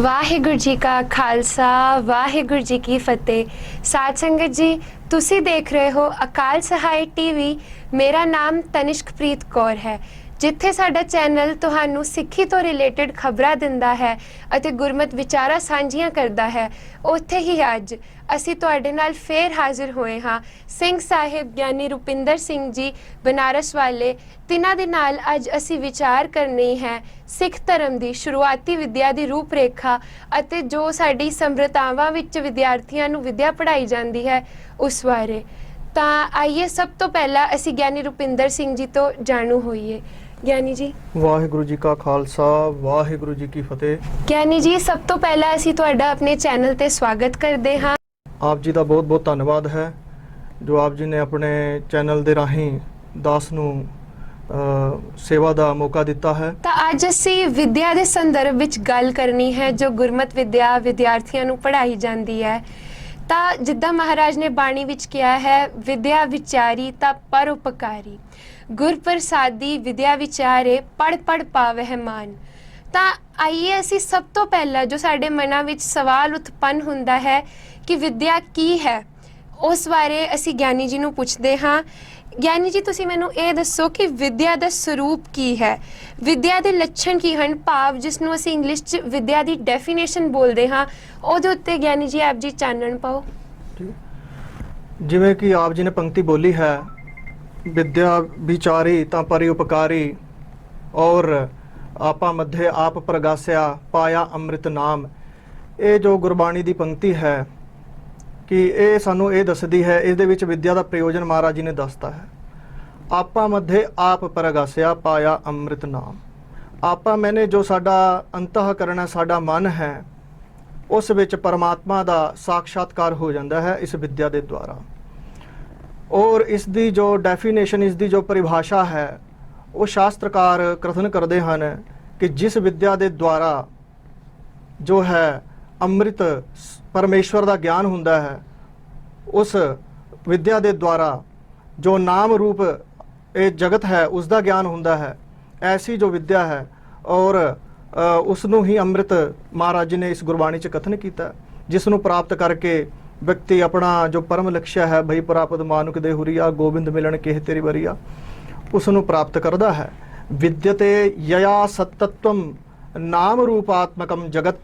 ਵਾਹਿਗੁਰੂ ਜੀ ਕਾ ਖਾਲਸਾ ਵਾਹਿਗੁਰੂ ਜੀ ਕੀ ਫਤਿਹ। ਸਾਧ ਸੰਗਤ ਜੀ, ਤੁਸੀਂ ਦੇਖ ਰਹੇ ਹੋ ਅਕਾਲ ਸਹਾਈ ਟੀਵੀ। ਮੇਰਾ ਨਾਮ ਤਨਿਸ਼ਕਪ੍ਰੀਤ ਕੌਰ ਹੈ, ਜਿੱਥੇ ਸਾਡਾ ਚੈਨਲ ਤੁਹਾਨੂੰ ਸਿੱਖੀ ਤੋਂ ਰਿਲੇਟਡ ਖਬਰਾਂ ਦਿੰਦਾ ਹੈ ਅਤੇ ਗੁਰਮਤ ਵਿਚਾਰਾਂ ਸਾਂਝੀਆਂ ਕਰਦਾ ਹੈ। ਉੱਥੇ ਹੀ ਅੱਜ ਅਸੀਂ ਤੁਹਾਡੇ ਨਾਲ ਫੇਰ ਹਾਜ਼ਰ ਹੋਏ ਹਾਂ। ਸਿੰਘ ਸਾਹਿਬ ਗਿਆਨੀ ਰੁਪਿੰਦਰ ਸਿੰਘ ਜੀ ਬਨਾਰਸ ਵਾਲੇ, ਤਿੰਨਾਂ ਦੇ ਨਾਲ ਅੱਜ ਅਸੀਂ ਵਿਚਾਰ ਕਰਨੀ ਹੈ ਸਿੱਖ ਧਰਮ ਦੀ ਸ਼ੁਰੂਆਤੀ ਵਿਦਿਆ ਦੀ ਰੂਪਰੇਖਾ ਅਤੇ ਜੋ ਸਾਡੀ ਸਮਰਤਾਵਾਂ ਵਿੱਚ ਵਿਦਿਆਰਥੀਆਂ ਨੂੰ ਵਿਦਿਆ ਪੜ੍ਹਾਈ ਜਾਂਦੀ ਹੈ ਉਸ ਬਾਰੇ। ਤਾਂ ਆइए ਸਭ ਤੋਂ ਪਹਿਲਾਂ ਅਸੀਂ ਗਿਆਨੀ ਰੁਪਿੰਦਰ ਸਿੰਘ ਜੀ ਤੋਂ ਜਾਣੂ ਹੋਈਏ। ਗਿਆਨੀ ਜੀ, ਵਾਹਿਗੁਰੂ ਜੀ ਕਾ ਖਾਲਸਾ ਵਾਹਿਗੁਰੂ ਜੀ ਕੀ ਫਤਿਹ। ਗਿਆਨੀ ਜੀ, ਸਭ ਤੋਂ ਪਹਿਲਾਂ ਅਸੀਂ ਤੁਹਾਡਾ ਆਪਣੇ ਚੈਨਲ ਤੇ ਸਵਾਗਤ ਕਰਦੇ ਹਾਂ। ਆਪ ਜੀ ਦਾ ਬਹੁਤ ਬਹੁਤ ਧੰਨਵਾਦ ਹੈ ਜੋ ਆਪ ਜੀ ਨੇ ਆਪਣੇ ਚੈਨਲ ਦੇ ਰਾਹੀਂ ਦਾਸ ਨੂੰ ਸੇਵਾ ਦਾ ਮੌਕਾ ਦਿੱਤਾ ਹੈ। ਤਾਂ ਅੱਜ ਅਸੀਂ ਵਿਦਿਆ ਦੇ ਸੰਦਰਭ ਵਿੱਚ ਗੱਲ ਕਰਨੀ ਹੈ, ਜੋ ਗੁਰਮਤ ਵਿਦਿਆ ਵਿਦਿਆਰਥੀਆਂ ਨੂੰ ਪੜ੍ਹਾਈ ਜਾਂਦੀ ਹੈ। ਤਾਂ ਜਿੱਦਾਂ ਮਹਾਰਾਜ ਨੇ ਬਾਣੀ ਵਿੱਚ ਕਿਹਾ ਹੈ, ਵਿਦਿਆ ਵਿਚਾਰੀ ਤਾਂ ਪਰਉਪਕਾਰੀ, ਗੁਰ ਪ੍ਰਸਾਦੀ ਵਿਦਿਆ ਵਿਚਾਰੇ, ਪੜ ਪੜ ਪਾਵਹਿ ਮਾਨ। ਤਾਂ ਆਈਏ ਅਸੀਂ ਸਭ ਤੋਂ ਪਹਿਲਾਂ ਜੋ ਸਾਡੇ ਮਨਾਂ ਵਿੱਚ ਸਵਾਲ ਉਤਪੰਨ ਹੁੰਦਾ ਹੈ ਕਿ ਵਿਦਿਆ ਕੀ ਹੈ, ਉਸ ਬਾਰੇ ਅਸੀਂ ਗਿਆਨੀ ਜੀ ਨੂੰ ਪੁੱਛਦੇ ਹਾਂ। ਗਿਆਨੀ ਜੀ, ਤੁਸੀਂ ਮੈਨੂੰ ਇਹ ਦੱਸੋ ਕਿ ਵਿਦਿਆ ਦਾ ਸਰੂਪ ਕੀ ਹੈ, ਵਿਦਿਆ ਦੇ ਲੱਛਣ ਕੀ ਹਨ, ਭਾਵ ਜਿਸ ਨੂੰ ਅਸੀਂ ਇੰਗਲਿਸ਼ 'ਚ ਵਿਦਿਆ ਦੀ ਡੈਫੀਨੇਸ਼ਨ ਬੋਲਦੇ ਹਾਂ, ਉਹਦੇ ਉੱਤੇ ਗਿਆਨੀ ਜੀ ਆਪ ਜੀ ਚਾਨਣ ਪਾਓ। ਜਿਵੇਂ ਕਿ ਆਪ ਜੀ ਨੇ ਪੰਕਤੀ ਬੋਲੀ ਹੈ, ਵਿਦਿਆ ਵਿਚਾਰੀ ਤਾਂ ਪਰਿਉਪਕਾਰੀ ਔਰ ਆਪਾ ਮਧੇ ਆਪ ਪ੍ਰਗਾਸਿਆ ਪਾਇਆ ਅੰਮ੍ਰਿਤ ਨਾਮ। ਇਹ ਜੋ ਗੁਰਬਾਣੀ ਦੀ ਪੰਕਤੀ ਹੈ ਕਿ ਇਹ ਸਾਨੂੰ ਇਹ ਦੱਸਦੀ ਹੈ, ਇਸ ਦੇ ਵਿੱਚ ਵਿਦਿਆ ਦਾ ਪ੍ਰਯੋਜਨ ਮਹਾਰਾਜ ਜੀ ਨੇ ਦੱਸਤਾ ਹੈ। ਆਪਾ ਮਧੇ ਆਪ ਪ੍ਰਗਾਸਿਆ ਪਾਇਆ ਅੰਮ੍ਰਿਤ ਨਾਮ। ਆਪਾ ਮੈਨੇ ਜੋ ਸਾਡਾ ਅੰਤःਕਰਣ ਹੈ, ਸਾਡਾ ਮਨ ਹੈ, ਉਸ ਵਿੱਚ ਪਰਮਾਤਮਾ ਦਾ ਸਾਖਸ਼ਾਤਕਾਰ ਹੋ ਜਾਂਦਾ ਹੈ ਇਸ ਵਿਦਿਆ ਦੇ ਦੁਆਰਾ। ਔਰ ਇਸ ਦੀ ਜੋ ਡੈਫੀਨੇਸ਼ਨ, ਇਸ ਦੀ ਜੋ ਪਰਿਭਾਸ਼ਾ ਹੈ, ਉਹ ਸ਼ਾਸਤਰਕਾਰ ਕਥਨ ਕਰਦੇ ਹਨ ਕਿ ਜਿਸ ਵਿਦਿਆ ਦੇ ਦੁਆਰਾ ਜੋ ਹੈ ਅੰਮ੍ਰਿਤ ਪਰਮੇਸ਼ਵਰ ਦਾ ਗਿਆਨ ਹੁੰਦਾ ਹੈ, ਉਸ ਵਿਦਿਆ ਦੇ ਦੁਆਰਾ ਜੋ ਨਾਮ ਰੂਪ ਇਹ ਜਗਤ ਹੈ ਉਸ ਦਾ ਗਿਆਨ ਹੁੰਦਾ ਹੈ। ਐਸੀ ਜੋ ਵਿਦਿਆ ਹੈ ਔਰ ਉਸ ਨੂੰ ਹੀ ਅੰਮ੍ਰਿਤ ਮਹਾਰਾਜ ਜੀ ਨੇ ਇਸ ਗੁਰਬਾਣੀ 'ਚ ਕਥਨ ਕੀਤਾ, ਜਿਸ ਨੂੰ ਪ੍ਰਾਪਤ ਕਰਕੇ ਵਿਅਕਤੀ ਆਪਣਾ ਜੋ ਪਰਮ ਲਕਸ਼ਯ ਹੈ, ਭਈ ਪ੍ਰਾਪਤ ਮਾਨੁਕ ਦੇ ਹੁਰੀਆ, ਗੋਬਿੰਦ ਮਿਲਣ ਕਿਹ ਤੇਰੀ ਬਰੀਆ, ਉਸ ਨੂੰ ਪ੍ਰਾਪਤ ਕਰਦਾ ਹੈ। ਵਿਦਯਤੇ ਯਯਾ ਸਤਤਵਮ ਨਾਮ ਰੂਪਾਤਮਕਮ ਜਗਤ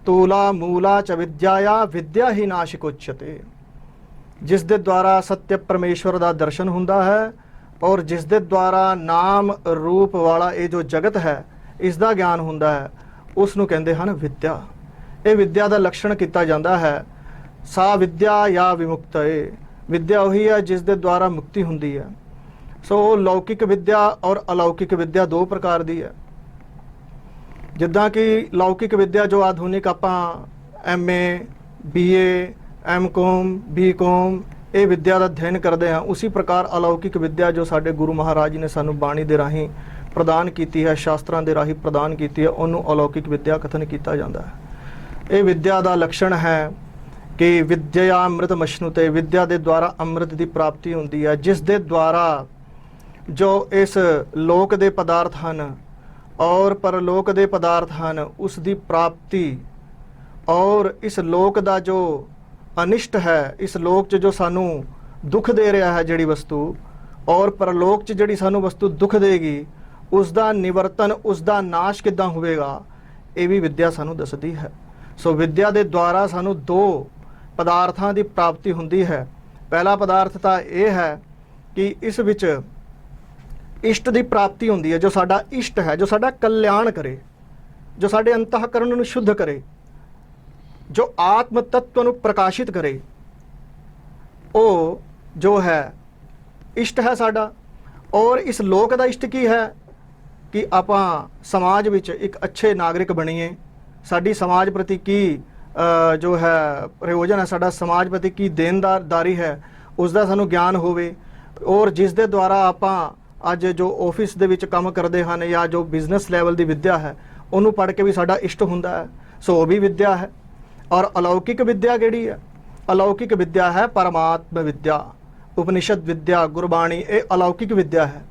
ਤੂਲਾ ਮੂਲਾ ਚ ਵਿਦਿਆਇਆ ਵਿਦਿਆ ਹੀ ਨਾਸ਼ਿਕ ਉਚਤੇ। ਜਿਸ ਦੇ ਦੁਆਰਾ ਸਤਿ ਪਰਮੇਸ਼ਵਰ ਦਾ ਦਰਸ਼ਨ ਹੁੰਦਾ ਹੈ ਔਰ ਜਿਸ ਦੇ ਦੁਆਰਾ ਨਾਮ ਰੂਪ ਵਾਲਾ ਇਹ ਜੋ ਜਗਤ ਹੈ ਇਸ ਦਾ ਗਿਆਨ ਹੁੰਦਾ ਹੈ, ਉਸ ਨੂੰ ਕਹਿੰਦੇ ਹਨ ਵਿਦਿਆ। ਇਹ ਵਿਦਿਆ ਦਾ ਲਕਸ਼ਣ ਕੀਤਾ ਜਾਂਦਾ ਹੈ, ਸਾ ਵਿਦਿਆ ਜਾਂ ਵਿਮੁਕਤਏ। ਵਿਦਿਆ ਉਹੀ ਹੈ ਜਿਸ ਦੇ ਦੁਆਰਾ ਮੁਕਤੀ ਹੁੰਦੀ ਹੈ। ਸੋ ਲੌਕਿਕ ਵਿਦਿਆ ਔਰ ਅਲੌਕਿਕ ਵਿਦਿਆ ਦੋ ਪ੍ਰਕਾਰ ਦੀ ਹੈ। ਜਿੱਦਾਂ ਕਿ ਲੌਕਿਕ ਵਿਦਿਆ ਜੋ ਆਧੁਨਿਕ ਆਪਾਂ MA BA MCom BCom ਇਹ ਵਿਦਿਆ ਦਾ ਅਧਿਐਨ ਕਰਦੇ ਹਾਂ, ਉਸੇ ਪ੍ਰਕਾਰ ਅਲੌਕਿਕ ਵਿਦਿਆ ਜੋ ਸਾਡੇ ਗੁਰੂ ਮਹਾਰਾਜ ਜੀ ਨੇ ਸਾਨੂੰ ਬਾਣੀ ਦੇ ਰਾਹੀਂ ਪ੍ਰਦਾਨ ਕੀਤੀ ਹੈ, ਸ਼ਾਸਤਰਾਂ ਦੇ ਰਾਹੀਂ ਪ੍ਰਦਾਨ ਕੀਤੀ ਹੈ, ਉਹਨੂੰ ਅਲੌਕਿਕ ਵਿਦਿਆ ਕਥਨ ਕੀਤਾ ਜਾਂਦਾ ਹੈ। ਇਹ ਵਿਦਿਆ ਦਾ ਲਕਸ਼ਣ ਹੈ ਕਿ ਵਿਦਿਆ ਅੰਮ੍ਰਿਤ ਮਸ਼ਨੂਤੇ, ਵਿਦਿਆ ਦੇ ਦੁਆਰਾ ਅੰਮ੍ਰਿਤ ਦੀ ਪ੍ਰਾਪਤੀ ਹੁੰਦੀ ਹੈ, ਜਿਸ ਦੇ ਦੁਆਰਾ ਜੋ ਇਸ ਲੋਕ ਦੇ ਪਦਾਰਥ ਹਨ ਔਰ ਪਰਲੋਕ ਦੇ ਪਦਾਰਥ ਹਨ ਉਸ ਦੀ ਪ੍ਰਾਪਤੀ, ਔਰ ਇਸ ਲੋਕ ਦਾ ਜੋ ਅਨਿਸ਼ਟ ਹੈ, ਇਸ ਲੋਕ 'ਚ ਜੋ ਸਾਨੂੰ ਦੁੱਖ ਦੇ ਰਿਹਾ ਹੈ ਜਿਹੜੀ ਵਸਤੂ, ਔਰ ਪਰਲੋਕ 'ਚ ਜਿਹੜੀ ਸਾਨੂੰ ਵਸਤੂ ਦੁੱਖ ਦੇਗੀ, ਉਸ ਦਾ ਨਿਵਰਤਨ, ਉਸ ਦਾ ਨਾਸ਼ ਕਿੱਦਾਂ ਹੋਵੇਗਾ, ਇਹ ਵੀ ਵਿਦਿਆ ਸਾਨੂੰ ਦੱਸਦੀ ਹੈ। ਸੋ ਵਿਦਿਆ ਦੇ ਦੁਆਰਾ ਸਾਨੂੰ ਦੋ ਪਦਾਰਥਾਂ ਦੀ ਪ੍ਰਾਪਤੀ ਹੁੰਦੀ ਹੈ। ਪਹਿਲਾ ਪਦਾਰਥ ਤਾਂ ਇਹ ਹੈ ਕਿ ਇਸ ਵਿੱਚ ਇਸ਼ਟ ਦੀ ਪ੍ਰਾਪਤੀ ਹੁੰਦੀ ਹੈ, ਜੋ ਸਾਡਾ ਇਸ਼ਟ ਹੈ, ਜੋ ਸਾਡਾ ਕਲਿਆਣ ਕਰੇ, ਜੋ ਸਾਡੇ ਅੰਤःਕਰਨ ਨੂੰ ਸ਼ੁੱਧ ਕਰੇ, ਜੋ ਆਤਮ ਤੱਤਵ ਨੂੰ ਪ੍ਰਕਾਸ਼ਿਤ ਕਰੇ, ਉਹ ਜੋ ਹੈ ਇਸ਼ਟ ਹੈ ਸਾਡਾ। ਔਰ ਇਸ ਲੋਕ ਦਾ ਇਸ਼ਟ ਕੀ ਹੈ ਕਿ ਆਪਾਂ ਸਮਾਜ ਵਿੱਚ ਇੱਕ ਅੱਛੇ ਨਾਗਰਿਕ ਬਣੀਏ, ਸਾਡੀ ਸਮਾਜ ਪ੍ਰਤੀ ਕੀ ਜੋ ਹੈ ਪ੍ਰਯੋਜਨ ਹੈ, ਸਾਡਾ ਸਮਾਜ ਪ੍ਰਤੀ ਕੀ ਦੇਣਦਾਰੀ ਹੈ, ਉਸ ਦਾ ਸਾਨੂੰ ਗਿਆਨ ਹੋਵੇ। ਔਰ ਜਿਸ ਦੇ ਦੁਆਰਾ ਆਪਾਂ ਅੱਜ ਜੋ ਆਫਿਸ ਦੇ ਵਿੱਚ ਕੰਮ ਕਰਦੇ ਹਨ ਜਾਂ ਜੋ ਬਿਜ਼ਨਸ ਲੈਵਲ ਦੀ ਵਿਦਿਆ ਹੈ, ਉਹਨੂੰ ਪੜ੍ਹ ਕੇ ਵੀ ਸਾਡਾ ਇਸ਼ਟ ਹੁੰਦਾ ਹੈ। ਸੋ ਉਹ ਵੀ ਵਿਦਿਆ ਹੈ। ਔਰ ਅਲੌਕਿਕ ਵਿਦਿਆ ਕਿਹੜੀ ਹੈ? ਅਲੌਕਿਕ ਵਿਦਿਆ ਹੈ ਪਰਮਾਤਮ ਵਿਦਿਆ, ਉਪਨਿਸ਼ਦ ਵਿਦਿਆ, ਗੁਰਬਾਣੀ, ਇਹ ਅਲੌਕਿਕ ਵਿਦਿਆ ਹੈ।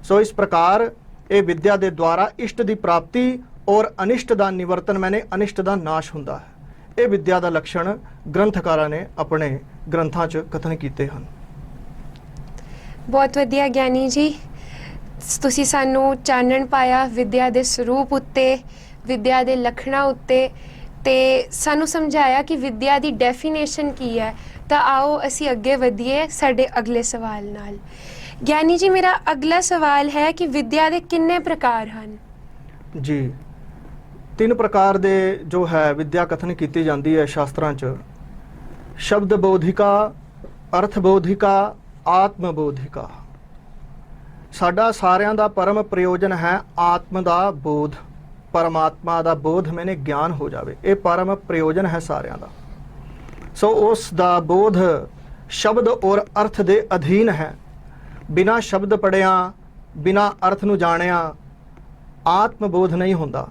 ਸੋ ਇਸ ਪ੍ਰਕਾਰ ਇਹ ਵਿਦਿਆ ਦੇ ਦੁਆਰਾ ਇਸ਼ਟ ਦੀ ਪ੍ਰਾਪਤੀ ਔਰ ਅਨਿਸ਼ਟ ਦਾ ਨਿਵਰਤਨ ਮੈਨੇ ਅਨਿਸ਼ਟ ਦਾ ਨਾਸ਼ ਹੁੰਦਾ ਹੈ। ਇਹ ਵਿਦਿਆ ਦਾ ਲਕਸ਼ਣ ਗ੍ਰੰਥਕਾਰਾਂ ਨੇ ਆਪਣੇ ਗ੍ਰੰਥਾਂ 'ਚ ਕਥਨ ਕੀਤੇ ਹਨ। ਬਹੁਤ ਵਧੀਆ ਗਿਆਨੀ ਜੀ, ਤੁਸੀਂ ਸਾਨੂੰ ਚਾਨਣ ਪਾਇਆ ਵਿਦਿਆ ਦੇ ਸਰੂਪ ਉੱਤੇ, ਵਿਦਿਆ ਦੇ ਲੱਖਣਾਂ ਉੱਤੇ, ਤੇ ਸਾਨੂੰ ਸਮਝਾਇਆ ਕਿ ਵਿਦਿਆ ਦੀ ਡੈਫੀਨੇਸ਼ਨ ਕੀ ਹੈ। ਤਾਂ ਆਓ ਅਸੀਂ ਅੱਗੇ ਵਧੀਏ ਸਾਡੇ ਅਗਲੇ ਸਵਾਲ ਨਾਲ। ਗਿਆਨੀ ਜੀ, ਮੇਰਾ ਅਗਲਾ ਸਵਾਲ ਹੈ ਕਿ ਵਿਦਿਆ ਦੇ ਕਿੰਨੇ ਪ੍ਰਕਾਰ ਹਨ? ਜੀ, 3 ਪ੍ਰਕਾਰ ਦੇ ਜੋ ਹੈ ਵਿਦਿਆ ਕਥਨ ਕੀਤੀ ਜਾਂਦੀ ਹੈ ਸ਼ਾਸਤਰਾਂ 'ਚ। ਸ਼ਬਦ ਬੋਧਿਕਾ, ਅਰਥ ਬੋਧਿਕਾ, ਆਤਮ ਬੋਧਿਕਾ। ਸਾਡਾ ਸਾਰਿਆਂ ਦਾ ਪਰਮ ਪ੍ਰਯੋਜਨ ਹੈ ਆਤਮ ਦਾ ਬੋਧ, ਪਰਮਾਤਮਾ ਦਾ ਬੋਧ ਮੈਨੇ ਗਿਆਨ ਹੋ ਜਾਵੇ। ਇਹ ਪਰਮ ਪ੍ਰਯੋਜਨ ਹੈ ਸਾਰਿਆਂ ਦਾ। ਸੋ ਉਸ ਦਾ ਬੋਧ ਸ਼ਬਦ ਔਰ ਅਰਥ ਦੇ ਅਧੀਨ ਹੈ। ਬਿਨਾਂ ਸ਼ਬਦ ਪੜਿਆ, ਬਿਨਾਂ ਅਰਥ ਨੂੰ ਜਾਣਿਆ ਆਤਮ ਬੋਧ ਨਹੀਂ ਹੁੰਦਾ।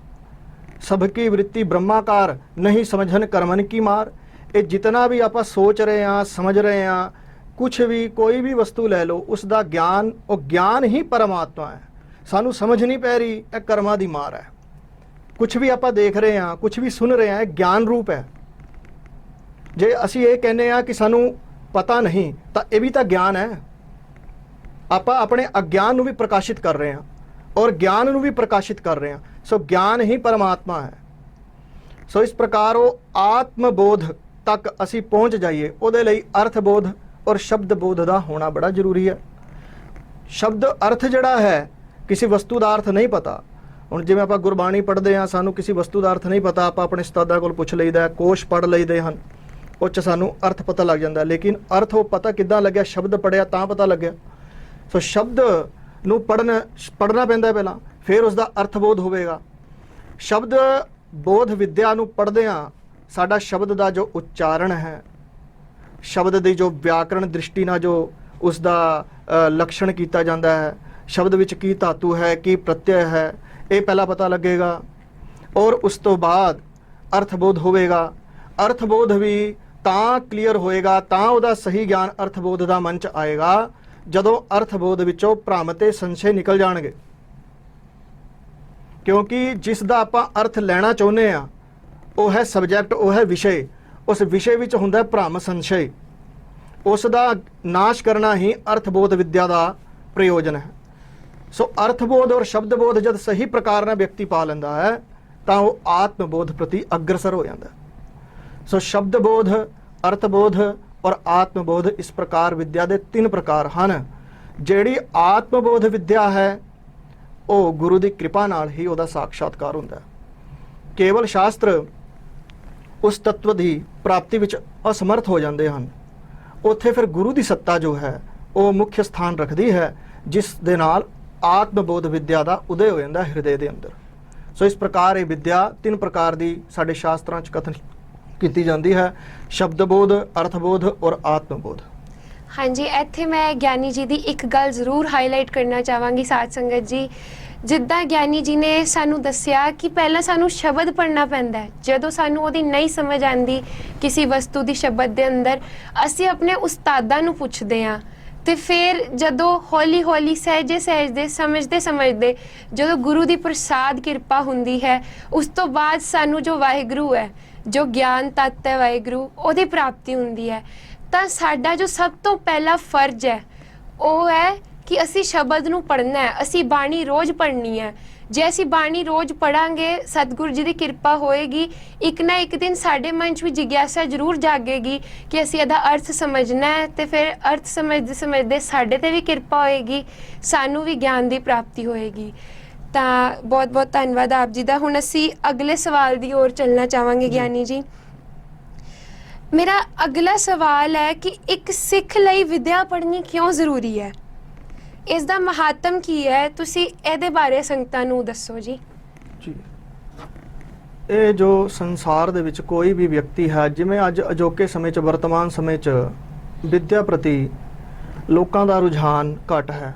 ਸਭ ਕੀ ਵ੍ਰਿੱਤੀ ਬ੍ਰਹਮਾਕਾਰ, ਨਹੀਂ ਸਮਝਨ ਕਰਮਨ ਕੀ ਮਾਰ। ਇਹ ਜਿਤਨਾ ਵੀ ਆਪਾਂ ਸੋਚ ਰਹੇ ਹਾਂ, ਸਮਝ ਰਹੇ ਹਾਂ, ਕੁਛ ਵੀ ਕੋਈ ਵੀ ਵਸਤੂ ਲੈ ਲਓ, ਉਸ ਦਾ ਗਿਆਨ, ਉਹ ਗਿਆਨ ਹੀ ਪਰਮਾਤਮਾ ਹੈ। ਸਾਨੂੰ ਸਮਝ ਨਹੀਂ ਪੈ ਰਹੀ, ਇਹ ਕਰਮਾਂ ਦੀ ਮਾਰ ਹੈ। ਕੁਛ ਵੀ ਆਪਾਂ ਦੇਖ ਰਹੇ ਹਾਂ, ਕੁਛ ਵੀ ਸੁਣ ਰਹੇ ਹਾਂ, ਇਹ ਗਿਆਨ ਰੂਪ ਹੈ। ਜੇ ਅਸੀਂ ਇਹ ਕਹਿੰਦੇ ਹਾਂ ਕਿ ਸਾਨੂੰ ਪਤਾ ਨਹੀਂ, ਤਾਂ ਇਹ ਵੀ ਤਾਂ ਗਿਆਨ ਹੈ। ਆਪਾਂ ਆਪਣੇ ਅਗਿਆਨ ਨੂੰ ਵੀ ਪ੍ਰਕਾਸ਼ਿਤ ਕਰ ਰਹੇ ਹਾਂ ਔਰ ਗਿਆਨ ਨੂੰ ਵੀ ਪ੍ਰਕਾਸ਼ਿਤ ਕਰ ਰਹੇ ਹਾਂ। ਸੋ ਗਿਆਨ ਹੀ ਪਰਮਾਤਮਾ ਹੈ। ਸੋ ਇਸ ਪ੍ਰਕਾਰ ਉਹ ਆਤਮ ਬੋਧ ਤੱਕ ਅਸੀਂ ਪਹੁੰਚ ਜਾਈਏ, ਉਹਦੇ ਲਈ ਅਰਥ ਬੋਧ ਔਰ ਸ਼ਬਦ ਬੋਧ ਦਾ ਹੋਣਾ ਬੜਾ ਜ਼ਰੂਰੀ ਹੈ। ਸ਼ਬਦ ਅਰਥ ਜਿਹੜਾ ਹੈ, ਕਿਸੇ ਵਸਤੂ ਦਾ ਅਰਥ ਨਹੀਂ ਪਤਾ। ਹੁਣ ਜਿਵੇਂ ਆਪਾਂ ਗੁਰਬਾਣੀ ਪੜ੍ਹਦੇ ਹਾਂ, ਸਾਨੂੰ ਕਿਸੇ ਵਸਤੂ ਦਾ ਅਰਥ ਨਹੀਂ ਪਤਾ, ਆਪਾਂ ਆਪਣੇ ਉਸਤਾਦਾਂ ਕੋਲ ਪੁੱਛ ਲਈਦਾ, ਕੋਸ਼ ਪੜ੍ਹ ਲਈਦੇ ਹਨ, ਉਹ 'ਚ ਸਾਨੂੰ ਅਰਥ ਪਤਾ ਲੱਗ ਜਾਂਦਾ। ਲੇਕਿਨ ਅਰਥ ਉਹ ਪਤਾ ਕਿੱਦਾਂ ਲੱਗਿਆ? ਸ਼ਬਦ ਪੜ੍ਹਿਆ ਤਾਂ ਪਤਾ ਲੱਗਿਆ। ਸੋ ਸ਼ਬਦ ਨੂੰ ਪੜ੍ਹਨਾ ਪੈਂਦਾ ਪਹਿਲਾਂ, ਫਿਰ ਉਸ ਦਾ ਅਰਥ ਬੋਧ ਹੋਵੇਗਾ। ਸ਼ਬਦ ਬੋਧ ਵਿਦਿਆ ਨੂੰ ਪੜ੍ਹਦੇ ਹਾਂ, ਸਾਡਾ ਸ਼ਬਦ ਦਾ ਜੋ ਉਚਾਰਨ ਹੈ, ਸ਼ਬਦ ਦੀ ਜੋ ਵਿਆਕਰਣ ਦ੍ਰਿਸ਼ਟੀ ਨਾਲ ਜੋ ਉਸ ਦਾ ਲਕਸ਼ਣ ਕੀਤਾ ਜਾਂਦਾ ਹੈ, ਸ਼ਬਦ ਵਿੱਚ ਕੀ ਧਾਤੂ ਹੈ, ਕੀ ਪ੍ਰਤਯਯ ਹੈ, ਇਹ ਪਹਿਲਾਂ ਪਤਾ ਲੱਗੇਗਾ। ਔਰ ਉਸ ਤੋਂ ਬਾਅਦ ਅਰਥਬੋਧ ਹੋਵੇਗਾ। ਅਰਥਬੋਧ ਵੀ ਤਾਂ ਕਲੀਅਰ ਹੋਏਗਾ, ਤਾਂ ਉਹਦਾ ਸਹੀ ਗਿਆਨ ਅਰਥਬੋਧ ਦਾ ਮਨ 'ਚ ਆਏਗਾ, ਜਦੋਂ ਅਰਥਬੋਧ ਵਿੱਚੋਂ ਭ੍ਰਮ ਤੇ ਸੰਸ਼ੇ ਨਿਕਲ ਜਾਣਗੇ। ਕਿਉਂਕਿ ਜਿਸ ਦਾ ਆਪਾਂ ਅਰਥ ਲੈਣਾ ਚਾਹੁੰਦੇ ਆ, ਉਹ ਹੈ ਸਬਜੈਕਟ, ਉਹ ਹੈ ਵਿਸ਼ੇ। ਉਸ ਵਿਸ਼ੇ ਵਿੱਚ ਹੁੰਦਾ ਭ੍ਰਮ ਸੰਸ਼ੇ। ਉਸ ਦਾ ਨਾਸ਼ ਕਰਨਾ ਹੀ ਅਰਥਬੋਧ ਵਿਦਿਆ ਦਾ ਪ੍ਰਯੋਜਨ ਹੈ। ਸੋ ਅਰਥਬੋਧ ਔਰ ਸ਼ਬਦਬੋਧ ਜਦ ਸਹੀ ਪ੍ਰਕਾਰ ਨਾਲ ਵਿਅਕਤੀ ਪਾ ਲੈਂਦਾ ਹੈ, ਤਾਂ ਉਹ ਆਤਮਬੋਧ ਪ੍ਰਤੀ ਅਗਰਸਰ ਹੋ ਜਾਂਦਾ ਹੈ। ਸੋ ਸ਼ਬਦਬੋਧ, ਅਰਥਬੋਧ ਔਰ ਆਤਮਬੋਧ, ਇਸ ਪ੍ਰਕਾਰ ਵਿਦਿਆ ਦੇ 3 ਪ੍ਰਕਾਰ ਹਨ। ਜਿਹੜੀ ਆਤਮਬੋਧ ਵਿਦਿਆ ਹੈ, ਉਹ ਗੁਰੂ ਦੀ ਕਿਰਪਾ ਨਾਲ ਹੀ ਉਹਦਾ ਸਾਖਸ਼ਾਤਕਾਰ ਹੁੰਦਾ ਹੈ। ਕੇਵਲ ਸ਼ਾਸਤਰ ਉਸ ਤੱਤਵ ਦੀ ਪ੍ਰਾਪਤੀ ਵਿੱਚ ਅਸਮਰਥ ਹੋ ਜਾਂਦੇ ਹਨ। ਉੱਥੇ ਫਿਰ ਗੁਰੂ ਦੀ ਸੱਤਾ ਜੋ ਹੈ, ਉਹ ਮੁੱਖ ਸਥਾਨ ਰੱਖਦੀ ਹੈ, ਜਿਸ ਦੇ ਨਾਲ ਆਤਮਬੋਧ ਵਿਦਿਆ ਦਾ ਉਦੈ ਹੋ ਜਾਂਦਾ ਹਿਰਦੇ ਦੇ ਅੰਦਰ। ਸੋ ਇਸ ਪ੍ਰਕਾਰ ਇਹ ਵਿਦਿਆ 3 ਪ੍ਰਕਾਰ ਦੀ ਸਾਡੇ ਸ਼ਾਸਤਰਾਂ 'ਚ ਕਥਨ ਕੀਤੀ ਜਾਂਦੀ ਹੈ: ਸ਼ਬਦਬੋਧ, ਅਰਥਬੋਧ ਔਰ ਆਤਮਬੋਧ। ਹਾਂਜੀ, ਇੱਥੇ ਮੈਂ ਗਿਆਨੀ ਜੀ ਦੀ ਇੱਕ ਗੱਲ ਜ਼ਰੂਰ ਹਾਈਲਾਈਟ ਕਰਨਾ ਚਾਹਾਂਗੀ ਸਾਧ ਸੰਗਤ ਜੀ। ਜਿੱਦਾਂ ਗਿਆਨੀ ਜੀ ਨੇ ਸਾਨੂੰ ਦੱਸਿਆ ਕਿ ਪਹਿਲਾਂ ਸਾਨੂੰ ਸ਼ਬਦ ਪੜ੍ਹਨਾ ਪੈਂਦਾ ਹੈ। ਜਦੋਂ ਸਾਨੂੰ ਉਹਦੀ ਨਹੀਂ ਸਮਝ ਆਉਂਦੀ ਕਿਸੇ ਵਸਤੂ ਦੀ ਸ਼ਬਦ ਦੇ ਅੰਦਰ, ਅਸੀਂ ਆਪਣੇ ਉਸਤਾਦਾਂ ਨੂੰ ਪੁੱਛਦੇ ਹਾਂ। ਤੇ ਫਿਰ ਜਦੋਂ ਹੌਲੀ ਹੌਲੀ ਸਹਿਜੇ ਸਹਿਜਦੇ ਸਮਝਦੇ ਜਦੋਂ ਗੁਰੂ ਦੀ ਪ੍ਰਸਾਦ ਕਿਰਪਾ ਹੁੰਦੀ ਹੈ, ਉਸ ਤੋਂ ਬਾਅਦ ਸਾਨੂੰ ਜੋ ਵਾਹਿਗੁਰੂ ਹੈ, ਜੋ ਗਿਆਨ ਤੱਤ ਹੈ ਵਾਹਿਗੁਰੂ, ਉਹਦੀ ਪ੍ਰਾਪਤੀ ਹੁੰਦੀ ਹੈ। ਤਾਂ ਸਾਡਾ ਜੋ ਸਭ ਤੋਂ ਪਹਿਲਾ ਫਰਜ਼ ਹੈ, ਉਹ ਹੈ ਕਿ ਅਸੀਂ ਸ਼ਬਦ ਨੂੰ ਪੜ੍ਹਨਾ ਹੈ। ਅਸੀਂ ਬਾਣੀ ਰੋਜ਼ ਪੜ੍ਹਨੀ ਹੈ। ਜੇ ਅਸੀਂ ਬਾਣੀ ਰੋਜ਼ ਪੜਾਂਗੇ, ਸਤਿਗੁਰੂ ਜੀ ਦੀ ਕਿਰਪਾ ਹੋਏਗੀ, ਇੱਕ ਨਾ ਇੱਕ ਦਿਨ ਸਾਡੇ ਮਨ 'ਚ ਵੀ ਜਿਗਿਆਸਾ ਜ਼ਰੂਰ ਜਾਗੇਗੀ ਕਿ ਅਸੀਂ ਇਹਦਾ ਅਰਥ ਸਮਝਣਾ ਹੈ। ਤੇ ਫਿਰ ਅਰਥ ਸਮਝਦੇ ਸਾਡੇ 'ਤੇ ਵੀ ਕਿਰਪਾ ਹੋਏਗੀ, ਸਾਨੂੰ ਵੀ ਗਿਆਨ ਦੀ ਪ੍ਰਾਪਤੀ ਹੋਏਗੀ। ਤਾਂ ਬਹੁਤ ਬਹੁਤ ਧੰਨਵਾਦ ਆਪ ਜੀ ਦਾ। ਹੁਣ ਅਸੀਂ ਅਗਲੇ ਸਵਾਲ ਦੀ ओर ਚੱਲਣਾ ਚਾਹਾਂਗੇ ਗਿਆਨੀ ਜੀ। ਮੇਰਾ ਅਗਲਾ ਸਵਾਲ ਹੈ ਕਿ ਇੱਕ ਸਿੱਖ ਲਈ ਵਿਦਿਆ ਪੜ੍ਹਨੀ ਕਿਉਂ ਜ਼ਰੂਰੀ ਹੈ? ਇਸ ਦਾ ਮਹੱਤਵ ਕੀ ਹੈ? ਤੁਸੀਂ ਇਹਦੇ ਬਾਰੇ ਸੰਗਤਾਂ ਨੂੰ ਦੱਸੋ ਜੀ। ਜੀ, ਇਹ ਜੋ ਸੰਸਾਰ ਦੇ ਵਿੱਚ ਕੋਈ ਵੀ ਵਿਅਕਤੀ ਹੈ, ਜਿਵੇਂ ਅੱਜ ਅਜੋਕੇ ਸਮੇਂ 'ਚ, ਵਰਤਮਾਨ ਸਮੇਂ 'ਚ ਵਿਦਿਆ ਪ੍ਰਤੀ ਲੋਕਾਂ ਦਾ ਰੁਝਾਨ ਘੱਟ ਹੈ।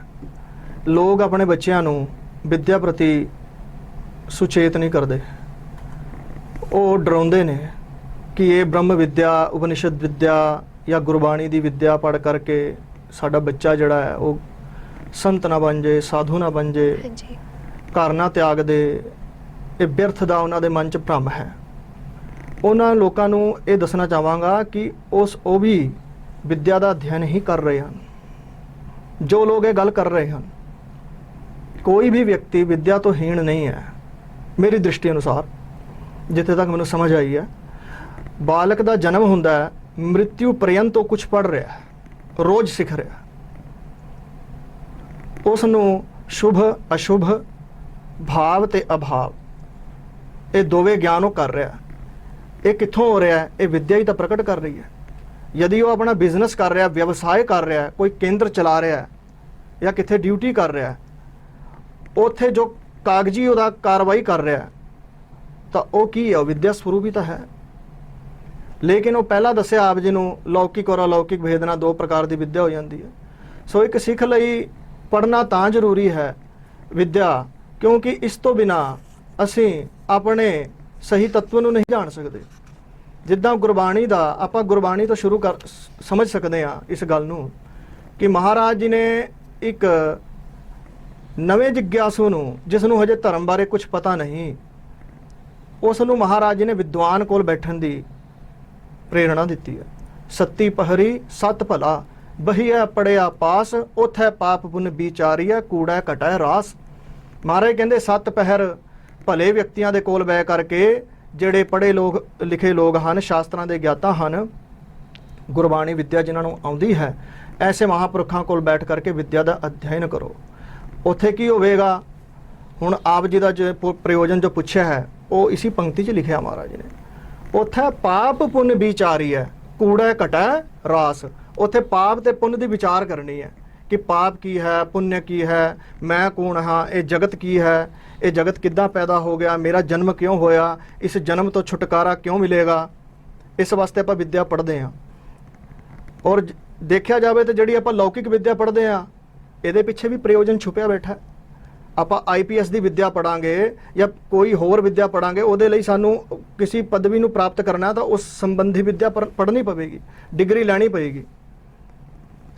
ਲੋਕ ਆਪਣੇ ਬੱਚਿਆਂ ਨੂੰ ਵਿਦਿਆ ਪ੍ਰਤੀ ਸੁਚੇਤ ਨਹੀਂ ਕਰਦੇ। ਉਹ ਡਰਾਉਂਦੇ ਨੇ ਕਿ ਇਹ ਬ੍ਰਹਮ ਵਿਦਿਆ, ਉਪਨਿਸ਼ਦ ਵਿਦਿਆ ਜਾਂ ਗੁਰਬਾਣੀ ਦੀ ਵਿਦਿਆ ਪੜ੍ਹ ਕਰਕੇ ਸਾਡਾ ਬੱਚਾ ਜਿਹੜਾ ਹੈ ਉਹ ਸੰਤ ਨਾ ਬਣ ਜੇ, ਸਾਧੂ ਨਾ ਬਣ ਜੇ, ਘਰ ਨਾ ਤਿਆਗ ਦੇ, ਇਹ ਬਿਰਥ ਦਾ ਉਹਨਾਂ ਦੇ ਮਨ 'ਚ ਭਰਮ ਹੈ। ਉਹਨਾਂ ਲੋਕਾਂ ਨੂੰ ਇਹ ਦੱਸਣਾ ਚਾਹਾਂਗਾ ਕਿ ਉਹ ਵੀ ਵਿਦਿਆ ਦਾ ਅਧਿਐਨ ਹੀ ਕਰ ਰਹੇ ਹਨ। ਜੋ ਲੋਕ ਇਹ ਗੱਲ ਕਰ ਰਹੇ ਹਨ, ਕੋਈ ਵੀ ਵਿਅਕਤੀ ਵਿਦਿਆ ਤੋਂ ਹੀਣ ਨਹੀਂ ਹੈ। ਮੇਰੀ ਦ੍ਰਿਸ਼ਟੀ ਅਨੁਸਾਰ, ਜਿੱਥੇ ਤੱਕ ਮੈਨੂੰ ਸਮਝ ਆਈ ਹੈ, ਬਾਲਕ ਦਾ ਜਨਮ ਹੁੰਦਾ ਹੈ, ਮ੍ਰਿਤਿੂ ਪਰਯੰਤ ਉਹ ਕੁਝ ਪੜ੍ਹ ਰਿਹਾ ਹੈ, ਰੋਜ਼ ਸਿੱਖ ਰਿਹਾ। ਉਸ ਨੂੰ ਸ਼ੁਭ ਅਸ਼ੁਭ, ਭਾਵ ਤੇ ਅਭਾਵ, ਇਹ ਦੋਵੇਂ ਗਿਆਨ ਉਹ ਕਰ ਰਿਹਾ। ਇਹ ਕਿੱਥੋਂ ਹੋ ਰਿਹਾ ਹੈ? ਇਹ ਵਿਦਿਆ ਹੀ ਤਾਂ ਪ੍ਰਗਟ ਕਰ ਰਹੀ ਹੈ। ਯਦੀ ਉਹ ਆਪਣਾ ਬਿਜ਼ਨਸ ਕਰ ਰਿਹਾ, ਵਿਵਸਾਏ ਕਰ ਰਿਹਾ, ਕੋਈ ਕੇਂਦਰ ਚਲਾ ਰਿਹਾ ਜਾਂ ਕਿੱਥੇ ਡਿਊਟੀ ਕਰ ਰਿਹਾ, ਉੱਥੇ ਜੋ ਕਾਗਜ਼ੀ ਉਹਦਾ ਕਾਰਵਾਈ ਕਰ ਰਿਹਾ, ਤਾਂ ਉਹ ਕੀ ਹੈ? ਉਹ ਵਿਦਿਆ ਸਰੂਪ ਹੀ ਤਾਂ ਹੈ। ਲੇਕਿਨ ਉਹ ਪਹਿਲਾਂ ਦੱਸਿਆ ਆਪ ਜੀ ਨੂੰ, ਲੌਕਿਕ ਔਰ ਅਲੌਕਿਕ ਭੇਦਨਾ ਦੋ ਪ੍ਰਕਾਰ ਦੀ ਵਿਦਿਆ ਹੋ ਜਾਂਦੀ ਹੈ। ਸੋ ਇੱਕ ਸਿੱਖ ਲਈ ਪੜ੍ਹਨਾ ਤਾਂ ਜ਼ਰੂਰੀ ਹੈ ਵਿਦਿਆ, ਕਿਉਂਕਿ ਇਸ ਤੋਂ ਬਿਨਾਂ ਅਸੀਂ ਆਪਣੇ ਸਹੀ ਤੱਤਵ ਨੂੰ ਨਹੀਂ ਜਾਣ ਸਕਦੇ। ਜਿੱਦਾਂ ਗੁਰਬਾਣੀ ਦਾ, ਆਪਾਂ ਗੁਰਬਾਣੀ ਤੋਂ ਸ਼ੁਰੂ ਸਮਝ ਸਕਦੇ ਹਾਂ ਇਸ ਗੱਲ ਨੂੰ ਕਿ ਮਹਾਰਾਜ ਜੀ ਨੇ ਇੱਕ ਨਵੇਂ ਜਿਗਿਆਸੂ ਨੂੰ, ਜਿਸ ਨੂੰ ਹਜੇ ਧਰਮ ਬਾਰੇ ਕੁਝ ਪਤਾ ਨਹੀਂ, ਉਸ ਨੂੰ ਮਹਾਰਾਜ ਜੀ ਨੇ ਵਿਦਵਾਨ ਕੋਲ ਬੈਠਣ ਦੀ ਪ੍ਰੇਰਣਾ ਦਿੱਤੀ ਹੈ। ਸੱਤੀ ਪਹਰੀ ਸਤ ਭਲਾ, ਬਹੀਐ ਪੜਿਆ ਪਾਸ, ਉਥੈ ਪਾਪ ਪੁੰਨ ਵਿਚਾਰੀਐ, ਕੂੜਾ ਘਟੈ ਰਾਸ। ਮਹਾਰਾਜ ਕਹਿੰਦੇ 7 ਪਹਿਰ ਭਲੇ ਵਿਅਕਤੀਆਂ ਦੇ ਕੋਲ ਬੈ ਕਰਕੇ, ਜਿਹੜੇ ਪੜ੍ਹੇ ਲੋਕ ਲਿਖੇ ਲੋਕ ਹਨ, ਸ਼ਾਸਤਰਾਂ ਦੇ ਗਿਆਤਾ ਹਨ, ਗੁਰਬਾਣੀ ਵਿਦਿਆ ਜਿਨ੍ਹਾਂ ਨੂੰ ਆਉਂਦੀ ਹੈ, ਐਸੇ ਮਹਾਂਪੁਰਖਾਂ ਕੋਲ ਬੈਠ ਕਰਕੇ ਵਿਦਿਆ ਦਾ ਅਧਿਐਨ ਕਰੋ। ਉੱਥੇ ਕੀ ਹੋਵੇਗਾ? ਹੁਣ ਆਪ ਜੀ ਦਾ ਜੋ ਪ੍ਰਯੋਜਨ ਜੋ ਪੁੱਛਿਆ ਹੈ, ਉਹ ਇसी ਪੰਕਤੀ 'ਚ ਲਿਖਿਆ ਮਹਾਰਾਜ ਜੀ ਨੇ। ਉੱਥੇ ਪਾਪ ਪੁੰਨ ਵਿਚਾਰੀ ਹੈ, ਕੂੜਾ ਘਟੈ ਰਾਸ। ਉੱਥੇ ਪਾਪ ਤੇ ਪੁੰਨ ਦੀ ਵਿਚਾਰ ਕਰਨੀ ਹੈ ਕਿ ਪਾਪ ਕੀ ਹੈ, ਪੁੰਨ ਕੀ ਹੈ, ਮੈਂ ਕੌਣ ਹਾਂ, ਇਹ ਜਗਤ ਕੀ ਹੈ, ਇਹ ਜਗਤ ਕਿੱਦਾਂ ਪੈਦਾ ਹੋ ਗਿਆ, ਮੇਰਾ ਜਨਮ ਕਿਉਂ ਹੋਇਆ, ਇਸ ਜਨਮ ਤੋਂ ਛੁਟਕਾਰਾ ਕਿਉਂ ਮਿਲੇਗਾ। ਇਸ ਵਾਸਤੇ ਆਪਾਂ ਵਿਦਿਆ ਪੜ੍ਹਦੇ ਹਾਂ। ਔਰ ਦੇਖਿਆ ਜਾਵੇ ਤਾਂ ਜਿਹੜੀ ਆਪਾਂ ਲੌਕਿਕ ਵਿਦਿਆ ਪੜ੍ਹਦੇ ਹਾਂ, ਇਹਦੇ ਪਿੱਛੇ ਵੀ ਪ੍ਰਯੋਜਨ ਛੁਪਿਆ ਬੈਠਾ। ਆਪਾਂ IPS ਦੀ ਵਿਦਿਆ ਪੜਾਂਗੇ ਜਾਂ ਕੋਈ ਹੋਰ ਵਿਦਿਆ ਪੜਾਂਗੇ, ਉਹਦੇ ਲਈ ਸਾਨੂੰ ਕਿਸੇ ਪਦਵੀ ਨੂੰ ਪ੍ਰਾਪਤ ਕਰਨਾ ਤਾਂ ਉਸ ਸੰਬੰਧੀ ਵਿਦਿਆ ਪੜ੍ਹਨੀ ਪਵੇਗੀ, ਡਿਗਰੀ ਲੈਣੀ ਪਵੇਗੀ।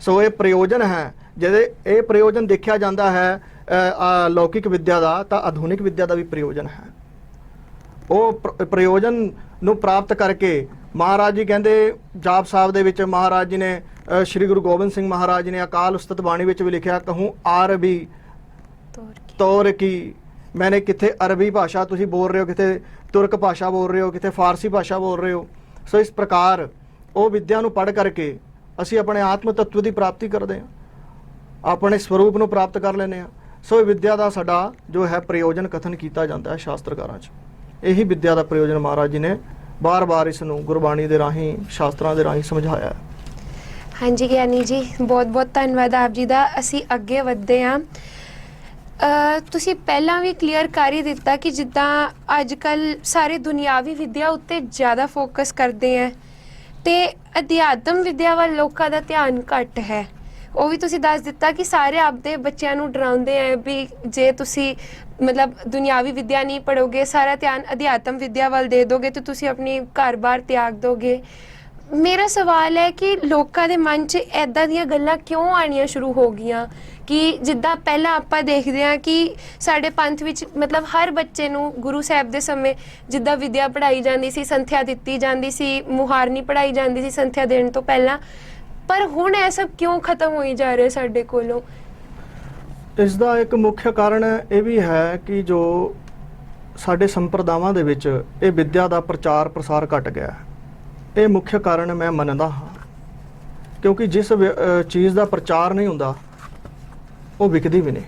ਸੋ ਇਹ ਪ੍ਰਯੋਜਨ ਹੈ। ਜਿਹਦੇ ਇਹ ਪ੍ਰਯੋਜਨ ਦੇਖਿਆ ਜਾਂਦਾ ਹੈ ਲੌਕਿਕ ਵਿਦਿਆ ਦਾ, ਤਾਂ ਆਧੁਨਿਕ ਵਿਦਿਆ ਦਾ ਵੀ ਪ੍ਰਯੋਜਨ ਹੈ। ਉਹ ਪ੍ਰਯੋਜਨ ਨੂੰ ਪ੍ਰਾਪਤ ਕਰਕੇ ਮਹਾਰਾਜ ਜੀ ਕਹਿੰਦੇ, ਜਾਪ ਸਾਹਿਬ ਦੇ ਵਿੱਚ ਮਹਾਰਾਜ ਜੀ ਨੇ, ਸ਼੍ਰੀ ਗੁਰੂ ਗੋਬਿੰਦ ਸਿੰਘ ਮਹਾਰਾਜ ਜੀ ਨੇ ਅਕਾਲ ਉਸਤਤ ਬਾਣੀ ਵਿੱਚ ਵੀ ਲਿਖਿਆ, ਕਹੂੰ ਆਰਬੀ ਤੌਰ ਕੀ। ਮੈਨੇ ਕਿੱਥੇ ਅਰਬੀ ਭਾਸ਼ਾ ਤੁਸੀਂ ਬੋਲ ਰਹੇ ਹੋ, ਕਿਤੇ ਤੁਰਕ ਭਾਸ਼ਾ ਬੋਲ ਰਹੇ ਹੋ, ਕਿਤੇ ਫਾਰਸੀ ਭਾਸ਼ਾ ਬੋਲ ਰਹੇ ਹੋ। ਸੋ ਇਸ ਪ੍ਰਕਾਰ ਉਹ ਵਿਦਿਆ ਨੂੰ ਪੜ੍ਹ ਕਰਕੇ ਅਸੀਂ ਆਪਣੇ ਆਤਮ ਤੱਤਵ ਦੀ ਪ੍ਰਾਪਤੀ ਕਰਦੇ ਹਾਂ, ਆਪਣੇ ਸਰੂਪ ਨੂੰ ਪ੍ਰਾਪਤ ਕਰ ਲੈਂਦੇ ਹਾਂ। ਸੋ ਇਹ ਵਿਦਿਆ ਦਾ ਸਾਡਾ ਜੋ ਹੈ ਪ੍ਰਯੋਜਨ ਕਥਨ ਕੀਤਾ ਜਾਂਦਾ ਹੈ ਸ਼ਾਸਤਰਕਾਰਾਂ 'ਚ। ਇਹੀ ਵਿਦਿਆ ਦਾ ਪ੍ਰਯੋਜਨ ਮਹਾਰਾਜ ਜੀ ਨੇ ਬਾਰ-ਬਾਰ ਇਸ ਨੂੰ ਗੁਰਬਾਣੀ ਦੇ ਰਾਹੀਂ, ਸ਼ਾਸਤਰਾਂ ਦੇ ਰਾਹੀਂ ਸਮਝਾਇਆ ਹੈ। ਹਾਂਜੀ ਗਿਆਨੀ ਜੀ, ਬਹੁਤ-ਬਹੁਤ ਧੰਨਵਾਦ ਆਪ ਜੀ ਦਾ। ਅਸੀਂ ਅੱਗੇ ਵਧਦੇ ਹਾਂ। ਤੁਸੀਂ ਪਹਿਲਾਂ ਵੀ ਕਲੀਅਰ ਕਰ ਹੀ ਦਿੱਤਾ ਕਿ ਜਿੱਦਾਂ ਅੱਜ ਕੱਲ੍ਹ ਸਾਰੇ ਦੁਨਿਆਵੀ ਵਿਦਿਆ ਉੱਤੇ ਜ਼ਿਆਦਾ ਫੋਕਸ ਕਰਦੇ ਹੈ ਅਤੇ ਅਧਿਆਤਮ ਵਿਦਿਆ ਵੱਲ ਲੋਕਾਂ ਦਾ ਧਿਆਨ ਘੱਟ ਹੈ। ਉਹ ਵੀ ਤੁਸੀਂ ਦੱਸ ਦਿੱਤਾ ਕਿ ਸਾਰੇ ਆਪਦੇ ਬੱਚਿਆਂ ਨੂੰ ਡਰਾਉਂਦੇ ਹੈ ਵੀ ਜੇ ਤੁਸੀਂ ਮਤਲਬ ਦੁਨਿਆਵੀ ਵਿਦਿਆ ਨਹੀਂ ਪੜ੍ਹੋਗੇ, ਸਾਰਾ ਧਿਆਨ ਅਧਿਆਤਮ ਵਿਦਿਆ ਵੱਲ ਦੇ ਦੋਗੇ ਤਾਂ ਤੁਸੀਂ ਆਪਣੀ ਘਰ-ਬਾਰ ਤਿਆਗ ਦੋਗੇ। ਮੇਰਾ ਸਵਾਲ ਹੈ ਕਿ ਲੋਕਾਂ ਦੇ ਮਨ 'ਚ ਇੱਦਾਂ ਦੀਆਂ ਗੱਲਾਂ ਕਿਉਂ ਆਉਣੀਆਂ ਸ਼ੁਰੂ ਹੋ ਗਈਆਂ ਕਿ ਜਿੱਦਾਂ ਪਹਿਲਾਂ ਆਪਾਂ ਦੇਖਦੇ ਹਾਂ ਕਿ ਸਾਡੇ ਪੰਥ ਵਿੱਚ ਮਤਲਬ ਹਰ ਬੱਚੇ ਨੂੰ ਗੁਰੂ ਸਾਹਿਬ ਦੇ ਸਮੇਂ ਜਿੱਦਾਂ ਵਿਦਿਆ ਪੜ੍ਹਾਈ ਜਾਂਦੀ ਸੀ, ਸੰਥਿਆ ਦਿੱਤੀ ਜਾਂਦੀ ਸੀ, ਮੁਹਾਰਨੀ ਪੜ੍ਹਾਈ ਜਾਂਦੀ ਸੀ ਸੰਥਿਆ ਦੇਣ ਤੋਂ ਪਹਿਲਾਂ, ਪਰ ਹੁਣ ਇਹ ਸਭ ਕਿਉਂ ਖਤਮ ਹੋਈ ਜਾ ਰਿਹਾ ਸਾਡੇ ਕੋਲੋਂ? ਇਸ ਦਾ ਇੱਕ ਮੁੱਖ ਕਾਰਨ ਇਹ ਵੀ ਹੈ ਕਿ ਜੋ ਸਾਡੇ ਸੰਪਰਦਾਵਾਂ ਦੇ ਵਿੱਚ ਇਹ ਵਿਦਿਆ ਦਾ ਪ੍ਰਚਾਰ ਪ੍ਰਸਾਰ ਘਟ ਗਿਆ। ਇਹ ਮੁੱਖ ਕਾਰਨ ਮੈਂ ਮੰਨਦਾ ਹਾਂ, ਕਿਉਂਕਿ ਜਿਸ ਚੀਜ਼ ਦਾ ਪ੍ਰਚਾਰ ਨਹੀਂ ਹੁੰਦਾ ਉਹ ਵਿਕਦੀ ਵੀ ਨਹੀਂ,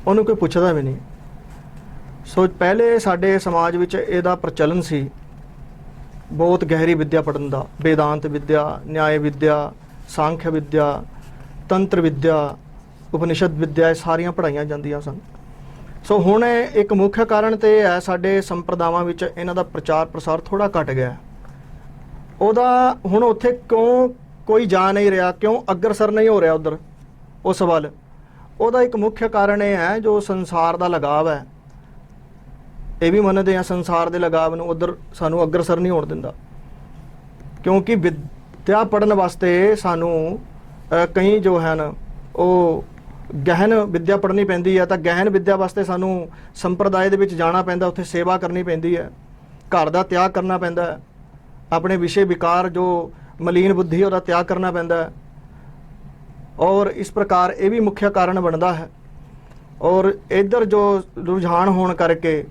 ਉਹਨੂੰ ਕੋਈ ਪੁੱਛਦਾ ਵੀ ਨਹੀਂ। ਸੋ ਪਹਿਲੇ ਸਾਡੇ ਸਮਾਜ ਵਿੱਚ ਇਹਦਾ ਪ੍ਰਚਲਨ ਸੀ ਬਹੁਤ ਗਹਿਰੀ ਵਿਦਿਆ ਪੜ੍ਹਨ ਦਾ, ਵੇਦਾਂਤ ਵਿਦਿਆ, ਨਿਆਏ ਵਿਦਿਆ, ਸਾਂਖਿਆ ਵਿਦਿਆ, ਤੰਤਰ ਵਿਦਿਆ, ਉਪਨਿਸ਼ਦ ਵਿਦਿਆ, ਇਹ ਸਾਰੀਆਂ ਪੜ੍ਹਾਈਆਂ ਜਾਂਦੀਆਂ ਸਨ। ਸੋ ਹੁਣ ਇੱਕ ਮੁੱਖ ਕਾਰਨ ਤਾਂ ਇਹ ਹੈ ਸਾਡੇ ਸੰਪਰਦਾਵਾਂ ਵਿੱਚ ਇਹਨਾਂ ਦਾ ਪ੍ਰਚਾਰ ਪ੍ਰਸਾਰ ਥੋੜ੍ਹਾ ਘਟ ਗਿਆ। ਉਹਦਾ ਹੁਣ ਉੱਥੇ ਕਿਉਂ ਕੋਈ ਜਾ ਨਹੀਂ ਰਿਹਾ, ਕਿਉਂ ਅਗਰਸਰ ਨਹੀਂ ਹੋ ਰਿਹਾ ਉੱਧਰ ਉਸ ਵੱਲ? ਉਹਦਾ ਇੱਕ ਮੁੱਖ ਕਾਰਨ ਇਹ ਹੈ ਜੋ ਸੰਸਾਰ ਦਾ ਲਗਾਵ ਹੈ। ਇਹ ਵੀ ਮੰਨਦੇ ਹਾਂ ਸੰਸਾਰ ਦੇ ਲਗਾਵ ਨੂੰ ਉੱਧਰ ਸਾਨੂੰ ਅਗਰਸਰ ਨਹੀਂ ਹੋਣ ਦਿੰਦਾ, ਕਿਉਂਕਿ ਵਿਦਿਆ ਪੜ੍ਹਨ ਵਾਸਤੇ ਸਾਨੂੰ ਕਈ ਜੋ ਹਨ ਉਹ ਗਹਿਨ ਵਿੱਦਿਆ ਪੜ੍ਹਨੀ ਪੈਂਦੀ ਹੈ ਤਾਂ ਗਹਿਨ ਵਿੱਦਿਆ ਵਾਸਤੇ ਸਾਨੂੰ ਸੰਪਰਦਾਇ ਦੇ ਵਿੱਚ ਜਾਣਾ ਪੈਂਦਾ, ਉੱਥੇ ਸੇਵਾ ਕਰਨੀ ਪੈਂਦੀ ਹੈ, ਘਰ ਦਾ ਤਿਆਗ ਕਰਨਾ ਪੈਂਦਾ ਹੈ, ਆਪਣੇ ਵਿਸ਼ੇ ਵਿਕਾਰ ਜੋ ਮਲੀਨ ਬੁੱਧੀ ਉਹਦਾ ਤਿਆਗ ਕਰਨਾ ਪੈਂਦਾ ਹੈ। ਔਰ ਇਸ ਪ੍ਰਕਾਰ ਇਹ ਵੀ ਮੁੱਖ ਕਾਰਨ ਬਣਦਾ ਹੈ। ਔਰ ਇੱਧਰ ਜੋ ਰੁਝਾਨ ਹੋਣ ਕਰਕੇ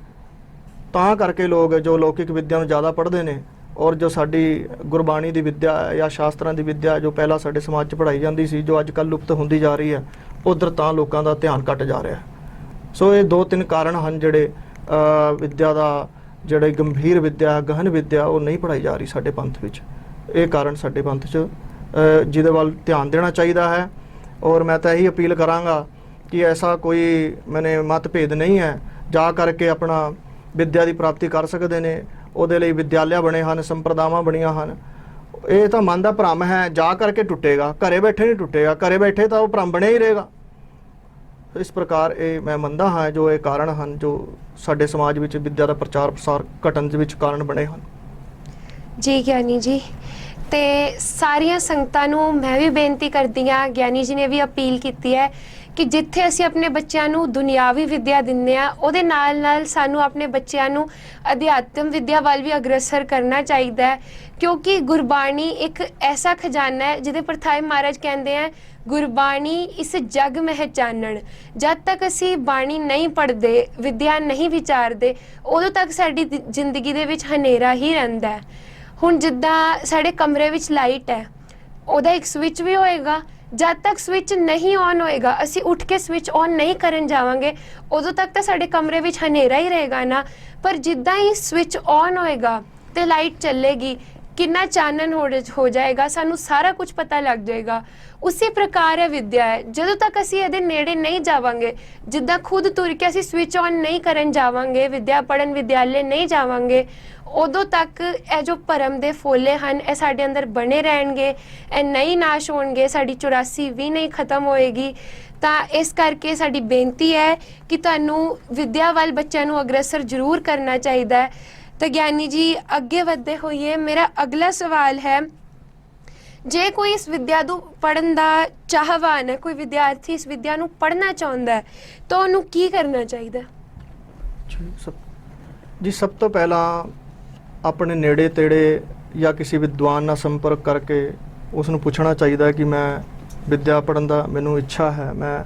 ਤਾਂ ਕਰਕੇ ਲੋਕ ਜੋ ਲੌਕਿਕ ਵਿੱਦਿਆ ਨੂੰ ਜ਼ਿਆਦਾ ਪੜ੍ਹਦੇ ਨੇ ਔਰ ਜੋ ਸਾਡੀ ਗੁਰਬਾਣੀ ਦੀ ਵਿੱਦਿਆ ਜਾਂ ਸ਼ਾਸਤਰਾਂ ਦੀ ਵਿੱਦਿਆ ਜੋ ਪਹਿਲਾਂ ਸਾਡੇ ਸਮਾਜ 'ਚ ਪੜ੍ਹਾਈ ਜਾਂਦੀ ਸੀ, ਜੋ ਅੱਜ ਕੱਲ੍ਹ ਲੁਪਤ ਹੁੰਦੀ ਜਾ ਰਹੀ ਹੈ, ਉੱਧਰ ਤਾਂ ਲੋਕਾਂ ਦਾ ਧਿਆਨ ਘੱਟ ਜਾ ਰਿਹਾ। ਸੋ ਇਹ 2-3 ਕਾਰਨ ਹਨ ਜਿਹੜੇ ਵਿੱਦਿਆ ਦਾ, ਜਿਹੜੇ ਗੰਭੀਰ ਵਿੱਦਿਆ, ਗਹਨ ਵਿੱਦਿਆ ਉਹ ਨਹੀਂ ਪੜ੍ਹਾਈ ਜਾ ਰਹੀ ਸਾਡੇ ਪੰਥ ਵਿੱਚ। ਇਹ ਕਾਰਨ ਸਾਡੇ ਪੰਥ 'ਚ ਜਿਹਦੇ ਵੱਲ ਧਿਆਨ ਦੇਣਾ ਚਾਹੀਦਾ ਹੈ। ਔਰ ਮੈਂ ਤਾਂ ਇਹੀ ਅਪੀਲ ਕਰਾਂਗਾ ਕਿ ਐਸਾ ਕੋਈ ਮੈਨੇ ਮਤਭੇਦ ਨਹੀਂ ਹੈ, ਜਾ ਕਰਕੇ ਆਪਣਾ ਵਿੱਦਿਆ ਦੀ ਪ੍ਰਾਪਤੀ ਕਰ ਸਕਦੇ ਨੇ। ਉਹਦੇ ਲਈ ਵਿਦਿਆਲਿਆ ਬਣੇ ਹਨ, ਸੰਪਰਦਾਵਾਂ ਬਣੀਆਂ ਹਨ। ਇਹ ਤਾਂ ਮਨ ਦਾ ਭਰਮ ਹੈ, ਜਾ ਕਰਕੇ ਟੁੱਟੇਗਾ, ਘਰੇ ਬੈਠੇ ਨਹੀਂ ਟੁੱਟੇਗਾ, ਘਰੇ ਬੈਠੇ ਤਾਂ ਉਹ ਭਰਮ ਬਣਿਆ ਹੀ ਰਹੇਗਾ। ਇਸ ਪ੍ਰਕਾਰ ਇਹ ਮੈਂ ਮੰਨਦਾ ਹਾਂ ਜੋ ਇਹ ਕਾਰਨ ਹਨ ਜੋ ਸਾਡੇ ਸਮਾਜ ਵਿੱਚ ਵਿੱਦਿਆ ਦਾ ਪ੍ਰਚਾਰ ਪ੍ਰਸਾਰ ਘਟਣ ਦੇ ਵਿੱਚ ਕਾਰਨ ਬਣੇ ਹਨ। ਜੀ ਗਿਆਨੀ ਜੀ, ਤੇ ਸਾਰੀਆਂ ਸੰਗਤਾਂ ਨੂੰ ਮੈਂ ਵੀ ਬੇਨਤੀ ਕਰਦੀ ਹਾਂ, ਗਿਆਨੀ ਜੀ ਨੇ ਵੀ ਅਪੀਲ ਕੀਤੀ ਹੈ ਕਿ ਜਿੱਥੇ ਅਸੀਂ ਆਪਣੇ ਬੱਚਿਆਂ ਨੂੰ ਦੁਨਿਆਵੀ ਵਿੱਦਿਆ ਦਿੰਦੇ ਹਾਂ, ਉਹਦੇ ਨਾਲ ਨਾਲ ਸਾਨੂੰ ਆਪਣੇ ਬੱਚਿਆਂ ਨੂੰ ਅਧਿਆਤਮ ਵਿੱਦਿਆ ਵੱਲ ਵੀ ਅਗਰਸਰ ਕਰਨਾ ਚਾਹੀਦਾ ਹੈ। ਕਿਉਂਕਿ ਗੁਰਬਾਣੀ ਇੱਕ ਐਸਾ ਖਜ਼ਾਨਾ ਹੈ ਜਿਹਦੇ ਪ੍ਰਥਾਏ ਮਹਾਰਾਜ ਕਹਿੰਦੇ ਹੈ, ਗੁਰਬਾਣੀ ਇਸ ਜਗ ਮਹਿ ਚਾਨਣ। ਜਦ ਤੱਕ ਅਸੀਂ ਬਾਣੀ ਨਹੀਂ ਪੜ੍ਹਦੇ, ਵਿੱਦਿਆ ਨਹੀਂ ਵਿਚਾਰਦੇ, ਉਦੋਂ ਤੱਕ ਸਾਡੀ ਜ਼ਿੰਦਗੀ ਦੇ ਵਿੱਚ ਹਨੇਰਾ ਹੀ ਰਹਿੰਦਾ ਹੈ। ਹੁਣ ਜਿੱਦਾਂ ਸਾਡੇ ਕਮਰੇ ਵਿੱਚ ਲਾਈਟ ਹੈ, ਉਹਦਾ ਇੱਕ ਸਵਿਚ ਵੀ ਹੋਏਗਾ, ਜਦ ਤੱਕ ਸਵਿਚ ਨਹੀਂ ਔਨ ਹੋਏਗਾ, ਅਸੀਂ ਉੱਠ ਕੇ ਸਵਿਚ ਔਨ ਨਹੀਂ ਕਰਨ ਜਾਵਾਂਗੇ, ਉਦੋਂ ਤੱਕ ਤਾਂ ਸਾਡੇ ਕਮਰੇ ਵਿੱਚ ਹਨੇਰਾ ਹੀ ਰਹੇਗਾ ਨਾ। ਪਰ ਜਿੱਦਾਂ ਹੀ ਸਵਿਚ ਔਨ ਹੋਏਗਾ ਤੇ ਲਾਈਟ ਚੱਲੇਗੀ, ਕਿੰਨਾ ਚਾਨਣ ਹੋ ਜਾਏਗਾ, ਸਾਨੂੰ ਸਾਰਾ ਕੁਝ ਪਤਾ ਲੱਗ ਜਾਏਗਾ। ਉਸੇ ਪ੍ਰਕਾਰ ਹੈ ਵਿੱਦਿਆ ਹੈ, ਜਦੋਂ ਤੱਕ ਅਸੀਂ ਇਹਦੇ ਨੇੜੇ ਨਹੀਂ ਜਾਵਾਂਗੇ, ਜਿੱਦਾਂ ਖੁਦ ਤੁਰ ਕੇ ਅਸੀਂ ਸਵਿਚ ਔਨ ਨਹੀਂ ਕਰਨ ਜਾਵਾਂਗੇ, ਵਿੱਦਿਆ ਪੜ੍ਹਨ ਵਿਦਿਆਲੇ ਨਹੀਂ ਜਾਵਾਂਗੇ, ਉਦੋਂ ਤੱਕ ਇਹ ਜੋ ਭਰਮ ਦੇ ਫੋਲੇ ਹਨ ਇਹ ਸਾਡੇ ਅੰਦਰ ਬਣੇ ਰਹਿਣਗੇ, ਇਹ ਨਹੀਂ ਨਾਸ਼ ਹੋਣਗੇ, ਸਾਡੀ 84 ਵੀ ਨਹੀਂ ਖਤਮ ਹੋਏਗੀ। ਤਾਂ ਇਸ ਕਰਕੇ ਸਾਡੀ ਬੇਨਤੀ ਹੈ ਕਿ ਤੁਹਾਨੂੰ ਵਿੱਦਿਆ ਵੱਲ ਬੱਚਿਆਂ ਨੂੰ ਅਗਰਸਰ ਜ਼ਰੂਰ ਕਰਨਾ ਚਾਹੀਦਾ ਹੈ। ਤਾਂ ਗਿਆਨੀ ਜੀ ਅੱਗੇ ਵਧਦੇ ਹੋਈਏ, ਮੇਰਾ ਅਗਲਾ ਸਵਾਲ ਹੈ, ਜੇ ਕੋਈ ਇਸ ਵਿੱਦਿਆ ਨੂੰ ਪੜ੍ਹਨ ਦਾ ਚਾਹਵਾਨ ਹੈ, ਕੋਈ ਵਿਦਿਆਰਥੀ ਇਸ ਵਿੱਦਿਆ ਨੂੰ ਪੜ੍ਹਨਾ ਚਾਹੁੰਦਾ ਹੈ, ਤਾਂ ਉਹਨੂੰ ਕੀ ਕਰਨਾ ਚਾਹੀਦਾ? ਜੀ ਸਭ ਤੋਂ ਪਹਿਲਾਂ ਆਪਣੇ ਨੇੜੇ ਤੇੜੇ ਜਾਂ ਕਿਸੇ ਵਿਦਵਾਨ ਨਾਲ ਸੰਪਰਕ ਕਰਕੇ ਉਸ ਨੂੰ ਪੁੱਛਣਾ ਚਾਹੀਦਾ ਹੈ ਕਿ ਮੈਂ ਵਿੱਦਿਆ ਪੜ੍ਹਨ ਦਾ ਮੈਨੂੰ ਇੱਛਾ ਹੈ, ਮੈਂ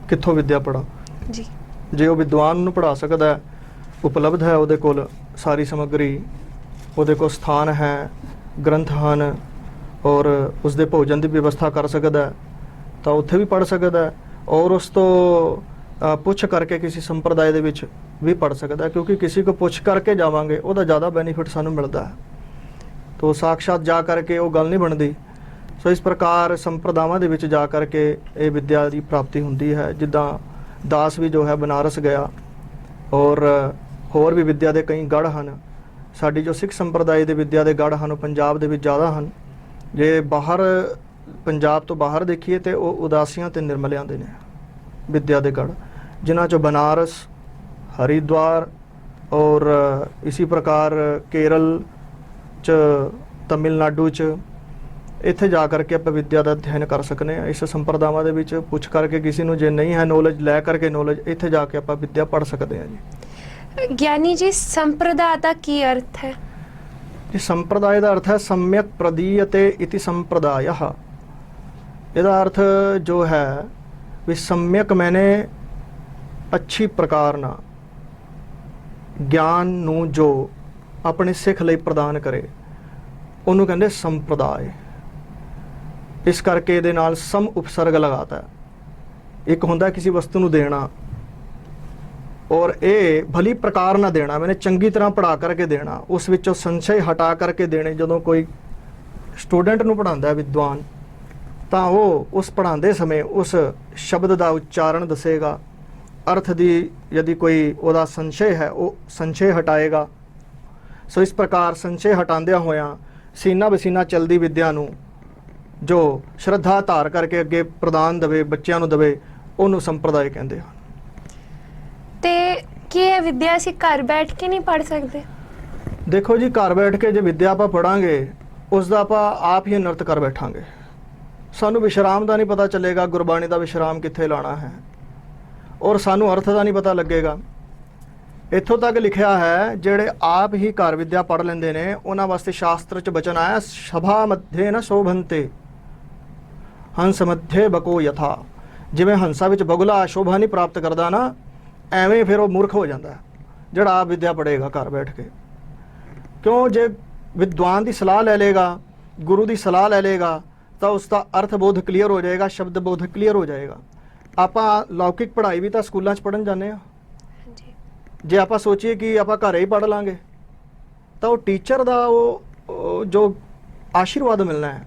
ਕਿੱਥੋਂ ਵਿੱਦਿਆ ਪੜ੍ਹਾਂ। ਜੀ ਜੇ ਉਹ ਵਿਦਵਾਨ ਨੂੰ ਪੜ੍ਹਾ ਸਕਦਾ, ਉਪਲਬਧ ਹੈ ਉਹਦੇ ਕੋਲ ਸਾਰੀ ਸਮੱਗਰੀ, ਉਹਦੇ ਕੋਲ ਸਥਾਨ ਹੈ, ਗ੍ਰੰਥ ਹਨ ਔਰ ਉਸਦੇ ਭੋਜਨ ਦੀ ਵਿਵਸਥਾ ਕਰ ਸਕਦਾ, ਤਾਂ ਉੱਥੇ ਵੀ ਪੜ੍ਹ ਸਕਦਾ। ਔਰ ਉਸ ਤੋਂ ਪੁੱਛ ਕਰਕੇ ਕਿਸੇ ਸੰਪਰਦਾਇ ਦੇ ਵਿੱਚ ਵੀ ਪੜ੍ਹ ਸਕਦਾ, ਕਿਉਂਕਿ ਕਿਸੇ ਕੋ ਪੁੱਛ ਕਰਕੇ ਜਾਵਾਂਗੇ ਉਹਦਾ ਜ਼ਿਆਦਾ ਬੈਨੀਫਿਟ ਸਾਨੂੰ ਮਿਲਦਾ ਹੈ। ਤੋ ਸਾਕਸ਼ਾਤ ਜਾ ਕਰਕੇ ਉਹ ਗੱਲ ਨਹੀਂ ਬਣਦੀ। ਸੋ ਇਸ ਪ੍ਰਕਾਰ ਸੰਪਰਦਾਵਾਂ ਦੇ ਵਿੱਚ ਜਾ ਕਰਕੇ ਇਹ ਵਿੱਦਿਆ ਦੀ ਪ੍ਰਾਪਤੀ ਹੁੰਦੀ ਹੈ। ਜਿੱਦਾਂ ਦਾਸ ਵੀ ਜੋ ਹੈ ਬਨਾਰਸ ਗਿਆ, ਔਰ ਹੋਰ ਵੀ ਵਿੱਦਿਆ ਦੇ ਕਈ ਗੜ੍ਹ ਹਨ। ਸਾਡੀ ਜੋ ਸਿੱਖ ਸੰਪਰਦਾਇ ਦੇ ਵਿੱਦਿਆ ਦੇ ਗੜ੍ਹ ਹਨ ਉਹ ਪੰਜਾਬ ਦੇ ਵਿੱਚ ਜ਼ਿਆਦਾ ਹਨ। ਜੇ ਬਾਹਰ ਪੰਜਾਬ ਤੋਂ ਬਾਹਰ ਦੇਖੀਏ ਤੇ ਉਹ ਉਦਾਸੀਆਂ ਤੇ ਨਿਰਮਲਿਆਂ ਦੇ ਨੇ ਵਿੱਦਿਆ ਦੇ ਗੜ੍ਹ, ਜਿਨ੍ਹਾਂ 'ਚੋਂ ਬਨਾਰਸ, ਹਰਿਦੁਆਰ ਔਰ ਇसी ਪ੍ਰਕਾਰ ਕੇਰਲ 'ਚ, ਤਮਿਲਨਾਡੂ 'ਚ, ਇੱਥੇ ਜਾ ਕਰਕੇ ਆਪਾਂ ਵਿੱਦਿਆ ਦਾ ਅਧਿਐਨ ਕਰ ਸਕਨੇ ਹਾਂ। ਇਸ ਸੰਪਰਦਾਵਾਂ ਦੇ ਵਿੱਚ ਪੁੱਛ ਕਰਕੇ ਕਿਸੇ ਨੂੰ ਜੇ ਨਹੀਂ ਹੈ ਨੌਲੇਜ, ਲੈ ਕਰਕੇ ਨੌਲੇਜ, ਇੱਥੇ ਜਾ ਕੇ ਆਪਾਂ ਵਿੱਦਿਆ ਪੜ੍ਹ ਸਕਦੇ ਹਾਂ ਜੀ। ਗਿਆਨੀ ਜੀ ਸੰਪਰਦਾ ਦਾ ਕੀ ਅਰਥ ਹੈ? ਜੀ ਸੰਪਰਦਾਇ ਦਾ ਅਰਥ ਹੈ ਸਮਯਕ ਪ੍ਰਦੀਯਤੇ ਇति ਸੰਪਰਦਾਯः। ਇਹਦਾ ਅਰਥ ਜੋ ਹੈ ਵੀ ਸਮਯਕ ਮੈਨੇ ਅੱਛੀ ਪ੍ਰਕਾਰ ਨਾਲ ਗਿਆਨ ਨੂੰ ਜੋ ਆਪਣੇ ਸਿੱਖ ਲਈ ਪ੍ਰਦਾਨ ਕਰੇ ਉਹਨੂੰ ਕਹਿੰਦੇ ਸੰਪਰਦਾਇ। ਇਸ ਕਰਕੇ ਇਹਦੇ ਨਾਲ ਸਮ ਉਪਸਰਗ ਲਗਾਤਾ। ਇੱਕ ਹੁੰਦਾ ਕਿਸੇ ਵਸਤੂ ਨੂੰ ਦੇਣਾ, ਔਰ ਇਹ ਭਲੀ ਪ੍ਰਕਾਰ ਨਾਲ ਦੇਣਾ, ਮੈਨੇ ਚੰਗੀ ਤਰ੍ਹਾਂ ਪੜ੍ਹਾ ਕਰਕੇ ਦੇਣਾ, ਉਸ ਵਿੱਚੋਂ ਸੰਸ਼ੇ ਹਟਾ ਕਰਕੇ ਦੇਣੇ। ਜਦੋਂ ਕੋਈ ਸਟੂਡੈਂਟ ਨੂੰ ਪੜ੍ਹਾਉਂਦਾ ਵਿਦਵਾਨ, ਤਾਂ ਉਹ ਉਸ ਪੜ੍ਹਾਉਂਦੇ ਸਮੇਂ ਉਸ ਸ਼ਬਦ ਦਾ ਉਚਾਰਨ ਦੱਸੇਗਾ, ਅਰਥ ਦੀ ਯਦੀ ਕੋਈ ਉਹਦਾ ਸੰਸ਼ੇ ਹੈ ਉਹ ਸੰਸ਼ੇ ਹਟਾਏਗਾ। ਸੋ ਇਸ ਪ੍ਰਕਾਰ ਸੰਸ਼ੇ ਹਟਾਉਂਦਿਆਂ ਹੋਇਆਂ ਸੀਨਾ ਬਸੀਨਾ ਚਲਦੀ ਵਿੱਦਿਆ ਨੂੰ ਜੋ ਸ਼ਰਧਾ ਧਾਰ ਕਰਕੇ ਅੱਗੇ ਪ੍ਰਦਾਨ ਦੇਵੇ, ਬੱਚਿਆਂ ਨੂੰ ਦੇਵੇ, ਉਹਨੂੰ ਸੰਪਰਦਾਇ ਕਹਿੰਦੇ ਹਨ। ਤੇ ਕੀ ਇਹ ਵਿੱਦਿਆ ਅਸੀਂ ਘਰ ਬੈਠ ਕੇ ਨਹੀਂ ਪੜ੍ਹ ਸਕਦੇ? ਦੇਖੋ ਜੀ, ਘਰ ਬੈਠ ਕੇ ਜੇ ਵਿੱਦਿਆ ਆਪਾਂ ਪੜਾਂਗੇ ਉਸ ਦਾ ਆਪਾਂ ਆਪ ਹੀ ਅਨਰਥ ਕਰ ਬੈਠਾਂਗੇ। ਸਾਨੂੰ ਵਿਸ਼ਰਾਮ ਦਾ ਨਹੀਂ ਪਤਾ ਚੱਲੇਗਾ ਗੁਰਬਾਣੀ ਦਾ ਵਿਸ਼ਰਾਮ ਕਿੱਥੇ ਲਾਣਾ ਹੈ, ਔਰ ਸਾਨੂੰ ਅਰਥ ਦਾ ਨਹੀਂ ਪਤਾ ਲੱਗੇਗਾ। ਇੱਥੋਂ ਤੱਕ ਲਿਖਿਆ ਹੈ ਜਿਹੜੇ ਆਪ ਹੀ ਘਰ ਵਿਦਿਆ ਪੜ੍ਹ ਲੈਂਦੇ ਨੇ ਉਹਨਾਂ ਵਾਸਤੇ ਸ਼ਾਸਤਰ 'ਚ ਬਚਨ ਆਇਆ, ਸਭਾ ਮੱਧੇ ਨ ਸ਼ੋਭੰਤੇ ਹੰਸ ਮੱਧੇ ਬਕੋ ਯਥਾ। ਜਿਵੇਂ ਹੰਸਾਂ ਵਿੱਚ ਬਗੁਲਾ ਸ਼ੋਭਾ ਨਹੀਂ ਪ੍ਰਾਪਤ ਕਰਦਾ ਨਾ, ਐਵੇਂ ਫਿਰ ਉਹ ਮੂਰਖ ਹੋ ਜਾਂਦਾ ਜਿਹੜਾ ਆਪ ਵਿਦਿਆ ਪੜ੍ਹੇਗਾ ਘਰ ਬੈਠ ਕੇ। ਕਿਉਂ? ਜੇ ਵਿਦਵਾਨ ਦੀ ਸਲਾਹ ਲੈ ਲੇਗਾ, ਗੁਰੂ ਦੀ ਸਲਾਹ ਲੈ ਲੇਗਾ, ਤਾਂ ਉਸ ਦਾ ਅਰਥ ਬੋਧ ਕਲੀਅਰ ਹੋ ਜਾਏਗਾ, ਸ਼ਬਦ ਬੋਧ ਕਲੀਅਰ ਹੋ ਜਾਏਗਾ। ਆਪਾਂ ਲੌਕਿਕ ਪੜ੍ਹਾਈ ਵੀ ਤਾਂ ਸਕੂਲਾਂ 'ਚ ਪੜ੍ਹਨ ਜਾਂਦੇ ਆ। ਹਾਂਜੀ। ਜੇ ਆਪਾਂ ਸੋਚੀਏ ਕਿ ਆਪਾਂ ਘਰੇ ਹੀ ਪੜ੍ਹ ਲਾਂਗੇ ਤਾਂ ਉਹ ਟੀਚਰ ਦਾ ਉਹ ਜੋ ਆਸ਼ੀਰਵਾਦ ਮਿਲਣਾ ਹੈ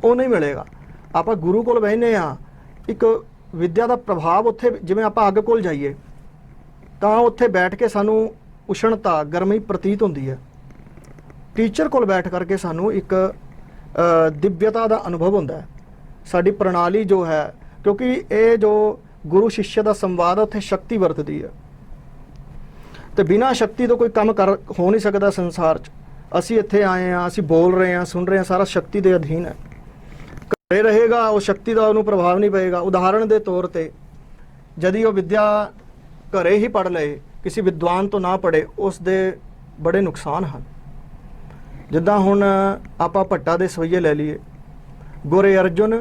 ਉਹ ਨਹੀਂ ਮਿਲੇਗਾ। ਆਪਾਂ ਗੁਰੂ ਕੋਲ ਬਹਿਨੇ ਆ, ਇੱਕ ਵਿਦਿਆ ਦਾ ਪ੍ਰਭਾਵ ਉੱਥੇ, ਜਿਵੇਂ ਆਪਾਂ ਅੱਗ ਕੋਲ ਜਾਈਏ ਤਾਂ ਉੱਥੇ ਬੈਠ ਕੇ ਸਾਨੂੰ ਉਸ਼ਣਤਾ ਗਰਮੀ ਪ੍ਰਤੀਤ ਹੁੰਦੀ ਹੈ। ਟੀਚਰ ਕੋਲ ਬੈਠ ਕਰਕੇ ਸਾਨੂੰ ਇੱਕ ਦਿਵਯਤਾ ਦਾ ਅਨੁਭਵ ਹੁੰਦਾ ਹੈ। ਸਾਡੀ ਪ੍ਰਣਾਲੀ ਜੋ ਹੈ, ਕਿਉਂਕਿ ਇਹ ਜੋ ਗੁਰੂ ਸ਼ਿష్य ਦਾ ਸੰਵਾਦ ਹੈ ਉੱਥੇ ਸ਼ਕਤੀ ਵਰਤਦੀ ਹੈ, ਤੇ ਬਿਨਾਂ ਸ਼ਕਤੀ ਤੋਂ ਕੋਈ ਕੰਮ ਹੋ ਨਹੀਂ ਸਕਦਾ ਸੰਸਾਰ 'ਚ। ਅਸੀਂ ਇੱਥੇ ਆਏ ਹਾਂ, ਅਸੀਂ ਬੋਲ ਰਹੇ ਹਾਂ, ਸੁਣ ਰਹੇ ਹਾਂ, ਸਾਰਾ ਸ਼ਕਤੀ ਦੇ ਅਧੀਨ ਹੈ। ਘਰੇ ਰਹੇਗਾ ਉਹ ਸ਼ਕਤੀ ਦਾ ਉਹਨੂੰ ਪ੍ਰਭਾਵ ਨਹੀਂ ਪਏਗਾ। ਉਦਾਹਰਣ ਦੇ ਤੌਰ ਤੇ ਜਦੀ ਉਹ ਵਿਦਿਆ ਘਰੇ ਹੀ ਪੜ੍ਹ ਲਏ, ਕਿਸੇ ਵਿਦਵਾਨ ਤੋਂ ਨਾ ਪੜ੍ਹੇ, ਉਸ ਦੇ ਬੜੇ ਨੁਕਸਾਨ ਹਨ। ਜਿੱਦਾਂ ਹੁਣ ਆਪਾਂ ਭੱਟਾ ਦੇ ਸਵਈਏ ਲੈ ਲਈਏ, ਗੁਰੇ ਅਰਜੁਨ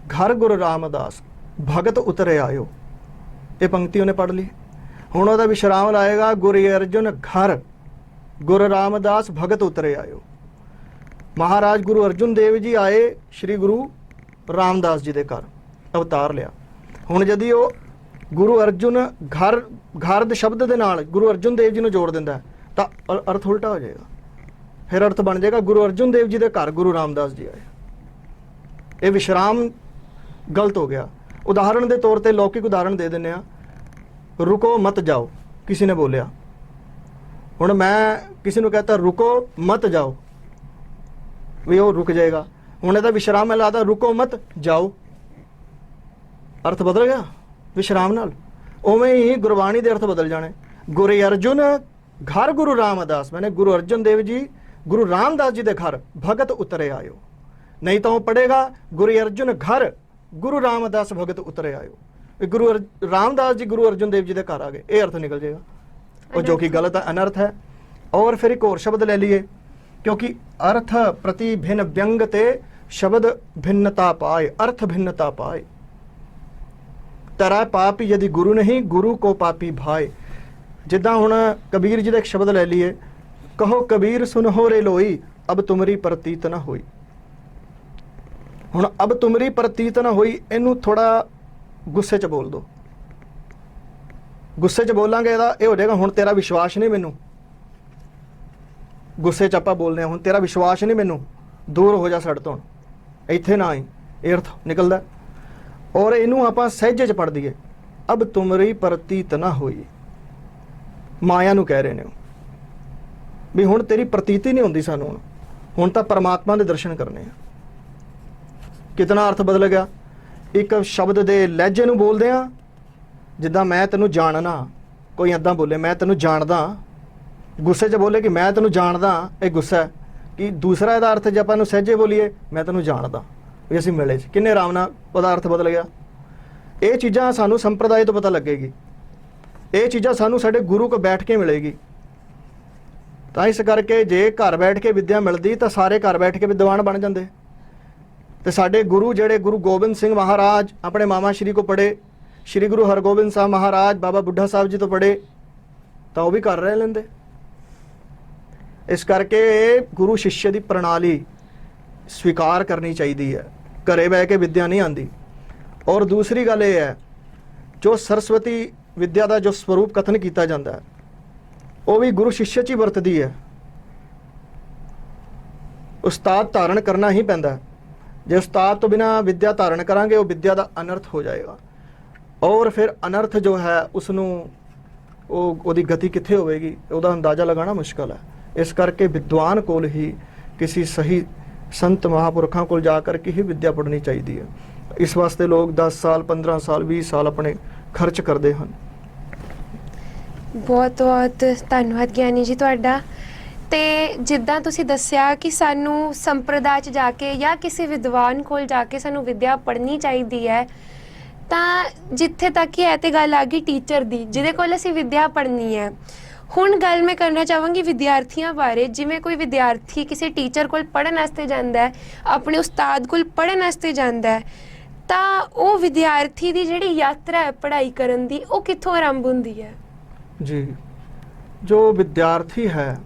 ਘਰ ਗੁਰੂ ਰਾਮਦਾਸ ਭਗਤ ਉਤਰੇ ਆਇਓ, ਇਹ ਪੰਕਤੀ ਉਹਨੇ ਪੜ੍ਹ ਲਈ। ਹੁਣ ਉਹਦਾ ਵਿਸ਼ਰਾਮ ਲਾਏਗਾ, ਗੁਰੇ ਅਰਜੁਨ ਘਰ ਗੁਰੂ ਰਾਮਦਾਸ ਭਗਤ ਉਤਰੇ ਆਇਓ। ਮਹਾਰਾਜ ਗੁਰੂ ਅਰਜੁਨ ਦੇਵ ਜੀ ਆਏ ਸ਼੍ਰੀ ਗੁਰੂ ਰਾਮਦਾਸ ਜੀ ਦੇ ਘਰ, ਅਵਤਾਰ ਲਿਆ। ਹੁਣ ਜਦੀ ਉਹ ਗੁਰੂ ਅਰਜੁਨ ਘਰ ਦੇ ਸ਼ਬਦ ਦੇ ਨਾਲ ਗੁਰੂ ਅਰਜੁਨ ਦੇਵ ਜੀ ਨੂੰ ਜੋੜ ਦਿੰਦਾ ਤਾਂ ਅਰਥ ਉਲਟਾ ਹੋ ਜਾਏਗਾ। ਫਿਰ ਅਰਥ ਬਣ ਜਾਏਗਾ ਗੁਰੂ ਅਰਜੁਨ ਦੇਵ ਜੀ ਦੇ ਘਰ ਗੁਰੂ ਰਾਮਦਾਸ ਜੀ ਆਏ। ਇਹ ਵਿਸ਼ਰਾਮ ਗਲਤ ਹੋ ਗਿਆ। ਉਦਾਹਰਣ ਦੇ ਤੌਰ ਤੇ ਲੌਕਿਕ ਉਦਾਹਰਣ ਦੇ ਦਿੰਦੇ ਆ, ਰੁਕੋ ਮਤ ਜਾਓ, ਕਿਸੇ ਨੇ ਬੋਲਿਆ। ਹੁਣ ਮੈਂ ਕਿਸੇ ਨੂੰ ਕਹਤਾ ਰੁਕੋ ਮਤ ਜਾਓ, ਵੀ ਉਹ ਰੁਕ ਜਾਏਗਾ। ਹੁਣ ਇਹਦਾ ਵਿਸ਼ਰਾਮ ਮੈਂ ਲਾਦਾ ਰੁਕੋ ਮਤ ਜਾਓ, ਅਰਥ ਬਦਲ ਗਿਆ ਵਿਸ਼ਰਾਮ ਨਾਲ। ਉਵੇਂ ਹੀ ਗੁਰਬਾਣੀ ਦੇ ਅਰਥ ਬਦਲ ਜਾਣੇ। ਗੁਰੂ ਅਰਜੁਨ ਘਰ ਗੁਰੂ ਰਾਮਦਾਸ, ਮੈਨੇ ਗੁਰੂ ਅਰਜਨ ਦੇਵ ਜੀ ਗੁਰੂ ਰਾਮਦਾਸ ਜੀ ਦੇ ਘਰ ਭਗਤ ਉਤਰੇ ਆਇਓ। ਨਹੀਂ ਤਾਂ ਉਹ ਪੜੇਗਾ ਗੁਰੂ ਅਰਜੁਨ ਘਰ ਗੁਰੂ ਰਾਮਦਾਸ ਭਗਤ ਉਤਰੇ ਆਇਓ, ਗੁਰੂ ਰਾਮਦਾਸ ਜੀ ਗੁਰੂ ਅਰਜਨ ਦੇਵ ਜੀ ਦੇ ਘਰ ਆ ਗਏ, ਇਹ ਅਰਥ ਨਿਕਲ ਜਾਏਗਾ, ਉਹ ਜੋ ਕਿ ਗਲਤ ਹੈ, ਅਨਰਥ ਹੈ। ਔਰ ਫਿਰ ਇੱਕ ਹੋਰ ਸ਼ਬਦ ਲੈ ਲਈਏ, ਕਿਉਂਕਿ ਅਰਥ ਪ੍ਰਤੀ ਭਿੰਨ ਵਿਅੰਗ ਤੇ ਸ਼ਬਦ ਭਿੰਨਤਾ ਪਾਏ, ਅਰਥ ਭਿੰਨਤਾ ਪਾਏ। ਤਰਾ ਪਾਪੀ ਯਦि ਗੁਰੂ ਨਹੀਂ ਗੁਰੂ ਕੋ ਪਾਪੀ ਭਾਏ। ਜਿੱਦਾਂ ਹੁਣ ਕਬੀਰ ਜੀ ਦਾ ਇੱਕ ਸ਼ਬਦ ਲੈ ਲਈਏ, ਕਹੋ ਕਬੀਰ ਸੁਨਹੁ ਰੇ ਲੋਈ ਅਬ ਤੁਮਰੀ ਪ੍ਰਤੀਤ ਨਾ ਹੋਈ। ਹੁਣ ਅਬ ਤੁਮਰੀ ਪ੍ਰਤੀਤ ਨਾ ਹੋਈ, ਇਹਨੂੰ ਥੋੜਾ ਗੁੱਸੇ 'ਚ ਬੋਲ ਦੋ। ਗੁੱਸੇ 'ਚ ਬੋਲਾਂਗੇ ਇਹਦਾ ਇਹ ਹੋ ਜਾਏਗਾ ਹੁਣ ਤੇਰਾ ਵਿਸ਼ਵਾਸ ਨਹੀਂ ਮੈਨੂੰ। ਗੁੱਸੇ 'ਚ ਆਪਾਂ ਬੋਲਦੇ ਹਾਂ ਹੁਣ ਤੇਰਾ ਵਿਸ਼ਵਾਸ ਨਹੀਂ ਮੈਨੂੰ, ਦੂਰ ਹੋ ਜਾ ਸਾਡੇ ਤੋਂ, ਇੱਥੇ ਨਾ ਆਈ, ਇਹ ਅਰਥ ਨਿਕਲਦਾ। ਔਰ ਇਹਨੂੰ ਆਪਾਂ ਸਹਿਜੇ 'ਚ ਪੜ੍ਹ ਦਈਏ, ਅਬ ਤੁਮਰੀ ਪ੍ਰਤੀਤ ਨਾ ਹੋਈ। ਮਾਇਆ ਨੂੰ ਕਹਿ ਰਹੇ ਨੇ ਵੀ ਹੁਣ ਤੇਰੀ ਪ੍ਰਤੀਤੀ ਨਹੀਂ ਹੁੰਦੀ ਸਾਨੂੰ, ਹੁਣ ਤਾਂ ਪਰਮਾਤਮਾ ਦੇ ਦਰਸ਼ਨ ਕਰਨੇ ਆ। ਕਿਤਨਾ ਅਰਥ ਬਦਲ ਗਿਆ। ਇੱਕ ਸ਼ਬਦ ਦੇ ਲਹਿਜੇ ਨੂੰ ਬੋਲਦੇ ਆ, ਜਿੱਦਾਂ ਮੈਂ ਤੈਨੂੰ ਜਾਣਨਾ, ਕੋਈ ਇੱਦਾਂ ਬੋਲੇ ਮੈਂ ਤੈਨੂੰ ਜਾਣਦਾ, ਗੁੱਸੇ 'ਚ ਬੋਲੇ ਕਿ ਮੈਂ ਤੈਨੂੰ ਜਾਣਦਾ, ਇਹ ਗੁੱਸਾ ਹੈ। ਕਿ ਦੂਸਰਾ ਇਹਦਾ ਅਰਥ ਜੇ ਆਪਾਂ ਨੂੰ ਸਹਿਜੇ ਬੋਲੀਏ ਮੈਂ ਤੈਨੂੰ ਜਾਣਦਾ, ਵੀ ਅਸੀਂ ਮਿਲੇ ਸੀ ਕਿੰਨੇ ਆਰਾਮ ਨਾਲ, ਉਹਦਾ ਅਰਥ ਬਦਲ ਗਿਆ। ਇਹ ਚੀਜ਼ਾਂ ਸਾਨੂੰ ਸੰਪਰਦਾਇ ਤੋਂ ਪਤਾ ਲੱਗੇਗੀ, ਇਹ ਚੀਜ਼ਾਂ ਸਾਨੂੰ ਸਾਡੇ ਗੁਰੂ ਕੋਲ ਬੈਠ ਕੇ ਮਿਲੇਗੀ। ਤਾਂ ਇਸ ਕਰਕੇ ਜੇ ਘਰ ਬੈਠ ਕੇ ਵਿਦਿਆ ਮਿਲਦੀ ਤਾਂ ਸਾਰੇ ਘਰ ਬੈਠ ਕੇ ਵਿਦਵਾਨ ਬਣ ਜਾਂਦੇ। ਤੇ ਸਾਡੇ ਗੁਰੂ ਜਿਹੜੇ ਗੁਰੂ ਗੋਬਿੰਦ ਸਿੰਘ ਮਹਾਰਾਜ ਆਪਣੇ ਮਾਮਾ ਸ਼੍ਰੀ ਕੋ ਪੜ੍ਹੇ, ਸ਼੍ਰੀ ਗੁਰੂ ਹਰਗੋਬਿੰਦ ਸਾਹਿਬ ਮਹਾਰਾਜ ਬਾਬਾ ਬੁੱਢਾ ਸਾਹਿਬ ਜੀ ਤੋਂ ਪੜ੍ਹੇ, ਤਾਂ ਉਹ ਵੀ ਘਰ ਰਹਿ ਲੈਂਦੇ। ਇਸ ਕਰਕੇ ਗੁਰੂ ਸ਼ਿష్य ਦੀ ਪ੍ਰਣਾਲੀ ਸਵੀਕਾਰ ਕਰਨੀ ਚਾਹੀਦੀ ਹੈ, ਘਰੇ ਬਹਿ ਕੇ ਵਿਦਿਆ ਨਹੀਂ ਆਉਂਦੀ। ਔਰ ਦੂਸਰੀ ਗੱਲ ਇਹ ਹੈ, ਜੋ ਸਰਸਵਤੀ ਵਿਦਿਆ ਦਾ ਜੋ ਸਰੂਪ ਕਥਨ ਕੀਤਾ ਜਾਂਦਾ ਹੈ ਉਹ ਵੀ ਗੁਰੂ ਸ਼ਿష్य 'ਚ ਹੀ ਵਰਤਦੀ ਹੈ। ਉਸਤਾਦ ਧਾਰਨ ਕਰਨਾ ਹੀ ਪੈਂਦਾ। ਜੇ ਉਸਤਾਦ ਤੋਂ ਬਿਨਾ ਵਿਦਿਆ ਧਾਰਨ ਕਰਾਂਗੇ ਉਹ ਵਿਦਿਆ ਦਾ ਅਨਰਥ ਹੋ ਜਾਏਗਾ। ਔਰ ਫਿਰ ਅਨਰਥ ਜੋ ਹੈ ਉਸ ਨੂੰ ਉਹਦੀ ਗਤੀ ਕਿੱਥੇ ਹੋਵੇਗੀ ਉਹਦਾ ਅੰਦਾਜ਼ਾ ਲਗਾਉਣਾ ਮੁਸ਼ਕਲ ਹੈ। ਇਸ ਕਰਕੇ ਵਿਦਵਾਨ ਕੋਲ ਹੀ ਕਿਸੇ ਸਹੀ ਸੰਤ ਮਹਾਪੁਰਖਾਂ ਕੋਲ ਜਾ ਕਰਕੇ ਹੀ ਵਿਦਿਆ ਪੜ੍ਹਨੀ ਚਾਹੀਦੀ ਹੈ। ਇਸ ਵਾਸਤੇ ਲੋਕ 10 ਸਾਲ 15 ਸਾਲ 20 ਸਾਲ ਆਪਣੇ ਖਰਚ ਕਰਦੇ ਹਨ। ਬਹੁਤ ਬਹੁਤ ਧੰਨਵਾਦ ਗਿਆਨੀ ਜੀ ਤੁਹਾਡਾ। ਤੇ ਜਿੱਦਾਂ ਤੁਸੀਂ ਦੱਸਿਆ ਕਿ ਸਾਨੂੰ ਸੰਪਰਦਾ 'ਚ ਜਾ ਕੇ ਜਾਂ ਕਿਸੇ ਵਿਦਵਾਨ ਕੋਲ ਜਾ ਕੇ ਸਾਨੂੰ ਵਿੱਦਿਆ ਪੜ੍ਹਨੀ ਚਾਹੀਦੀ ਹੈ, ਤਾਂ ਜਿੱਥੇ ਤੱਕ ਇਹ ਤੇ ਗੱਲ ਆ ਗਈ ਟੀਚਰ ਦੀ ਜਿਹਦੇ ਕੋਲ ਅਸੀਂ ਵਿੱਦਿਆ ਪੜ੍ਹਨੀ ਹੈ। ਹੁਣ ਗੱਲ ਮੈਂ ਕਰਨਾ ਚਾਹਾਂਗੀ ਵਿਦਿਆਰਥੀਆਂ ਬਾਰੇ। ਜਿਵੇਂ ਕੋਈ ਵਿਦਿਆਰਥੀ ਕਿਸੇ ਟੀਚਰ ਕੋਲ ਪੜ੍ਹਨ ਵਾਸਤੇ ਜਾਂਦਾ ਹੈ, ਆਪਣੇ ਉਸਤਾਦ ਕੋਲ ਪੜ੍ਹਨ ਵਾਸਤੇ ਜਾਂਦਾ ਹੈ, ਤਾਂ ਉਹ ਵਿਦਿਆਰਥੀ ਦੀ ਜਿਹੜੀ ਯਾਤਰਾ ਹੈ ਪੜ੍ਹਾਈ ਕਰਨ ਦੀ, ਉਹ ਕਿੱਥੋਂ ਆਰੰਭ ਹੁੰਦੀ ਹੈ? ਜੀ, ਜੋ ਵਿਦਿਆਰਥੀ ਹੈ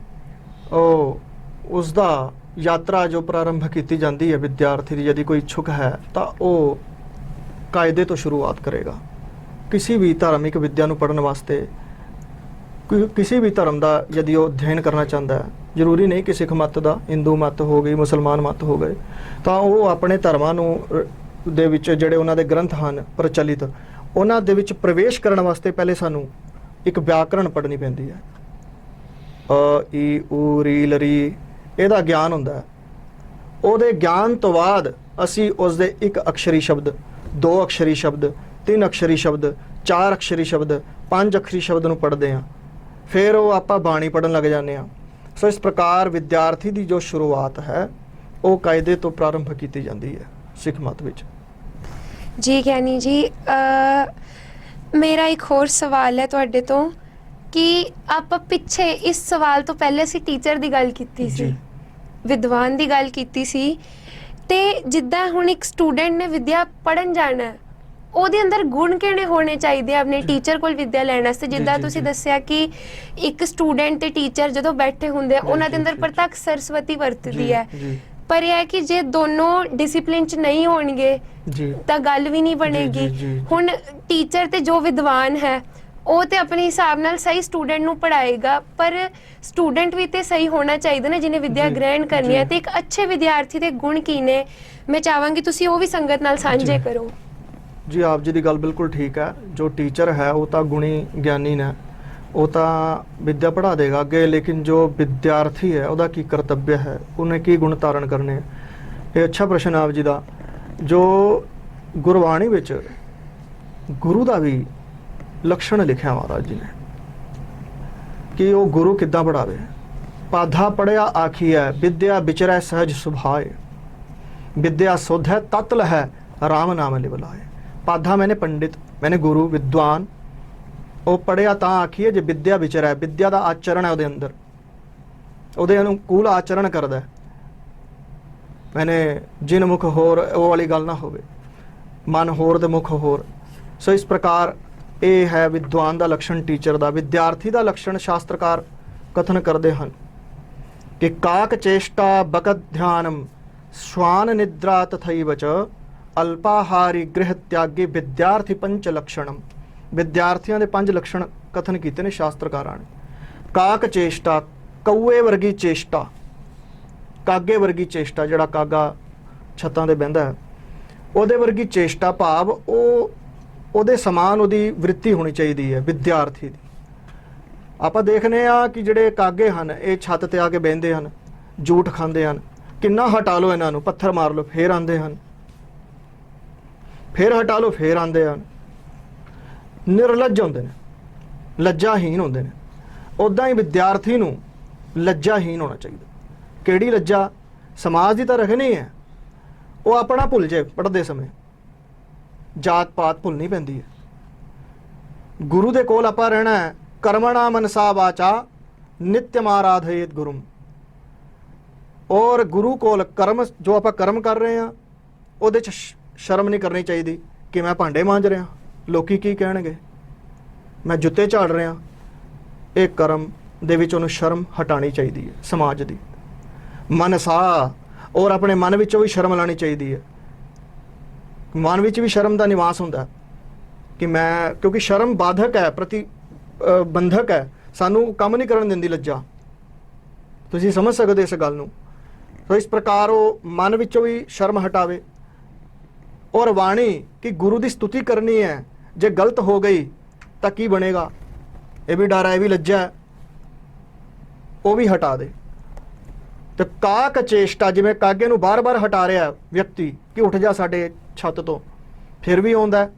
ਉਹ ਉਸ ਦਾ ਯਾਤਰਾ ਜੋ ਪ੍ਰਾਰੰਭ ਕੀਤੀ ਜਾਂਦੀ ਹੈ, ਵਿਦਿਆਰਥੀ ਦੀ ਯਦੀ ਕੋਈ ਇੱਛੁਕ ਹੈ ਤਾਂ ਉਹ ਕਾਇਦੇ ਤੋਂ ਸ਼ੁਰੂਆਤ ਕਰੇਗਾ। ਕਿਸੇ ਵੀ ਧਾਰਮਿਕ ਵਿਦਿਆ ਨੂੰ ਪੜ੍ਹਨ ਵਾਸਤੇ ਕਿਸੇ ਵੀ ਧਰਮ ਦਾ ਯਦੀ ਉਹ ਅਧਿਐਨ ਕਰਨਾ ਚਾਹੁੰਦਾ ਹੈ, ਜ਼ਰੂਰੀ ਨਹੀਂ ਕਿ ਸਿੱਖ ਮੱਤ ਦਾ, ਹਿੰਦੂ ਮੱਤ ਹੋ ਗਈ, ਮੁਸਲਮਾਨ ਮੱਤ ਹੋ ਗਏ, ਤਾਂ ਉਹ ਆਪਣੇ ਧਰਮਾਂ ਨੂੰ ਦੇ ਵਿੱਚ ਜਿਹੜੇ ਉਹਨਾਂ ਦੇ ਗ੍ਰੰਥ ਹਨ ਪ੍ਰਚਲਿਤ, ਉਹਨਾਂ ਦੇ ਵਿੱਚ ਪ੍ਰਵੇਸ਼ ਕਰਨ ਵਾਸਤੇ ਪਹਿਲੇ ਸਾਨੂੰ ਇੱਕ ਵਿਆਕਰਣ ਪੜ੍ਹਨੀ ਪੈਂਦੀ ਹੈ। ਈ ਊ ਰੀ ਲਰੀ ਇਹਦਾ ਗਿਆਨ ਹੁੰਦਾ ਹੈ। ਉਹਦੇ ਗਿਆਨ ਤੋਂ ਬਾਅਦ ਅਸੀਂ ਉਸ ਦੇ ਇੱਕ ਅਕਸ਼ਰੀ ਸ਼ਬਦ, ਦੋ ਅਕਸ਼ਰੀ ਸ਼ਬਦ, ਤਿੰਨ ਅਕਸ਼ਰੀ ਸ਼ਬਦ, ਚਾਰ ਅਕਸ਼ਰੀ ਸ਼ਬਦ, ਪੰਜ ਅਕਸ਼ਰੀ ਸ਼ਬਦ ਨੂੰ ਪੜ੍ਹਦੇ ਹਾਂ। ਫਿਰ ਉਹ ਆਪਾਂ ਬਾਣੀ ਪੜ੍ਹਨ ਲੱਗ ਜਾਂਦੇ ਹਾਂ। ਸੋ ਇਸ ਪ੍ਰਕਾਰ ਵਿਦਿਆਰਥੀ ਦੀ ਜੋ ਸ਼ੁਰੂਆਤ ਹੈ ਉਹ ਕਾਇਦੇ ਤੋਂ ਪ੍ਰਾਰੰਭ ਕੀਤੀ ਜਾਂਦੀ ਹੈ ਸਿੱਖ ਮੱਤ ਵਿੱਚ। ਜੀ ਗਿਆਨੀ ਜੀ, ਮੇਰਾ ਇੱਕ ਹੋਰ ਸਵਾਲ ਹੈ ਤੁਹਾਡੇ ਤੋਂ ਕਿ ਆਪਾਂ ਪਿੱਛੇ ਇਸ ਸਵਾਲ ਤੋਂ ਪਹਿਲੇ ਅਸੀਂ ਟੀਚਰ ਦੀ ਗੱਲ ਕੀਤੀ ਸੀ, ਵਿਦਵਾਨ ਦੀ ਗੱਲ ਕੀਤੀ ਸੀ, ਤੇ ਜਿੱਦਾਂ ਹੁਣ ਇੱਕ ਸਟੂਡੈਂਟ ਨੇ ਵਿੱਦਿਆ ਪੜ੍ਹਨ ਜਾਣਾ ਹੈ, ਉਹਦੇ ਅੰਦਰ ਗੁਣ ਕਿਹੜੇ ਹੋਣੇ ਚਾਹੀਦੇ ਆ ਆਪਣੇ ਟੀਚਰ ਕੋਲ ਵਿੱਦਿਆ ਲੈਣ ਵਾਸਤੇ? ਜਿੱਦਾਂ ਤੁਸੀਂ ਦੱਸਿਆ ਕਿ ਇੱਕ ਸਟੂਡੈਂਟ ਤੇ ਟੀਚਰ ਜਦੋਂ ਬੈਠੇ ਹੁੰਦੇ ਆ, ਉਹਨਾਂ ਦੇ ਅੰਦਰ ਪ੍ਰਤੱਖ ਸਰਸਵਤੀ ਵਰਤਦੀ ਹੈ, ਪਰ ਇਹ ਹੈ ਕਿ ਜੇ ਦੋਨੋਂ ਡਿਸਿਪਲਿਨ 'ਚ ਨਹੀਂ ਹੋਣਗੇ ਤਾਂ ਗੱਲ ਵੀ ਨਹੀਂ ਬਣੇਗੀ। ਹੁਣ ਟੀਚਰ ਤੇ ਜੋ ਵਿਦਵਾਨ ਹੈ ਉਹ ਤੇ ਆਪਣੇ ਹਿਸਾਬ ਨਾਲ ਸਹੀ ਸਟੂਡੈਂਟ ਨੂੰ ਪੜ੍ਹਾਏਗਾ, ਪਰ ਸਟੂਡੈਂਟ ਵੀ ਤੇ ਸਹੀ ਹੋਣਾ ਚਾਹੀਦਾ ਨਾ ਜਿਹਨੇ ਵਿੱਦਿਆ ਗ੍ਰਹਿਣ ਕਰਨੀ ਹੈ। ਤੇ ਇੱਕ ਅੱਛੇ ਵਿਦਿਆਰਥੀ ਦੇ ਗੁਣ ਕੀ ਨੇ, ਮੈਂ ਚਾਹਾਂਗੀ ਤੁਸੀਂ ਉਹ ਵੀ ਸੰਗਤ ਨਾਲ ਸਾਂਝੇ ਕਰੋ। ਜੀ, ਆਪ ਜੀ ਦੀ ਗੱਲ ਬਿਲਕੁਲ ਠੀਕ ਹੈ। ਜੋ ਟੀਚਰ ਹੈ ਉਹ ਤਾਂ ਗੁਣੀ ਗਿਆਨੀ ਨੇ, ਉਹ ਤਾਂ ਵਿੱਦਿਆ ਪੜ੍ਹਾ ਦੇਗਾ ਅੱਗੇ, ਲੇਕਿਨ ਜੋ ਵਿਦਿਆਰਥੀ ਹੈ ਉਹਦਾ ਕੀ ਕਰਤੱਵ ਹੈ, ਉਹਨੇ ਕੀ ਗੁਣ ਧਾਰਨ ਕਰਨੇ? ਇਹ ਅੱਛਾ ਪ੍ਰਸ਼ਨ ਆਪ ਜੀ ਦਾ। ਜੋ ਗੁਰਬਾਣੀ ਵਿੱਚ ਗੁਰੂ ਦਾ ਵੀ ਲਕਸ਼ਣ ਲਿਖਿਆ ਮਹਾਰਾਜ ਜੀ ਨੇ ਕਿ ਉਹ ਗੁਰੂ ਕਿੱਦਾਂ ਪੜ੍ਹਾਵੇ। ਪਾਧਾ ਪੜਿਆ ਆਖੀਐ ਵਿਦਿਆ ਵਿਚਰੈ ਸਹਿਜ ਸੁਭਾਏ, विद्या शोध है तत्ल है राम नाम लिवलाए। पाधा मैंने पंडित मैंने गुरु विद्वान ਉਹ ਪੜਿਆ ਤਾਂ ਆਖੀਏ ਜੇ ਵਿਦਿਆ ਵਿਚਰੈ, ਵਿਦਿਆ ਦਾ ਆਚਰਣ ਹੈ ਉਹਦੇ ਅੰਦਰ, ਉਹਦੇ ਅਨੁਕੂਲ ਆਚਰਣ ਕਰਦਾ। ਮੈਨੇ ਜਿਨ ਮੁਖ ਹੋਰ ਉਹ ਵਾਲੀ ਗੱਲ ਨਾ ਹੋਵੇ, ਮਨ ਹੋਰ ਤੇ ਮੁਖ ਹੋਰ। ਸੋ ਇਸ ਪ੍ਰਕਾਰ ਇਹ ਹੈ ਵਿਦਵਾਨ ਦਾ ਲਕਸ਼ਣ ਟੀਚਰ ਦਾ। ਵਿਦਿਆਰਥੀ ਦਾ ਲਕਸ਼ਣ ਸ਼ਾਸਤਰਕਾਰ ਕਥਨ ਕਰਦੇ ਹਨ ਕਿ ਕਾਕ ਚੇਸ਼ਟਾ ਬਕਤ ਧਿਆਨਮ श्वान निद्रा तथैव च अल्पाहारी गृह त्यागी विद्यार्थी पंच लक्षणम। विद्यार्थियों के 5 लक्षण कथन किए ने शास्त्रकारां ने। काक चेष्टा, कौए वर्गी चेष्टा, कागे वर्गी चेष्टा, जिहड़ा कागा छत्तां ते बहिंदा है ਉਹਦੇ वर्गी चेष्टा, भाव ਉਹਦੇ समान ਉਹਦੀ वृत्ति होनी चाहिए है विद्यार्थी ਦੀ। ਆਪਾਂ देखने ਆ कि ਜਿਹੜੇ ਕਾਗੇ ਹਨ ਇਹ ਛੱਤ ਤੇ ਆ ਕੇ ਬਹਿੰਦੇ ਹਨ, ਝੂਠ ਖਾਂਦੇ ਹਨ। किन्ना हटा लो इन्हां नूं, पत्थर मार लो फिर आंदे हन, फिर हटा लो फिर आंदे हन। निर्लज होंदे ने, लज्जाहीन होंदे ने। उदां ही विद्यार्थी नूं लज्जाहीन होना चाहिए। किहड़ी लज्जा? समाज की तो रखनी है, वो अपना भुल जाए पढ़ते समय, जात पात भुलनी पैंदी है। गुरु दे कोल आपां रहना है। कर्मणा मनसा वाचा नित्यम आराधयेत गुरुम। और गुरु कोल कर्म जो आप कर्म कर रहे हैं ਉਹਦੇ 'ਚ ਸ਼ਰਮ ਨਹੀਂ ਕਰਨੀ ਚਾਹੀਦੀ ਕਿ ਮੈਂ ਭਾਂਡੇ ਮਾਂਜ ਰਿਹਾ, ਲੋਕੀ ਕੀ ਕਹਿਣਗੇ, ਮੈਂ ਜੁੱਤੇ ਝਾੜ ਰਿਹਾ। ਇਹ ਕਰਮ ਦੇ ਵਿੱਚ ਉਹਨੂੰ ਸ਼ਰਮ ਹਟਾਣੀ ਚਾਹੀਦੀ ਹੈ ਸਮਾਜ ਦੀ। ਮਨਸਾ, ਔਰ ਆਪਣੇ ਮਨ ਵਿੱਚੋਂ ਵੀ ਸ਼ਰਮ ਲਾਣੀ ਚਾਹੀਦੀ ਹੈ। ਮਨ ਵਿੱਚ ਵੀ ਸ਼ਰਮ ਦਾ ਨਿਵਾਸ ਹੁੰਦਾ ਕਿ ਮੈਂ, ਕਿਉਂਕਿ ਸ਼ਰਮ ਬਾਧਕ ਹੈ, ਪ੍ਰਤੀ ਬੰਧਕ ਹੈ, ਸਾਨੂੰ ਕੰਮ ਨਹੀਂ ਕਰਨ ਦਿੰਦੀ ਲੱਜਾ। ਤੁਸੀਂ ਸਮਝ ਸਕਦੇ ਇਸ ਗੱਲ ਨੂੰ। तो इस प्रकार वो मन विचों भी शर्म हटावे। और वाणी कि गुरु की स्तुति करनी है, जे गलत हो गई तो की बनेगा, ये भी डर है, ये भी लज्जा है, वो भी हटा दे। तो काक चेष्टा, जिवें कागे नूं बार बार हटा रहा व्यक्ति कि उठ जा साडे छत तो, फिर भी आउंदा है।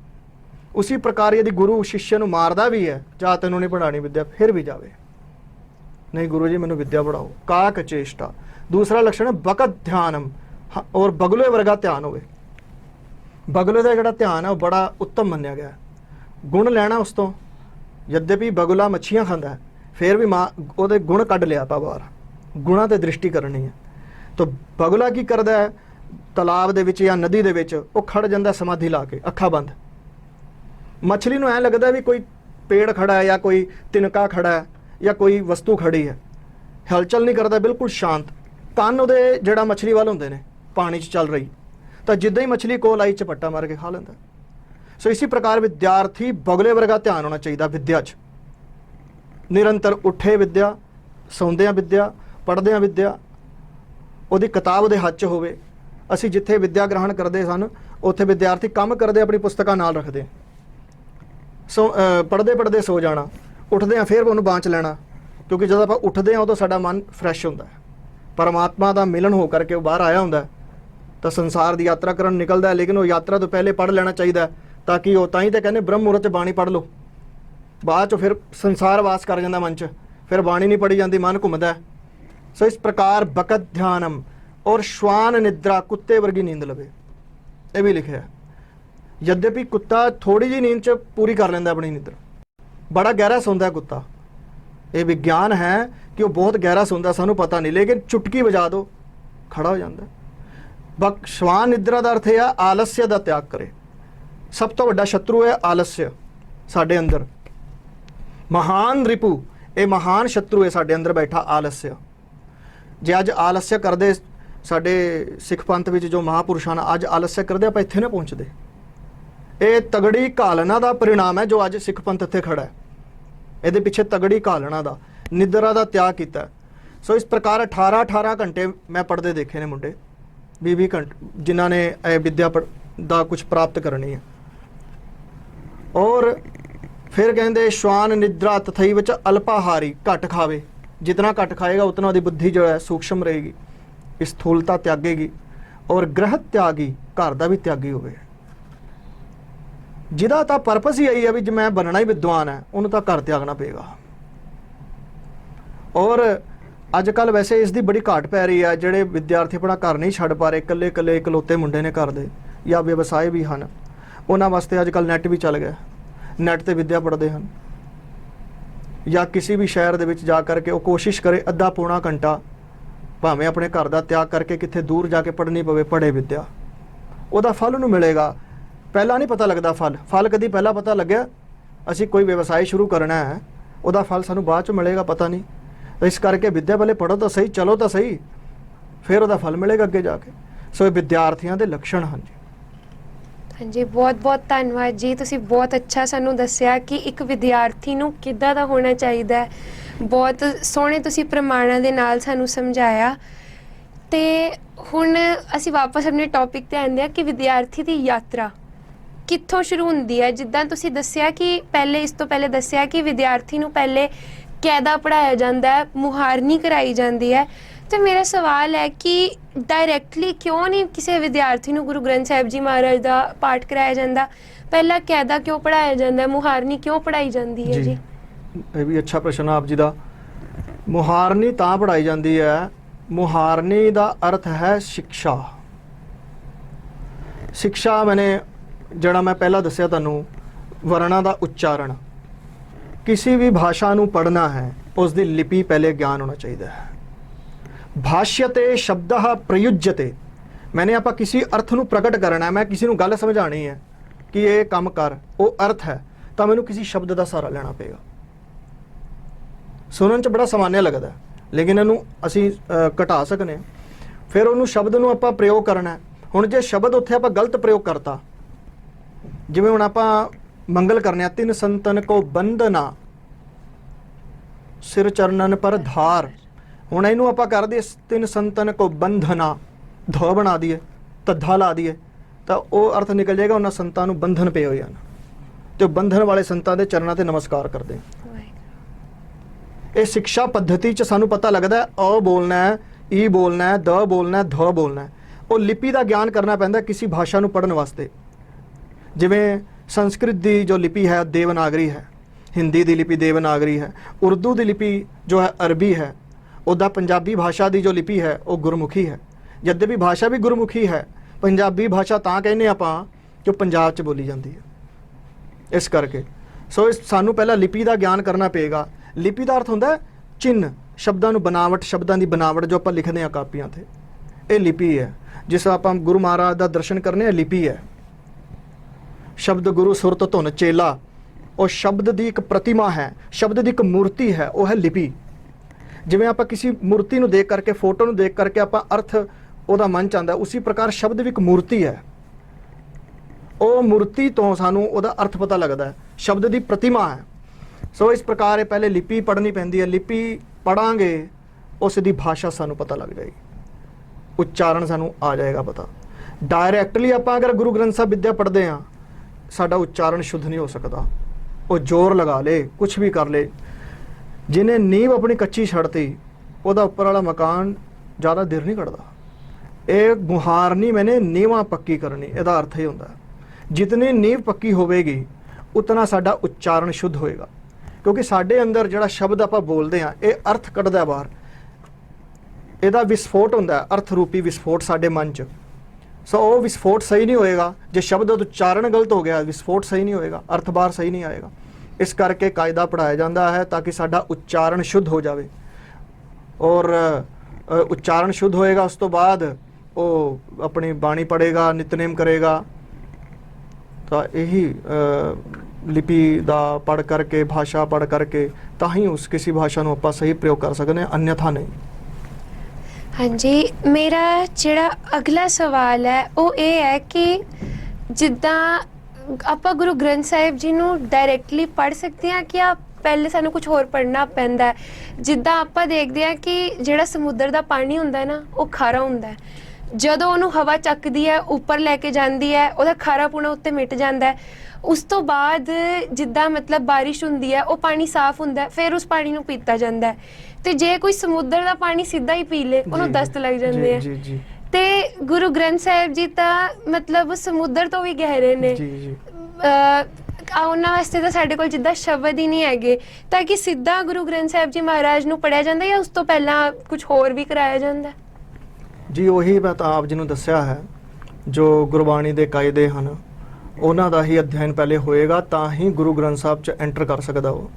उसी प्रकार यदि गुरु शिष्य नूं मारदा भी है, जा तैनूं नहीं पढ़ानी विद्या, फिर भी जावे। नहीं गुरु जी मैंने विद्या पढ़ाओ। काक चेष्टा। दूसरा लक्षण है बकत ध्यानम, और बगले वर्गा ध्यान होवे। बगले का जिहड़ा ध्यान है वो बड़ा उत्तम मन्निया गया। गुण लैना उस तो, यद्यपि बगुला मच्छियां खाता है फिर भी मां ਉਹਦੇ गुण कढ़ लिया ਆਪਾਂ ਬਾਹਰ, गुणा ते दृष्टि करनी है। तो बगुला की करदा है, तलाब ਦੇ ਵਿੱਚ ਜਾਂ ਨਦੀ ਦੇ ਵਿੱਚ ਉਹ ਖੜ ਜਾਂਦਾ समाधि ला के ਅੱਖਾਂ ਬੰਦ। मछली ਨੂੰ ਐ ਲੱਗਦਾ ਵੀ ਕੋਈ पेड़ खड़ा है या कोई तिनका खड़ा है या कोई वस्तु खड़ी है, हलचल नहीं करता, बिल्कुल शांत। ਕੰਨ ਉਹਦੇ ਜਿਹੜਾ मछली वाल ਹੁੰਦੇ ਨੇ पानी 'ਚ ਚੱਲ ਰਹੀ, ਤਾਂ ਜਿੱਦਾਂ ही मछली कोल आई झपट्टा मार के खा लेंदा। सो इसी प्रकार विद्यार्थी बगले वर्गा ध्यान होना चाहिए विद्या 'ਚ। निरंतर उठे विद्या, सौंदियां विद्या, पढ़दियां विद्या, ਉਹਦੀ किताब ਉਹਦੇ ਹੱਥ 'ਚ ਹੋਵੇ। ਅਸੀਂ ਜਿੱਥੇ विद्या ग्रहण ਕਰਦੇ ਸਨ ਉੱਥੇ ਵਿਦਿਆਰਥੀ ਕੰਮ ਕਰਦੇ ਆਪਣੀ ਪੁਸਤਕਾਂ ਨਾਲ ਰੱਖਦੇ, ਸੋ ਪੜ੍ਹਦੇ ਪੜ੍ਹਦੇ ਸੋ ਜਾਣਾ, ਉੱਠਦੇ ਆ ਫਿਰ ਉਹਨੂੰ ਬਾਂਚ ਲੈਣਾ, ਕਿਉਂਕਿ ਜਦੋਂ ਆਪਾਂ ਉੱਠਦੇ ਆ ਉਦੋਂ ਸਾਡਾ ਮਨ ਫਰੈਸ਼ ਹੁੰਦਾ ਹੈ, ਪਰਮਾਤਮਾ ਦਾ ਮਿਲਨ ਹੋ ਕਰਕੇ ਉਹ ਬਾਹਰ ਆਇਆ ਹੁੰਦਾ ਤਾਂ ਸੰਸਾਰ ਦੀ ਯਾਤਰਾ ਕਰਨ ਨਿਕਲਦਾ। ਲੇਕਿਨ ਉਹ ਯਾਤਰਾ ਤੋਂ ਪਹਿਲੇ ਪੜ੍ਹ ਲੈਣਾ ਚਾਹੀਦਾ, ਤਾਂ ਕਿ ਉਹ ਤਾਂ ਹੀ ਤਾਂ ਕਹਿੰਦੇ ਬ੍ਰਹਮ ਮੁਹੂਰਤ 'ਚ ਬਾਣੀ ਪੜ੍ਹ ਲਓ। ਬਾਅਦ 'ਚ ਫਿਰ ਸੰਸਾਰ ਵਾਸ ਕਰ ਜਾਂਦਾ ਮਨ 'ਚ, ਫਿਰ ਬਾਣੀ ਨਹੀਂ ਪੜ੍ਹੀ ਜਾਂਦੀ, ਮਨ ਘੁੰਮਦਾ। ਸੋ ਇਸ ਪ੍ਰਕਾਰ ਬਕਤ ध्यानम और श्वान निद्रा, कुत्ते वर्गी नींद लवे, ये भी लिखे है। यद्यपि कुत्ता थोड़ी जी नींद च पूरी कर लेंदा अपनी नींद, बड़ा गहरा सौंदा है कुत्ता। ये विज्ञान है कि वो बहुत गहरा सौंदा, सानू पता नहीं, लेकिन चुटकी बजा दो खड़ा हो जाता। श्वान निद्रा का अर्थ है आलस्य का त्याग करे। सब तो वड्डा शत्रु है आलस्य साडे अंदर। महान रिपु, ये महान शत्रु है साडे अंदर बैठा आलस्य। जे अज आलस्य करदे साडे सिख पंथ विच जो महापुरुषां ने अज आलस्य करदे, आपां इत्थे ना पहुंचदे। ये तगड़ी घालना का परिणाम है जो अज सिख पंथ इत्थे खड़ा है। ਇਹਦੇ ਪਿੱਛੇ तगड़ी घालना का, निद्रा का त्याग किया। सो इस प्रकार 18-18 घंटे मैं पढ़ते देखे ने मुंडे, 20-20 घंटे जिन्होंने विद्या का कुछ प्राप्त करनी है। और फिर कहते श्वान निद्रा तथई विच अल्पाहारी, घट खावे, जितना घट खाएगा उतना उसकी बुद्धि जो है सूक्ष्म रहेगी, स्थूलता त्यागेगी। और ग्रह त्यागी, घर का भी त्यागी होवे, जिहदा तां परपस ही यही है भी जे मैं बनना ही विद्वान है, उन्होंने तो घर त्यागना पेगा। और अजकल वैसे इसकी बड़ी घाट पै रही है, जिहड़े विद्यार्थी अपना घर नहीं छड्ड पा रहे, कल्ले कल्ले इकलौते मुंडे ने घर दे या व्यवसाय भी हैं, उन्होंने वास्ते अजकल नैट भी चल गया, नैट ते विद्या पढ़ते हैं। या किसी भी शहर दे विच जा करके वो कोशिश करे अद्धा पौना घंटा भावें अपने घर का त्याग करके कितने दूर जाके पढ़नी पवे, पढ़े विद्या, उसका फल उन्हें मिलेगा। पहला नहीं पता लगता फल कभी पहला पता लग्या, असी कोई व्यवसाय शुरू करना है, उसका फल सानू बाद च मिलेगा पता नहीं। तो इस करके विद्या पहले पढ़ो तो सही, चलो तो सही, फिर उसका फल मिलेगा अगे जाके। सो ये विद्यार्थियों के लक्षण हैं जी। हाँ जी, बहुत बहुत धन्यवाद जी, तुसी बहुत अच्छा सानू दस्सिया कि एक विद्यार्थी नू किद्दां दा होना चाहिदा है। बहुत सोहणे तुसी प्रमाणां दे नाल सानू समझाया। ते हुण असी वापस अपने टॉपिक ते आंदे आ कि विद्यार्थी दी यात्रा कित्थों शुरू हुंदी है। जिद्दां तुसी दस्सिया कि पहले, इस तो पहले दस्सिया कि विद्यार्थी नू पहले कायदा पढ़ाया जाता है, मुहारनी कराई जाती है। तो मेरा सवाल है कि डायरैक्टली क्यों नहीं किसी विद्यार्थी नू गुरु ग्रंथ साहिब जी महाराज का पाठ कराया जाता, पहला कायदा क्यों पढ़ाया जाता है, मुहारनी क्यों पढ़ाई जाती है जी? ये भी अच्छा प्रश्न है आप जी का। मुहारनी तां पढ़ाई जाती है, मुहारनी का अर्थ है शिक्षा। शिक्षा मैंने जड़ा मैं पहला दसिया तुहानू, वर्णा का उच्चारण। किसी भी भाषा नू पढ़ना है उसकी लिपि पहले ज्ञान होना चाहिए है। भाष्यते शब्द प्रयुज्यते, मैंने आप किसी अर्थ नू प्रकट करना है, मैं किसी नू गल समझानी है कि ये काम कर, वो अर्थ है, तो मैंने किसी शब्द का सहारा लेना पेगा। सुनने च बड़ा सामान्य लगता है, लेकिन इनू असी घटा सकने। फिर उन्होंने शब्द नू आपां प्रयोग करना है। हुण जे शब्द उत्थे आपां गलत प्रयोग करता, जिवें हुण आपां मंगल करने, तिन संतन को बंदना सिर चरणन पर धार, हुण इनू आपां कर दिए तिन संतन को बंधना, ध बना दिए, तद्धा ला दिए, तो वो अर्थ निकल जाएगा उन्होंने संतां नू बंधन पे होए हन, तो बंधन वाले संतां दे चरणां ते नमस्कार करते हैं। ये शिक्षा पद्धति च सानू पता लगता है, अ बोलना है, ई बोलना है, द बोलना है, ध बोलना है। वो लिपि का ज्ञान करना पैंदा किसी भाषा नू पढ़न वास्ते। जिवें संस्कृत की जो लिपि है देवनागरी है, हिंदी ਦੀ ਲਿਪੀ ਦੇਵਨਾਗਰੀ ਹੈ, ਉਰਦੂ ਦੀ ਲਿਪੀ ਜੋ ਹੈ ਅਰਬੀ ਹੈ, ਉਹਦਾ ਪੰਜਾਬੀ ਭਾਸ਼ਾ ਦੀ ਜੋ ਲਿਪੀ ਹੈ ਉਹ ਗੁਰਮੁਖੀ ਹੈ। यद्यपि भाषा भी गुरमुखी है, पंजाबी भाषा ਤਾਂ ਕਹਿੰਦੇ ਆਪਾਂ ਕਿ ਪੰਜਾਬ 'ਚ ਬੋਲੀ ਜਾਂਦੀ ਹੈ। ਇਸ ਕਰਕੇ ਸਾਨੂੰ ਪਹਿਲਾਂ ਲਿਪੀ ਦਾ ਗਿਆਨ ਕਰਨਾ ਪਏਗਾ। ਲਿਪੀ ਦਾ ਅਰਥ ਹੁੰਦਾ ਚਿੰਨ੍ਹ, ਸ਼ਬਦਾਂ ਨੂੰ ਬਣਾਵਟ, ਸ਼ਬਦਾਂ ਦੀ ਬਣਾਵਟ ਜੋ ਆਪਾਂ ਲਿਖਦੇ ਹਾਂ ਕਾਪੀਆਂ ਤੇ, ਇਹ ਲਿਪੀ ਹੈ। ਜਿਸ ਆਪਾਂ ਗੁਰੂ ਮਹਾਰਾਜ ਦਾ ਦਰਸ਼ਨ ਕਰਨੇ ਆ, ਲਿਪੀ ਹੈ। ਸ਼ਬਦ ਗੁਰੂ ਸੁਰਤ ਧੁਨ ਚੇਲਾ, ਉਹ ਸ਼ਬਦ ਦੀ ਇੱਕ ਪ੍ਰਤਿਮਾ ਹੈ, ਸ਼ਬਦ ਦੀ ਇੱਕ ਮੂਰਤੀ ਹੈ, ਉਹ ਹੈ ਲਿਪੀ। ਜਿਵੇਂ ਆਪਾਂ ਕਿਸੇ ਮੂਰਤੀ ਨੂੰ ਦੇਖ ਕਰਕੇ, ਫੋਟੋ ਨੂੰ ਦੇਖ ਕਰਕੇ ਆਪਾਂ ਅਰਥ ਉਹਦਾ ਮਨ ਚ ਆਉਂਦਾ, ਉसी ਪ੍ਰਕਾਰ ਸ਼ਬਦ ਵੀ ਇੱਕ ਮੂਰਤੀ ਹੈ। ਉਹ ਮੂਰਤੀ ਤੋਂ ਸਾਨੂੰ ਉਹਦਾ ਅਰਥ ਪਤਾ ਲੱਗਦਾ ਹੈ, ਸ਼ਬਦ ਦੀ ਪ੍ਰਤਿਮਾ ਹੈ। ਸੋ ਇਸ ਪ੍ਰਕਾਰ ਇਹ ਪਹਿਲੇ ਲਿਪੀ ਪੜ੍ਹਨੀ ਪੈਂਦੀ ਹੈ। ਲਿਪੀ ਪੜਾਂਗੇ ਉਸ ਦੀ ਭਾਸ਼ਾ ਸਾਨੂੰ ਪਤਾ ਲੱਗ ਜਾਏਗੀ, ਉਚਾਰਨ ਸਾਨੂੰ ਆ ਜਾਏਗਾ ਪਤਾ। ਡਾਇਰੈਕਟਲੀ ਆਪਾਂ ਅਗਰ ਗੁਰੂ ਗ੍ਰੰਥ ਸਾਹਿਬ ਵਿਦਿਆ ਪੜ੍ਹਦੇ ਹਾਂ, ਸਾਡਾ ਉਚਾਰਨ ਸ਼ੁੱਧ ਨਹੀਂ ਹੋ ਸਕਦਾ। ਉਹ ਜ਼ੋਰ ਲਗਾ ਲੇ, ਕੁਛ ਵੀ ਕਰ ਲੇ, ਜਿਹਨੇ ਨੀਂਵ ਆਪਣੀ ਕੱਚੀ ਛੱਡਤੀ ਉਹਦਾ ਉੱਪਰ ਵਾਲਾ ਮਕਾਨ ਜ਼ਿਆਦਾ ਦੇਰ ਨਹੀਂ ਕੱਢਦਾ। ਇਹ ਮੁਹਾਰਨੀ ਮੈਨੇ ਨੀਵਾਂ ਪੱਕੀ ਕਰਨੀ, ਇਹਦਾ ਅਰਥ ਇਹ ਹੁੰਦਾ ਜਿਤਨੀ ਨੀਂਵ ਪੱਕੀ ਹੋਵੇਗੀ ਉਤਨਾ ਸਾਡਾ ਉਚਾਰਨ ਸ਼ੁੱਧ ਹੋਏਗਾ। ਕਿਉਂਕਿ ਸਾਡੇ ਅੰਦਰ ਜਿਹੜਾ ਸ਼ਬਦ ਆਪਾਂ ਬੋਲਦੇ ਹਾਂ ਇਹ ਅਰਥ ਕੱਢਦਾ ਬਾਹਰ, ਇਹਦਾ ਵਿਸਫੋਟ ਹੁੰਦਾ, ਅਰਥ ਰੂਪੀ ਵਿਸਫੋਟ ਸਾਡੇ ਮਨ 'ਚ। ਸੋ ਉਹ ਵਿਸਫੋਟ ਸਹੀ ਨਹੀਂ ਹੋਏਗਾ ਜੇ ਸ਼ਬਦ ਦਾ ਉਚਾਰਨ ਗਲਤ ਹੋ ਗਿਆ, ਵਿਸਫੋਟ ਸਹੀ ਨਹੀਂ ਹੋਏਗਾ, ਅਰਥ ਬਾਹਰ ਸਹੀ ਨਹੀਂ ਆਏਗਾ। ਇਸ ਕਰਕੇ ਕਾਇਦਾ ਪੜ੍ਹਾਇਆ ਜਾਂਦਾ ਹੈ ਤਾਂ ਕਿ ਸਾਡਾ ਉਚਾਰਨ ਸ਼ੁੱਧ ਹੋ ਜਾਵੇ। ਔਰ ਉਚਾਰਨ ਸ਼ੁੱਧ ਹੋਏਗਾ, ਉਸ ਤੋਂ ਬਾਅਦ ਉਹ ਆਪਣੀ ਬਾਣੀ ਪੜ੍ਹੇਗਾ, ਨਿਤਨੇਮ ਕਰੇਗਾ। ਤਾਂ ਇਹੀ ਲਿਪੀ ਦਾ ਪੜ੍ਹ ਕਰਕੇ, ਭਾਸ਼ਾ ਪੜ੍ਹ ਕਰਕੇ ਤਾਂ ਹੀ ਉਸ ਕਿਸੇ ਭਾਸ਼ਾ ਨੂੰ ਆਪਾਂ ਸਹੀ ਪ੍ਰਯੋਗ ਕਰ ਸਕਦੇ ਹਾਂ, ਅਨਿਥਾ ਨਹੀਂ। ਹਾਂਜੀ, ਮੇਰਾ ਜਿਹੜਾ ਅਗਲਾ ਸਵਾਲ ਹੈ ਉਹ ਇਹ ਹੈ ਕਿ ਜਿੱਦਾਂ ਆਪਾਂ ਗੁਰੂ ਗ੍ਰੰਥ ਸਾਹਿਬ ਜੀ ਨੂੰ ਡਾਇਰੈਕਟਲੀ ਪੜ੍ਹ ਸਕਦੇ ਹਾਂ ਕਿ ਪਹਿਲੇ ਸਾਨੂੰ ਕੁਝ ਹੋਰ ਪੜ੍ਹਨਾ ਪੈਂਦਾ ਹੈ। ਜਿੱਦਾਂ ਆਪਾਂ ਦੇਖਦੇ ਹਾਂ ਕਿ ਜਿਹੜਾ ਸਮੁੰਦਰ ਦਾ ਪਾਣੀ ਹੁੰਦਾ ਨਾ ਉਹ ਖਾਰਾ ਹੁੰਦਾ ਹੈ, ਜਦੋਂ ਉਹਨੂੰ ਹਵਾ ਚੱਕਦੀ ਹੈ ਉੱਪਰ ਲੈ ਕੇ ਜਾਂਦੀ ਹੈ, ਉਹਦਾ ਖਾਰਾਪੁਣਾ ਉੱਤੇ ਮਿਟ ਜਾਂਦਾ ਹੈ। ਉਸ ਤੋਂ ਬਾਅਦ ਜਿੱਦਾਂ ਮਤਲਬ ਬਾਰਿਸ਼ ਹੁੰਦੀ ਹੈ, ਉਹ ਪਾਣੀ ਸਾਫ਼ ਹੁੰਦਾ ਹੈ, ਫਿਰ ਉਸ ਪਾਣੀ ਨੂੰ ਪੀਤਾ ਜਾਂਦਾ ਹੈ। ਤੇ ਜੇ ਕੋਈ ਸਮੁੰਦਰ ਦਾ ਪਾਣੀ ਸਿੱਧਾ ਹੀ ਪੀ ਲੇ ਉਹਨੂੰ ਦਸਤ ਲੱਗ ਜਾਂਦੇ ਆ। ਤੇ ਗੁਰੂ ਗ੍ਰੰਥ ਸਾਹਿਬ ਜੀ ਤਾਂ ਮਤਲਬ ਸਮੁੰਦਰ ਤੋਂ ਵੀ ਗਹਿਰੇ ਨੇ। ਉਹਨਾਂ ਵਾਸਤੇ ਤਾਂ ਸਾਡੇ ਕੋਲ ਜਿੱਦਾਂ ਸ਼ਬਦ ਹੀ ਨਹੀਂ ਹੈਗੇ, ਤਾਂ ਕਿ ਸਿੱਧਾ ਗੁਰੂ ਗ੍ਰੰਥ ਸਾਹਿਬ ਜੀ ਮਹਾਰਾਜ ਨੂੰ ਪੜ੍ਹਿਆ ਜਾਂਦਾ ਜਾਂ ਉਸ ਤੋਂ ਪਹਿਲਾਂ ਕੁਝ ਹੋਰ ਵੀ ਕਰਾਇਆ ਜਾਂਦਾ? ਜੀ ਉਹੀ ਮੈਂ ਤਾਂ ਆਪ ਜੀ ਨੂੰ ਦੱਸਿਆ ਹੈ, ਜੋ ਗੁਰਬਾਣੀ ਦੇ ਕਾਇਦੇ ਹਨ ਉਹਨਾਂ ਦਾ ਹੀ ਅਧਿਐਨ ਪਹਿਲੇ ਹੋਏਗਾ ਤਾਂ ਹੀ ਗੁਰੂ ਗ੍ਰੰਥ ਸਾਹਿਬ 'ਚ ਐਂਟਰ ਕਰ ਸਕਦਾ। ਉਹ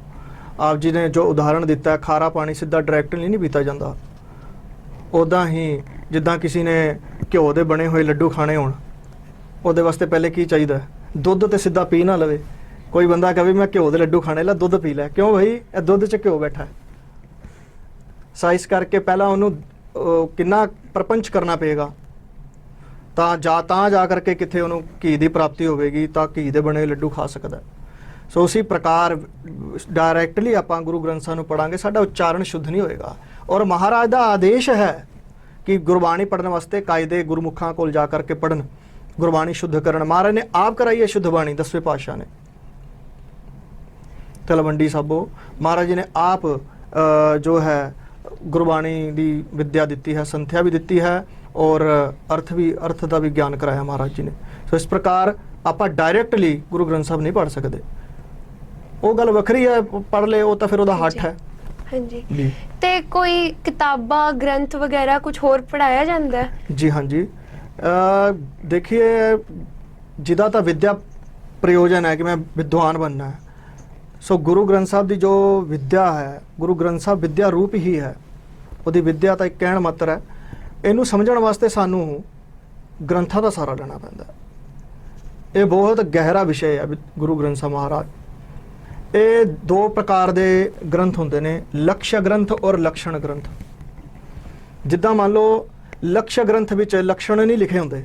ਆਪ ਜੀ ਨੇ ਜੋ ਉਦਾਹਰਣ ਦਿੱਤਾ, ਖਾਰਾ ਪਾਣੀ ਸਿੱਧਾ ਡਾਇਰੈਕਟਲੀ ਨਹੀਂ ਪੀਤਾ ਜਾਂਦਾ। ਉੱਦਾਂ ਹੀ ਜਿੱਦਾਂ ਕਿਸੇ ਨੇ ਘਿਓ ਦੇ ਬਣੇ ਹੋਏ ਲੱਡੂ ਖਾਣੇ ਹੋਣ, ਉਹਦੇ ਵਾਸਤੇ ਪਹਿਲੇ ਕੀ ਚਾਹੀਦਾ? ਦੁੱਧ ਤੇ ਸਿੱਧਾ ਪੀ ਨਾ ਲਵੇ। ਕੋਈ ਬੰਦਾ ਕਹੇ ਮੈਂ ਘਿਓ ਦੇ ਲੱਡੂ ਖਾਣੇ, ਲੈ ਦੁੱਧ ਪੀ ਲੈ। ਕਿਉਂ ਭਾਈ? ਇਹ ਦੁੱਧ 'ਚ ਘਿਓ ਬੈਠਾ। ਸਾਈਜ਼ ਕਰਕੇ ਪਹਿਲਾਂ ਉਹਨੂੰ ਕਿੰਨਾ ਪ੍ਰਪੰਚ ਕਰਨਾ ਪਏਗਾ ਤਾਂ ਜਾ ਕਰਕੇ ਕਿੱਥੇ ਉਹਨੂੰ ਘੀ ਦੀ ਪ੍ਰਾਪਤੀ ਹੋਵੇਗੀ ਤਾਂ ਘੀ ਦੇ ਬਣੇ ਲੱਡੂ ਖਾ ਸਕਦਾ। ਸੋ ਉਸੇ ਪ੍ਰਕਾਰ ਡਾਇਰੈਕਟਲੀ ਆਪਾਂ ਗੁਰੂ ਗ੍ਰੰਥ ਸਾਹਿਬ ਨੂੰ ਪੜਾਂਗੇ, ਸਾਡਾ ਉਚਾਰਨ ਸ਼ੁੱਧ ਨਹੀਂ ਹੋਏਗਾ। ਔਰ ਮਹਾਰਾਜ ਦਾ ਆਦੇਸ਼ ਹੈ ਕਿ ਗੁਰਬਾਣੀ ਪੜ੍ਹਨ ਵਾਸਤੇ ਕਾਇਦੇ ਗੁਰਮੁਖਾਂ ਕੋਲ ਜਾ ਕਰਕੇ ਪੜ੍ਹਨ, ਗੁਰਬਾਣੀ ਸ਼ੁੱਧ ਕਰਨ। ਮਹਾਰਾਜ ਨੇ ਆਪ ਕਰਾਈ ਹੈ ਸ਼ੁੱਧ ਬਾਣੀ, 10ਵੇਂ ਪਾਤਸ਼ਾਹ ਨੇ ਤਲਵੰਡੀ ਸਾਬੋ ਮਹਾਰਾਜ ਜੀ ਨੇ ਆਪ ਜੋ ਹੈ ਗੁਰਬਾਣੀ ਦੀ ਵਿਦਿਆ ਦਿੱਤੀ ਹੈ, ਸੰਥਿਆ ਵੀ ਦਿੱਤੀ ਹੈ ਔਰ ਅਰਥ ਦਾ ਵੀ ਗਿਆਨ ਕਰਾਇਆ ਮਹਾਰਾਜ ਜੀ ਨੇ। ਸੋ ਇਸ ਪ੍ਰਕਾਰ ਆਪਾਂ ਡਾਇਰੈਕਟਲੀ ਗੁਰੂ ਗ੍ਰੰਥ ਸਾਹਿਬ ਨਹੀਂ ਪੜ੍ਹ ਸਕਦੇ। ਉਹ ਗੱਲ ਵੱਖਰੀ ਹੈ, ਪੜ੍ਹ ਲਏ ਉਹ ਤਾਂ ਫਿਰ ਉਹਦਾ ਹੱਠ ਹੈ। ਹਾਂਜੀ, ਤੇ ਕੋਈ ਕਿਤਾਬਾਂ ਗ੍ਰੰਥ ਵਗੈरह ਕੁਝ ਹੋਰ ਪੜ੍ਹਾਇਆ ਜਾਂਦਾ ਹੈ? ਜੀ ਹਾਂਜੀ, ਦੇਖिए ਜਿਹਦਾ ਤਾਂ ਵਿਦਿਆ ਪ੍ਰਯੋਜਨ ਹੈ ਕਿ ਮੈਂ ਵਿਦਵਾਨ ਬਣਨਾ ਹੈ, ਸੋ ਗੁਰੂ ਗ੍ਰੰਥ ਸਾਹਿਬ ਦੀ ਜੋ ਵਿਦਿਆ ਹੈ, ਗੁਰੂ ਗ੍ਰੰਥ ਸਾਹਿਬ ਵਿਦਿਆ ਰੂਪ ਹੀ ਹੈ। ਉਹਦੀ ਵਿਦਿਆ ਤਾਂ ਇੱਕ ਕਹਿਣ ਮਾਤਰ ਹੈ। ਇਹਨੂੰ ਸਮਝਣ ਵਾਸਤੇ ਸਾਨੂੰ ਗ੍ਰੰਥਾਂ ਦਾ ਸਹਾਰਾ ਲੈਣਾ ਪੈਂਦਾ। ਇਹ ਬਹੁਤ ਗਹਿਰਾ ਵਿਸ਼ਾ ਹੈ ਗੁਰੂ ਗ੍ਰੰਥ ਸਾਹਿਬ ਮਹਾਰਾਜ। ਇਹ ਦੋ ਪ੍ਰਕਾਰ ਦੇ ਗ੍ਰੰਥ ਹੁੰਦੇ ਨੇ, ਲਕਸ਼ ਗ੍ਰੰਥ ਔਰ ਲਕਸ਼ਣ ਗ੍ਰੰਥ। ਜਿੱਦਾਂ ਮੰਨ ਲਓ ਲਕਸ਼ ਗ੍ਰੰਥ ਵਿੱਚ ਲਕਸ਼ਣ ਨਹੀਂ ਲਿਖੇ ਹੁੰਦੇ।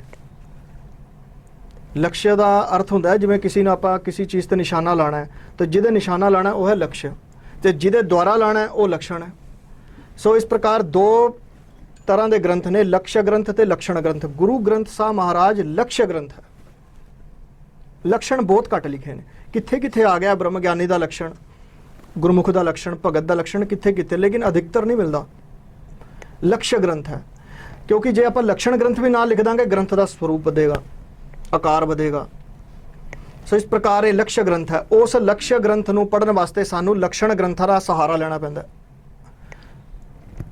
ਲਕਸ਼ ਦਾ ਅਰਥ ਹੁੰਦਾ ਹੈ ਜਿਵੇਂ ਕਿਸੇ ਨੂੰ ਆਪਾਂ ਕਿਸੇ ਚੀਜ਼ ਤੇ ਨਿਸ਼ਾਨਾ ਲਾਣਾ ਹੈ ਤਾਂ ਜਿਹਦੇ ਨਿਸ਼ਾਨਾ ਲਾਣਾ ਉਹ ਹੈ ਲਕਸ਼, ਤੇ ਜਿਹਦੇ ਦੁਆਰਾ ਲਾਣਾ ਹੈ ਉਹ ਲਕਸ਼ਣ ਹੈ। ਸੋ ਇਸ ਪ੍ਰਕਾਰ ਦੋ ਤਰ੍ਹਾਂ ਦੇ ਗ੍ਰੰਥ ਨੇ, ਲਕਸ਼ ਗ੍ਰੰਥ ਤੇ ਲਕਸ਼ਣ ਗ੍ਰੰਥ। ਗੁਰੂ ਗ੍ਰੰਥ ਸਾਹਿਬ ਮਹਾਰਾਜ ਲਕਸ਼ ਗ੍ਰੰਥ ਹੈ। ਲਕਸ਼ਣ ਬਹੁਤ ਘੱਟ ਲਿਖੇ ਨੇ, ਕਿੱਥੇ ਕਿੱਥੇ ਆ ਗਿਆ ਬ੍ਰਹਮ ਗਿਆਨੀ ਦਾ ਲਕਸ਼ਣ, ਗੁਰਮੁਖ ਦਾ ਲਕਸ਼ਣ, ਭਗਤ ਦਾ ਲਕਸ਼ਣ ਕਿੱਥੇ ਕਿੱਥੇ, ਲੇਕਿਨ ਅਧਿਕਤਰ ਨਹੀਂ ਮਿਲਦਾ। ਲਕਸ਼ ਗ੍ਰੰਥ ਹੈ ਕਿਉਂਕਿ ਜੇ ਆਪਾਂ ਲਕਸ਼ਣ ਗ੍ਰੰਥ ਵੀ ਨਾਲ ਲਿਖ ਦਾਂਗੇ ਗ੍ਰੰਥ ਦਾ ਸਰੂਪ ਵਧੇਗਾ, ਆਕਾਰ ਵਧੇਗਾ। ਸੋ ਇਸ ਪ੍ਰਕਾਰ ਇਹ ਲਕਸ਼ ਗ੍ਰੰਥ ਹੈ। ਉਸ ਲਕਸ਼ ਗ੍ਰੰਥ ਨੂੰ ਪੜ੍ਹਨ ਵਾਸਤੇ ਸਾਨੂੰ ਲਕਸ਼ਣ ਗ੍ਰੰਥਾਂ ਦਾ ਸਹਾਰਾ ਲੈਣਾ ਪੈਂਦਾ ਹੈ।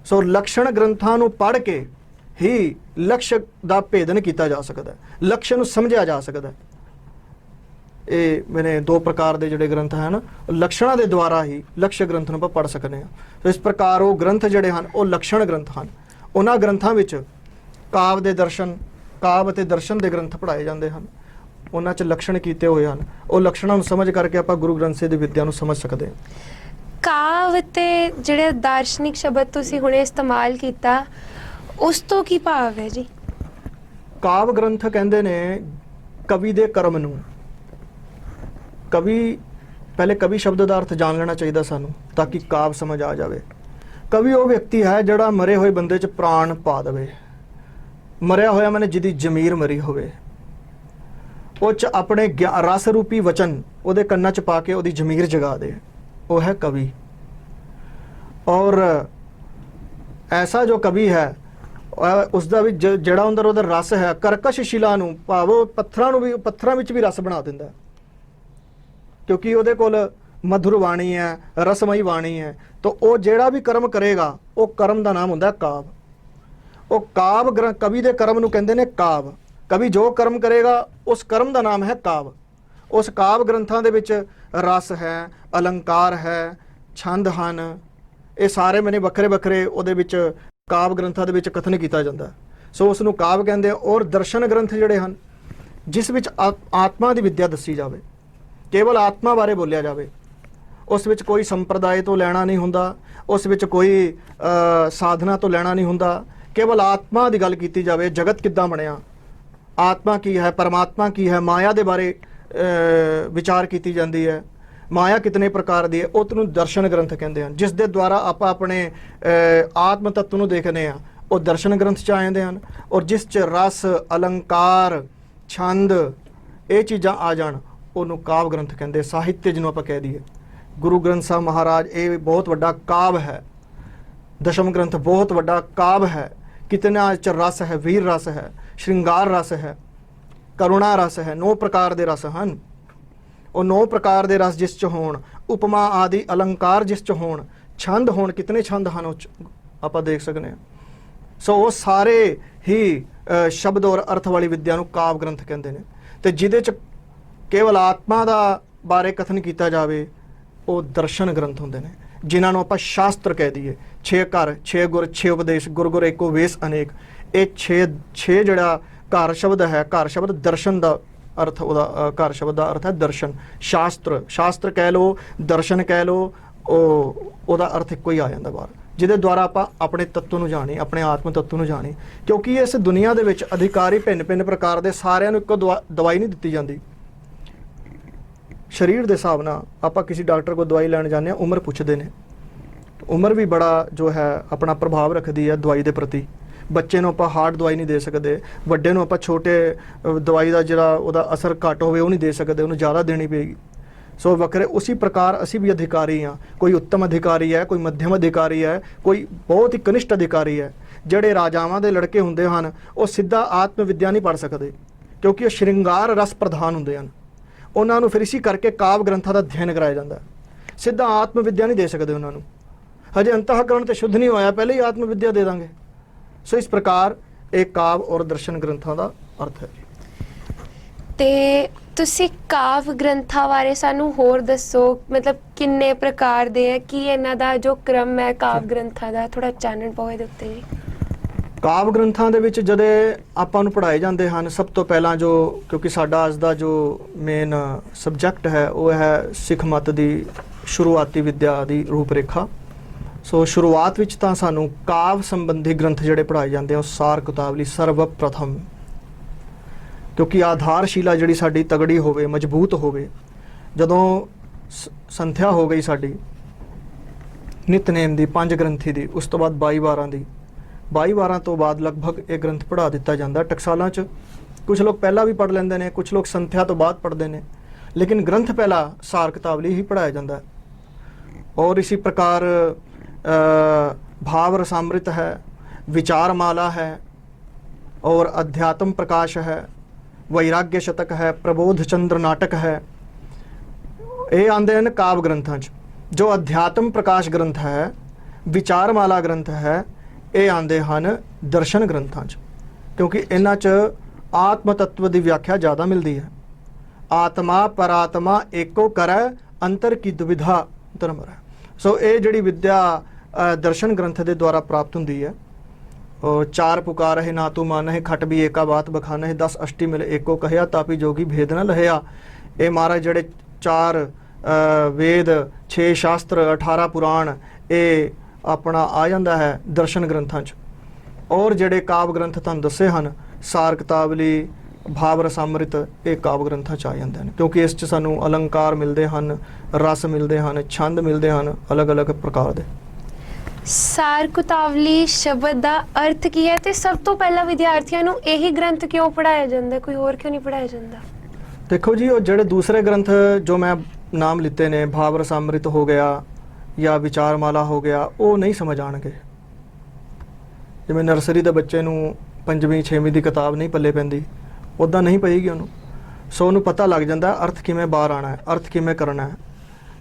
ਸੋ ਲਕਸ਼ਣ ਗ੍ਰੰਥਾਂ ਨੂੰ ਪੜ੍ਹ ਕੇ ਹੀ ਲਕਸ਼ ਦਾ ਭੇਦਨ ਕੀਤਾ ਜਾ ਸਕਦਾ ਹੈ, ਲਕਸ਼ ਨੂੰ ਸਮਝਿਆ ਜਾ ਸਕਦਾ ਹੈ। ਇਹ ਮੈਨੇ ਦੋ ਪ੍ਰਕਾਰ ਦੇ ਜਿਹੜੇ ਗ੍ਰੰਥ ਹਨ, ਲਕਸ਼ਣਾਂ ਦੇ ਦੁਆਰਾ ਹੀ ਲਕਸ਼ ਗ੍ਰੰਥ ਨੂੰ ਆਪਾਂ ਪੜ੍ਹ ਸਕਦੇ ਹਾਂ। ਸੋ ਇਸ ਪ੍ਰਕਾਰ ਉਹ ਗ੍ਰੰਥ ਜਿਹੜੇ ਹਨ ਉਹ ਲਕਸ਼ਣ ਗ੍ਰੰਥ ਹਨ। ਉਹਨਾਂ ਗ੍ਰੰਥਾਂ ਵਿੱਚ ਕਾਵ ਦੇ ਦਰਸ਼ਨ, ਕਾਵ ਅਤੇ ਦਰਸ਼ਨ ਦੇ ਗ੍ਰੰਥ ਪੜ੍ਹਾਏ ਜਾਂਦੇ ਹਨ। ਉਹਨਾਂ 'ਚ ਲਕਸ਼ਣ ਕੀਤੇ ਹੋਏ ਹਨ। ਉਹ ਲਕਸ਼ਣਾਂ ਨੂੰ ਸਮਝ ਕਰਕੇ ਆਪਾਂ ਗੁਰੂ ਗ੍ਰੰਥ ਸਾਹਿਬ ਦੀ ਵਿਦਿਆ ਨੂੰ ਸਮਝ ਸਕਦੇ ਹਾਂ। ਕਾਵ ਤੇ ਜਿਹੜੇ ਦਾਰਸ਼ਨਿਕ ਸ਼ਬਦ ਤੁਸੀਂ ਹੁਣੇ ਇਸਤੇਮਾਲ ਕੀਤਾ, ਉਸ ਤੋਂ ਕੀ ਭਾਵ ਹੈ ਜੀ? ਕਾਵ ਗ੍ਰੰਥ ਕਹਿੰਦੇ ਨੇ ਕਵੀ ਦੇ ਕਰਮ ਨੂੰ। ਕਵੀ, ਪਹਿਲੇ ਕਵੀ ਸ਼ਬਦ ਦਾ ਅਰਥ ਜਾਣ ਲੈਣਾ ਚਾਹੀਦਾ ਸਾਨੂੰ ਤਾਂ ਕਿ ਕਾਵ ਸਮਝ ਆ ਜਾਵੇ। ਕਵੀ ਉਹ ਵਿਅਕਤੀ ਹੈ ਜਿਹੜਾ ਮਰੇ ਹੋਏ ਬੰਦੇ 'ਚ ਪ੍ਰਾਣ ਪਾ ਦੇਵੇ। ਮਰਿਆ ਹੋਇਆ ਮੈਨੇ ਜਿਹਦੀ ਜ਼ਮੀਰ ਮਰੀ ਹੋਵੇ, ਉਹ 'ਚ ਆਪਣੇ ਰਸ ਰੂਪੀ ਵਚਨ ਉਹਦੇ ਕੰਨਾਂ 'ਚ ਪਾ ਕੇ ਉਹਦੀ ਜ਼ਮੀਰ ਜਗਾ ਦੇ, ਉਹ ਹੈ ਕਵੀ। ਔਰ ਐਸਾ ਜੋ ਕਵੀ ਹੈ ਉਸ ਦਾ ਵੀ ਜਿਹੜਾ ਅੰਦਰ ਉਹਦਾ ਰਸ ਹੈ, ਕਰਕਸ਼ ਸ਼ਿਲਾ ਨੂੰ ਭਾਵੋ ਪੱਥਰਾਂ ਵਿੱਚ ਵੀ ਰਸ ਬਣਾ ਦਿੰਦਾ, ਕਿਉਂਕਿ ਉਹਦੇ ਕੋਲ ਮਧੁਰ ਬਾਣੀ ਹੈ, ਰਸਮਈ ਬਾਣੀ ਹੈ। ਤਾਂ ਉਹ ਜਿਹੜਾ ਵੀ ਕਰਮ ਕਰੇਗਾ ਉਹ ਕਰਮ ਦਾ ਨਾਮ ਹੁੰਦਾ ਕਾਵ। ਉਹ ਕਾਵ ਕਵੀ ਦੇ ਕਰਮ ਨੂੰ ਕਹਿੰਦੇ ਨੇ ਕਾਵ। ਕਵੀ ਜੋ ਕਰਮ ਕਰੇਗਾ ਉਸ ਕਰਮ ਦਾ ਨਾਮ ਹੈ ਕਾਵ। ਉਸ ਕਾਵ ਗ੍ਰੰਥਾਂ ਦੇ ਵਿੱਚ ਰਸ ਹੈ, ਅਲੰਕਾਰ ਹੈ, ਛੰਦ ਹਨ। ਇਹ ਸਾਰੇ ਮੈਨੇ ਵੱਖਰੇ ਵੱਖਰੇ ਉਹਦੇ ਵਿੱਚ ਕਾਵ ਗ੍ਰੰਥਾਂ ਦੇ ਵਿੱਚ ਕਥਨ ਕੀਤਾ ਜਾਂਦਾ। ਸੋ ਉਸ ਨੂੰ ਕਾਵ ਕਹਿੰਦੇ ਆ। ਔਰ ਦਰਸ਼ਨ ਗ੍ਰੰਥ ਜਿਹੜੇ ਹਨ ਜਿਸ ਵਿੱਚ ਆਤਮਾ ਦੀ ਵਿਦਿਆ ਦੱਸੀ ਜਾਵੇ, ਕੇਵਲ ਆਤਮਾ ਬਾਰੇ ਬੋਲਿਆ ਜਾਵੇ। ਉਸ ਵਿੱਚ ਕੋਈ ਸੰਪਰਦਾਇ ਤੋਂ ਲੈਣਾ ਨਹੀਂ ਹੁੰਦਾ, ਉਸ ਵਿੱਚ ਕੋਈ ਸਾਧਨਾ ਤੋਂ ਲੈਣਾ ਨਹੀਂ ਹੁੰਦਾ। ਕੇਵਲ ਆਤਮਾ ਦੀ ਗੱਲ ਕੀਤੀ ਜਾਵੇ, ਜਗਤ ਕਿੱਦਾਂ ਬਣਿਆ, ਆਤਮਾ ਕੀ ਹੈ, ਪਰਮਾਤਮਾ ਕੀ ਹੈ, ਮਾਇਆ ਦੇ ਬਾਰੇ ਵਿਚਾਰ ਕੀਤੀ ਜਾਂਦੀ ਹੈ, ਮਾਇਆ ਕਿਤਨੇ ਪ੍ਰਕਾਰ ਦੀ ਹੈ। ਉਸ ਨੂੰ ਦਰਸ਼ਨ ਗ੍ਰੰਥ ਕਹਿੰਦੇ ਹਨ। ਜਿਸ ਦੇ ਦੁਆਰਾ ਆਪਾਂ ਆਪਣੇ ਆਤਮ ਤੱਤ ਨੂੰ ਦੇਖਦੇ ਹਾਂ, ਉਹ ਦਰਸ਼ਨ ਗ੍ਰੰਥ 'ਚ ਆ ਜਾਂਦੇ ਹਨ। ਔਰ ਜਿਸ 'ਚ ਰਸ, ਅਲੰਕਾਰ, ਛੰਦ ਇਹ ਚੀਜ਼ਾਂ ਆ ਜਾਣ, ਉਹਨੂੰ ਕਾਵ ਗ੍ਰੰਥ ਕਹਿੰਦੇ। ਸਾਹਿਤਯ ਜਿਹਨੂੰ ਆਪਾਂ ਕਹਿ ਦਈਏ। ਗੁਰੂ ਗ੍ਰੰਥ ਸਾਹਿਬ ਮਹਾਰਾਜ ਇਹ ਬਹੁਤ ਵੱਡਾ ਕਾਵ ਹੈ। ਦਸ਼ਮ ਗ੍ਰੰਥ ਬਹੁਤ ਵੱਡਾ ਕਾਵ ਹੈ। ਕਿਤਨਾ 'ਚ ਰਸ ਹੈ, ਵੀਰ ਰਸ ਹੈ, ਸ਼ਿੰਗਾਰ ਰਸ ਹੈ, ਕਰੁਣਾ ਰਸ ਹੈ। 9 ਪ੍ਰਕਾਰ ਦੇ ਰਸ ਹਨ। ਉਹ 9 ਪ੍ਰਕਾਰ ਦੇ ਰਸ ਜਿਸ 'ਚ ਹੋਣ, ਉਪਮਾ ਆਦਿ ਅਲੰਕਾਰ ਜਿਸ 'ਚ ਹੋਣ, ਛੰਦ ਹੋਣ, ਕਿਤਨੇ ਛੰਦ ਹਨ ਉਹ 'ਚ ਆਪਾਂ ਦੇਖ ਸਕਦੇ ਹਾਂ। ਸੋ ਉਹ ਸਾਰੇ ਹੀ ਸ਼ਬਦ ਔਰ ਅਰਥ ਵਾਲੀ ਵਿਦਿਆ ਨੂੰ ਕਾਵ ਗ੍ਰੰਥ ਕਹਿੰਦੇ ਨੇ। ਤੇ ਜਿਹਦੇ 'ਚ ਕੇਵਲ ਆਤਮਾ ਦਾ ਬਾਰੇ ਕਥਨ ਕੀਤਾ ਜਾਵੇ, ਉਹ ਦਰਸ਼ਨ ਗ੍ਰੰਥ ਹੁੰਦੇ ਨੇ, ਜਿਨ੍ਹਾਂ ਨੂੰ ਆਪਾਂ ਸ਼ਾਸਤਰ ਕਹਿ ਦਈਏ। 6 ਘਰ, 6 ਗੁਰ, 6 ਉਪਦੇਸ਼, ਗੁਰ ਗੁਰ ਏਕੋ ਵੇਸ ਅਨੇਕ। ਇਹ 6 ਜਿਹੜਾ ਘਰ ਸ਼ਬਦ ਹੈ, ਘਰ ਸ਼ਬਦ ਦਰਸ਼ਨ ਦਾ ਅਰਥ, ਉਹਦਾ ਘਰ ਸ਼ਬਦ ਦਾ ਅਰਥ ਹੈ ਦਰਸ਼ਨ। ਸ਼ਾਸਤਰ ਕਹਿ ਲਓ, ਦਰਸ਼ਨ ਕਹਿ ਲਓ, ਉਹਦਾ ਅਰਥ ਇੱਕੋ ਹੀ ਆ ਜਾਂਦਾ ਬਾਹਰ, ਜਿਹਦੇ ਦੁਆਰਾ ਆਪਾਂ ਆਪਣੇ ਤੱਤਵ ਨੂੰ ਜਾਣੀ, ਆਪਣੇ ਆਤਮ ਤੱਤਵ ਨੂੰ ਜਾਣੀ। ਕਿਉਂਕਿ ਇਸ ਦੁਨੀਆ ਦੇ ਵਿੱਚ ਅਧਿਕਾਰੀ ਭਿੰਨ ਪ੍ਰਕਾਰ ਦੇ, ਸਾਰਿਆਂ ਨੂੰ ਇੱਕੋ ਦਵਾਈ ਨਹੀਂ ਦਿੱਤੀ ਜਾਂਦੀ। ਸਰੀਰ ਦੇ ਹਿਸਾਬ ਨਾਲ ਆਪਾਂ ਕਿਸੇ ਡਾਕਟਰ ਕੋਲ ਦਵਾਈ ਲੈਣ ਜਾਂਦੇ ਹਾਂ, ਉਮਰ ਪੁੱਛਦੇ ਨੇ। ਉਮਰ ਵੀ ਬੜਾ ਜੋ ਹੈ ਆਪਣਾ ਪ੍ਰਭਾਵ ਰੱਖਦੀ ਹੈ ਦਵਾਈ ਦੇ ਪ੍ਰਤੀ। ਬੱਚੇ ਨੂੰ ਆਪਾਂ ਹਾਰਡ ਦਵਾਈ ਨਹੀਂ ਦੇ ਸਕਦੇ, ਵੱਡੇ ਨੂੰ ਆਪਾਂ ਛੋਟੇ ਦਵਾਈ ਦਾ ਜਿਹੜਾ ਉਹਦਾ ਅਸਰ ਘੱਟ ਹੋਵੇ ਉਹ ਨਹੀਂ ਦੇ ਸਕਦੇ, ਉਹਨੂੰ ਜ਼ਿਆਦਾ ਦੇਣੀ ਪਏਗੀ। ਸੋ ਵੱਖਰੇ ਉਸੇ ਪ੍ਰਕਾਰ ਅਸੀਂ ਵੀ ਅਧਿਕਾਰੀ ਹਾਂ। ਕੋਈ ਉੱਤਮ ਅਧਿਕਾਰੀ ਹੈ, ਕੋਈ ਮੱਧਮ ਅਧਿਕਾਰੀ ਹੈ, ਕੋਈ ਬਹੁਤ ਹੀ ਕਨਿਸ਼ਟ ਅਧਿਕਾਰੀ ਹੈ। ਜਿਹੜੇ ਰਾਜਾਵਾਂ ਦੇ ਲੜਕੇ ਹੁੰਦੇ ਹਨ ਉਹ ਸਿੱਧਾ ਆਤਮ ਵਿਦਿਆ ਨਹੀਂ ਪੜ੍ਹ ਸਕਦੇ, ਕਿਉਂਕਿ ਉਹ ਸ਼ਿੰਗਾਰ ਰਸ ਪ੍ਰਧਾਨ ਹੁੰਦੇ ਹਨ। ਉਹਨਾਂ ਨੂੰ ਫਿਰ ਇਸੀ ਕਰਕੇ ਕਾਵ ਗ੍ਰੰਥਾਂ ਦਾ ਅਧਿਐਨ ਕਰਾਇਆ ਜਾਂਦਾ। ਸਿੱਧਾ ਆਤਮ ਵਿਦਿਆ ਨਹੀਂ ਦੇ ਸਕਦੇ ਉਹਨਾਂ ਨੂੰ। ਹਜੇ ਅੰਤःਕਰਨ ਤੇ ਸ਼ੁੱਧ ਨਹੀਂ ਹੋਇਆ, ਪਹਿਲੇ ਹੀ ਆਤਮ ਵਿਦਿਆ ਦੇ ਦਾਂਗੇ। ਸੋ ਇਸ ਪ੍ਰਕਾਰ ਇਹ ਕਾਵ ਔਰ ਦਰਸ਼ਨ ਗ੍ਰੰਥਾਂ ਦਾ ਅਰਥ ਹੈ। ਤੇ ਤੁਸੀਂ ਕਾਵ ਗ੍ਰੰਥਾਂ ਬਾਰੇ ਸਾਨੂੰ ਹੋਰ ਦੱਸੋ, ਮਤਲਬ ਕਿੰਨੇ ਪ੍ਰਕਾਰ ਦੇ ਹੈ, ਕੀ ਇਹਨਾਂ ਦਾ ਜੋ ਕ੍ਰਮ ਹੈ ਕਾਵ ਗ੍ਰੰਥਾਂ ਦਾ, ਥੋੜਾ ਚਾਨਣ ਪਾਓ ਇਹਦੇ ਉੱਤੇ ਜੀ। ਕਾਵ ਗ੍ਰੰਥਾਂ ਦੇ ਵਿੱਚ ਜਦੋਂ ਆਪਾਂ ਨੂੰ ਪੜ੍ਹਾਏ ਜਾਂਦੇ ਹਨ, ਸਭ ਤੋਂ ਪਹਿਲਾਂ ਜੋ, ਕਿਉਂਕਿ ਸਾਡਾ ਅੱਜ ਦਾ ਜੋ ਮੇਨ ਸਬਜੈਕਟ ਹੈ ਉਹ ਹੈ ਸਿੱਖ ਮਤ ਦੀ ਸ਼ੁਰੂਆਤੀ ਵਿਦਿਆ ਦੀ ਰੂਪ ਰੇਖਾ। ਸੋ ਸ਼ੁਰੂਆਤ ਵਿੱਚ ਤਾਂ ਸਾਨੂੰ ਕਾਵ ਸੰਬੰਧੀ ਗ੍ਰੰਥ ਜਿਹੜੇ ਪੜ੍ਹਾਏ ਜਾਂਦੇ ਆ ਉਹ ਸਾਰ ਕਿਤਾਬ ਲਈ ਸਰਵ ਪ੍ਰਥਮ, ਕਿਉਂਕਿ ਆਧਾਰਸ਼ੀਲਾ ਜਿਹੜੀ ਸਾਡੀ ਤਗੜੀ ਹੋਵੇ, ਮਜ਼ਬੂਤ ਹੋਵੇ। ਜਦੋਂ ਸੰਥਿਆ ਹੋ ਗਈ ਸਾਡੀ ਨਿਤਨੇਮ ਦੀ 5 ਗ੍ਰੰਥੀ ਦੀ, ਉਸ ਤੋਂ ਬਾਅਦ 22 ਵਾਰਾਂ ਦੀ, 22 ਵਾਰਾਂ ਤੋਂ ਬਾਅਦ ਲਗਭਗ ਇਹ ਗ੍ਰੰਥ ਪੜ੍ਹਾ ਦਿੱਤਾ ਜਾਂਦਾ ਟਕਸਾਲਾਂ 'ਚ। ਕੁਝ ਲੋਕ ਪਹਿਲਾਂ ਵੀ ਪੜ੍ਹ ਲੈਂਦੇ ਨੇ, ਕੁਝ ਲੋਕ ਸੰਥਿਆ ਤੋਂ ਬਾਅਦ ਪੜ੍ਹਦੇ ਨੇ, ਲੇਕਿਨ ਗ੍ਰੰਥ ਪਹਿਲਾਂ ਸਾਰ ਕਿਤਾਬ ਲਈ ਹੀ ਪੜ੍ਹਾਇਆ ਜਾਂਦਾ। ਔਰ ਇसी प्रकार भाव रसामृत है, विचार माला है और अध्यात्म प्रकाश है, ਵੈਰਾग्य ਸ਼ਤਕ ਹੈ, ਪ੍ਰਬੋਧ ਚੰਦਰ ਨਾਟਕ ਹੈ। ਇਹ ਆਉਂਦੇ ਹਨ ਕਾਵ ਗ੍ਰੰਥਾਂ 'ਚ। ਜੋ ਅਧਿਆਤਮ ਪ੍ਰਕਾਸ਼ ਗ੍ਰੰਥ ਹੈ, ਵਿਚਾਰਮਾਲਾ ਗ੍ਰੰਥ ਹੈ, ਇਹ ਆਉਂਦੇ ਹਨ ਦਰਸ਼ਨ ਗ੍ਰੰਥਾਂ 'ਚ, ਕਿਉਂਕਿ ਇਹਨਾਂ 'ਚ ਆਤਮ ਤत्व ਦੀ ਵਿਆਖਿਆ ਜ਼ਿਆਦਾ ਮਿਲਦੀ ਹੈ। ਆਤਮਾ ਪਰਾਤਮਾ ਏਕੋ ਕਰੈ ਅੰਤਰ ਕੀ ਦੁਵਿਧਾ ਧਰਮ ਹੈ। ਸੋ ਇਹ ਜਿਹੜੀ ਵਿਦਿਆ ਦਰਸ਼ਨ ਗ੍ਰੰਥ ਦੇ ਦੁਆਰਾ ਪ੍ਰਾਪਤ ਹੁੰਦੀ ਹੈ। और चार पुकार है ना तू मान है, खट भी एका बात बखाना है, 10 अष्टी मिल एको कहया, तापी जोगी भेद न लहया। ये महाराज जड़े 4 वेद, 6 शास्त्र, 18 पुराण, ये अपना आ जाता है दर्शन ग्रंथां च। और जड़े काव्य ग्रंथ तुहानूं दस्से हन, सार कितावली, भाव रसामृत, ये काव्य ग्रंथां च आ जाते हैं, क्योंकि इस च सानूं अलंकार मिलते हैं, रस मिलते हैं, छंद मिलते हैं अलग अलग प्रकार के। ਸਾਰ ਕੁਤਾਵਲੀ ਸ਼ਬਦ ਦਾ ਅਰਥ ਕੀ ਹੈ ਤੇ ਸਭ ਤੋਂ ਪਹਿਲਾਂ ਵਿਦਿਆਰਥੀਆਂ ਨੂੰ ਇਹੀ ਗ੍ਰੰਥ ਕਿਉਂ ਪੜ੍ਹਾਇਆ ਜਾਂਦਾ, ਕੋਈ ਹੋਰ ਕਿਉਂ ਨਹੀਂ ਪੜ੍ਹਾਇਆ ਜਾਂਦਾ? देखो जी, वो जड़े दूसरे ग्रंथ जो मैं नाम लिते ने, भाव रसामृत हो गया या विचारमाला हो गया, वो नहीं समझ आएंगे। जिवें नर्सरी के बच्चे नूं 5वीं 6वीं की किताब नहीं पल्ले पैंदी, उदां नहीं पएगी उन्होंने। सो उन्होंने पता लग जाता अर्थ किवें बाहर आना है, अर्थ किवें करना है,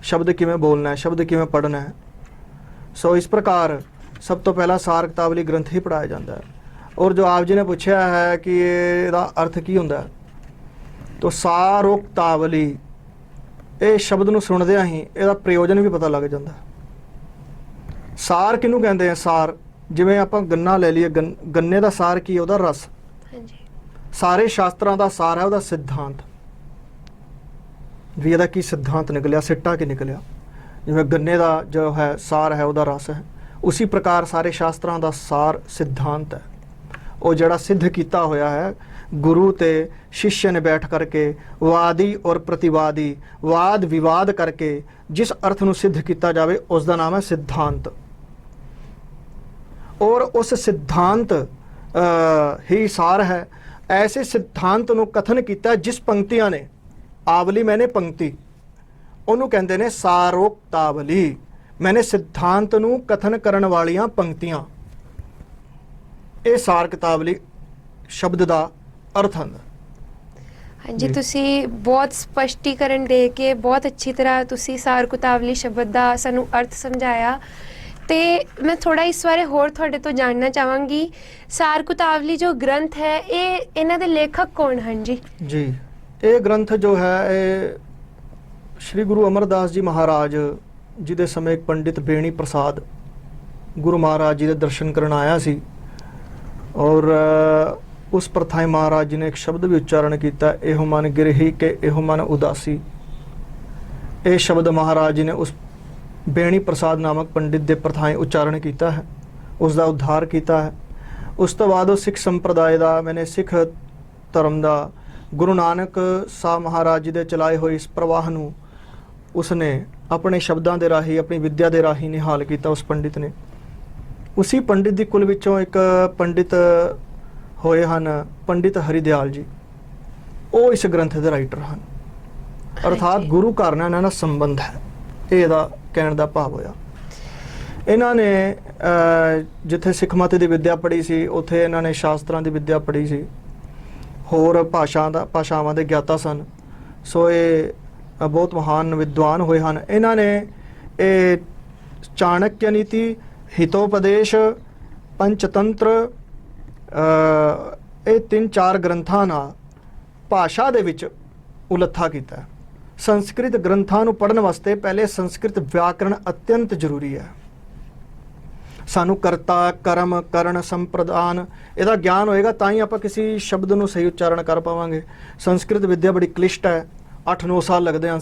शब्द किवें बोलना है, शब्द किवें पढ़ना है। सो इस प्रकार सब तो पहला सार कितावली ग्रंथ ही पढ़ाया जाता है। और जो आप जी ने पूछा है कि इसका अर्थ की होंदा है, तो सारोक्तावली ये शब्द नूं सुणदिआं ही इसका प्रयोजन भी पता लग जाता है। सार किहनूं कहंदे हैं? सार जिवें आपां गन्ना ले लईए, गन्ने का सार की उहदा रस। सारे शास्त्रां दा सार है उहदा सिद्धांत, भी इहदा की सिद्धांत निकलिया, सिट्टा की निकलिया। जिवें गन्ने का जो है सार है उहदा रस है, उसी प्रकार सारे शास्त्रां दा सार सिद्धांत है। वो जिहड़ा सिद्ध किया होया है गुरु ते शिष्य ने बैठ करके, वादी और प्रतिवादी वाद विवाद करके जिस अर्थ नूं सिद्ध किया जाए उसका नाम है सिद्धांत। और उस सिद्धांत ही सार है। ऐसे सिद्धांत नूं कथन किया जिस पंक्तियां ने, आवली मैंने पंक्ति, ਉਹਨੂੰ ਕਹਿੰਦੇ ਨੇ ਸਾਰੋਕਤਾਵਲੀ। मैंने सिद्धांत ਨੂੰ कथन ਕਰਨ ਵਾਲੀਆਂ ਪੰਕਤੀਆਂ, ਇਹ ਸਾਰ ਕਿਤਾਵਲੀ ਸ਼ਬਦ ਦਾ ਅਰਥ ਹੁੰਦਾ। ਹਾਂਜੀ, ਤੁਸੀਂ ਬਹੁਤ ਸਪਸ਼ਟੀਕਰਨ ਦੇ ਕੇ ਬਹੁਤ ਅੱਛੀ ਤਰ੍ਹਾਂ ਤੁਸੀਂ ਸਾਰ ਕੁਤਾਵਲੀ ਸ਼ਬਦ ਦਾ ਸਾਨੂੰ ਅਰਥ ਸਮਝਾਇਆ। ਤੇ ਮੈਂ ਥੋੜਾ ਇਸ ਬਾਰੇ ਹੋਰ ਤੁਹਾਡੇ ਤੋਂ ਜਾਣਨਾ ਚਾਹਾਂਗੀ। ਸਾਰ ਕੁਤਾਵਲੀ ਜੋ ਗ੍ਰੰਥ ਹੈ, ਇਹ ਇਹਨਾਂ ਦੇ ਲੇਖਕ ਕੌਣ ਹਨ ਜੀ? ਜੀ, ਇਹ ਗ੍ਰੰਥ ਜੋ ਹੈ ਇਹ श्री गुरु अमरदास जी महाराज जी दे समय एक पंडित बेणी प्रसाद गुरु महाराज जी दे दर्शन करन आया सी, और उस प्रथाएं महाराज जी ने एक शब्द भी उच्चारण किया, एहो मन गिरही के एहो मन उदासी। ये शब्द महाराज जी ने उस बेणी प्रसाद नामक पंडित दे प्रथाएं उच्चारण किया है, उसका उद्धार किया है। उस तो बाद सिख संप्रदाय का, मैंने सिख धर्म का, गुरु नानक साहब महाराज जी दे चलाए हुए इस प्रवाह नूं उसने अपने शब्दों के राही, अपनी विद्या के राही निहाल किया उस पंडित ने। उसी पंडित की कुल विचों एक पंडित होए हन पंडित हरिदयाल जी, वो इस ग्रंथ के राइटर हैं। अर्थात गुरु घर नाल इन्हां दा संबंध है, इहदा कहण दा भाव होया। इन्हां ने जिथे सिख मत की विद्या पढ़ी सी, उत्थे इन्हां ने शास्त्रां की विद्या पढ़ी सी, होर भाषावां दे ज्ञाता सन। सो ये बहुत महान विद्वान होए हैं। इन्होंने चाणक्य नीति, हितोपदेश, पंचतंत्र, ये 3-4 ग्रंथां नाल भाषा दे विच उलत्था कीता है। संस्कृत ग्रंथां नूं पढ़न वास्ते पहले संस्कृत व्याकरण अत्यंत जरूरी है। सानू कर्ता, कर्म, करण, संप्रदान इहदा ज्ञान होएगा तां ही आपां किसी शब्द नूं सही उच्चारण कर पावांगे। संस्कृत विद्या बड़ी क्लिष्ट है, 8-9 साल लगते हैं,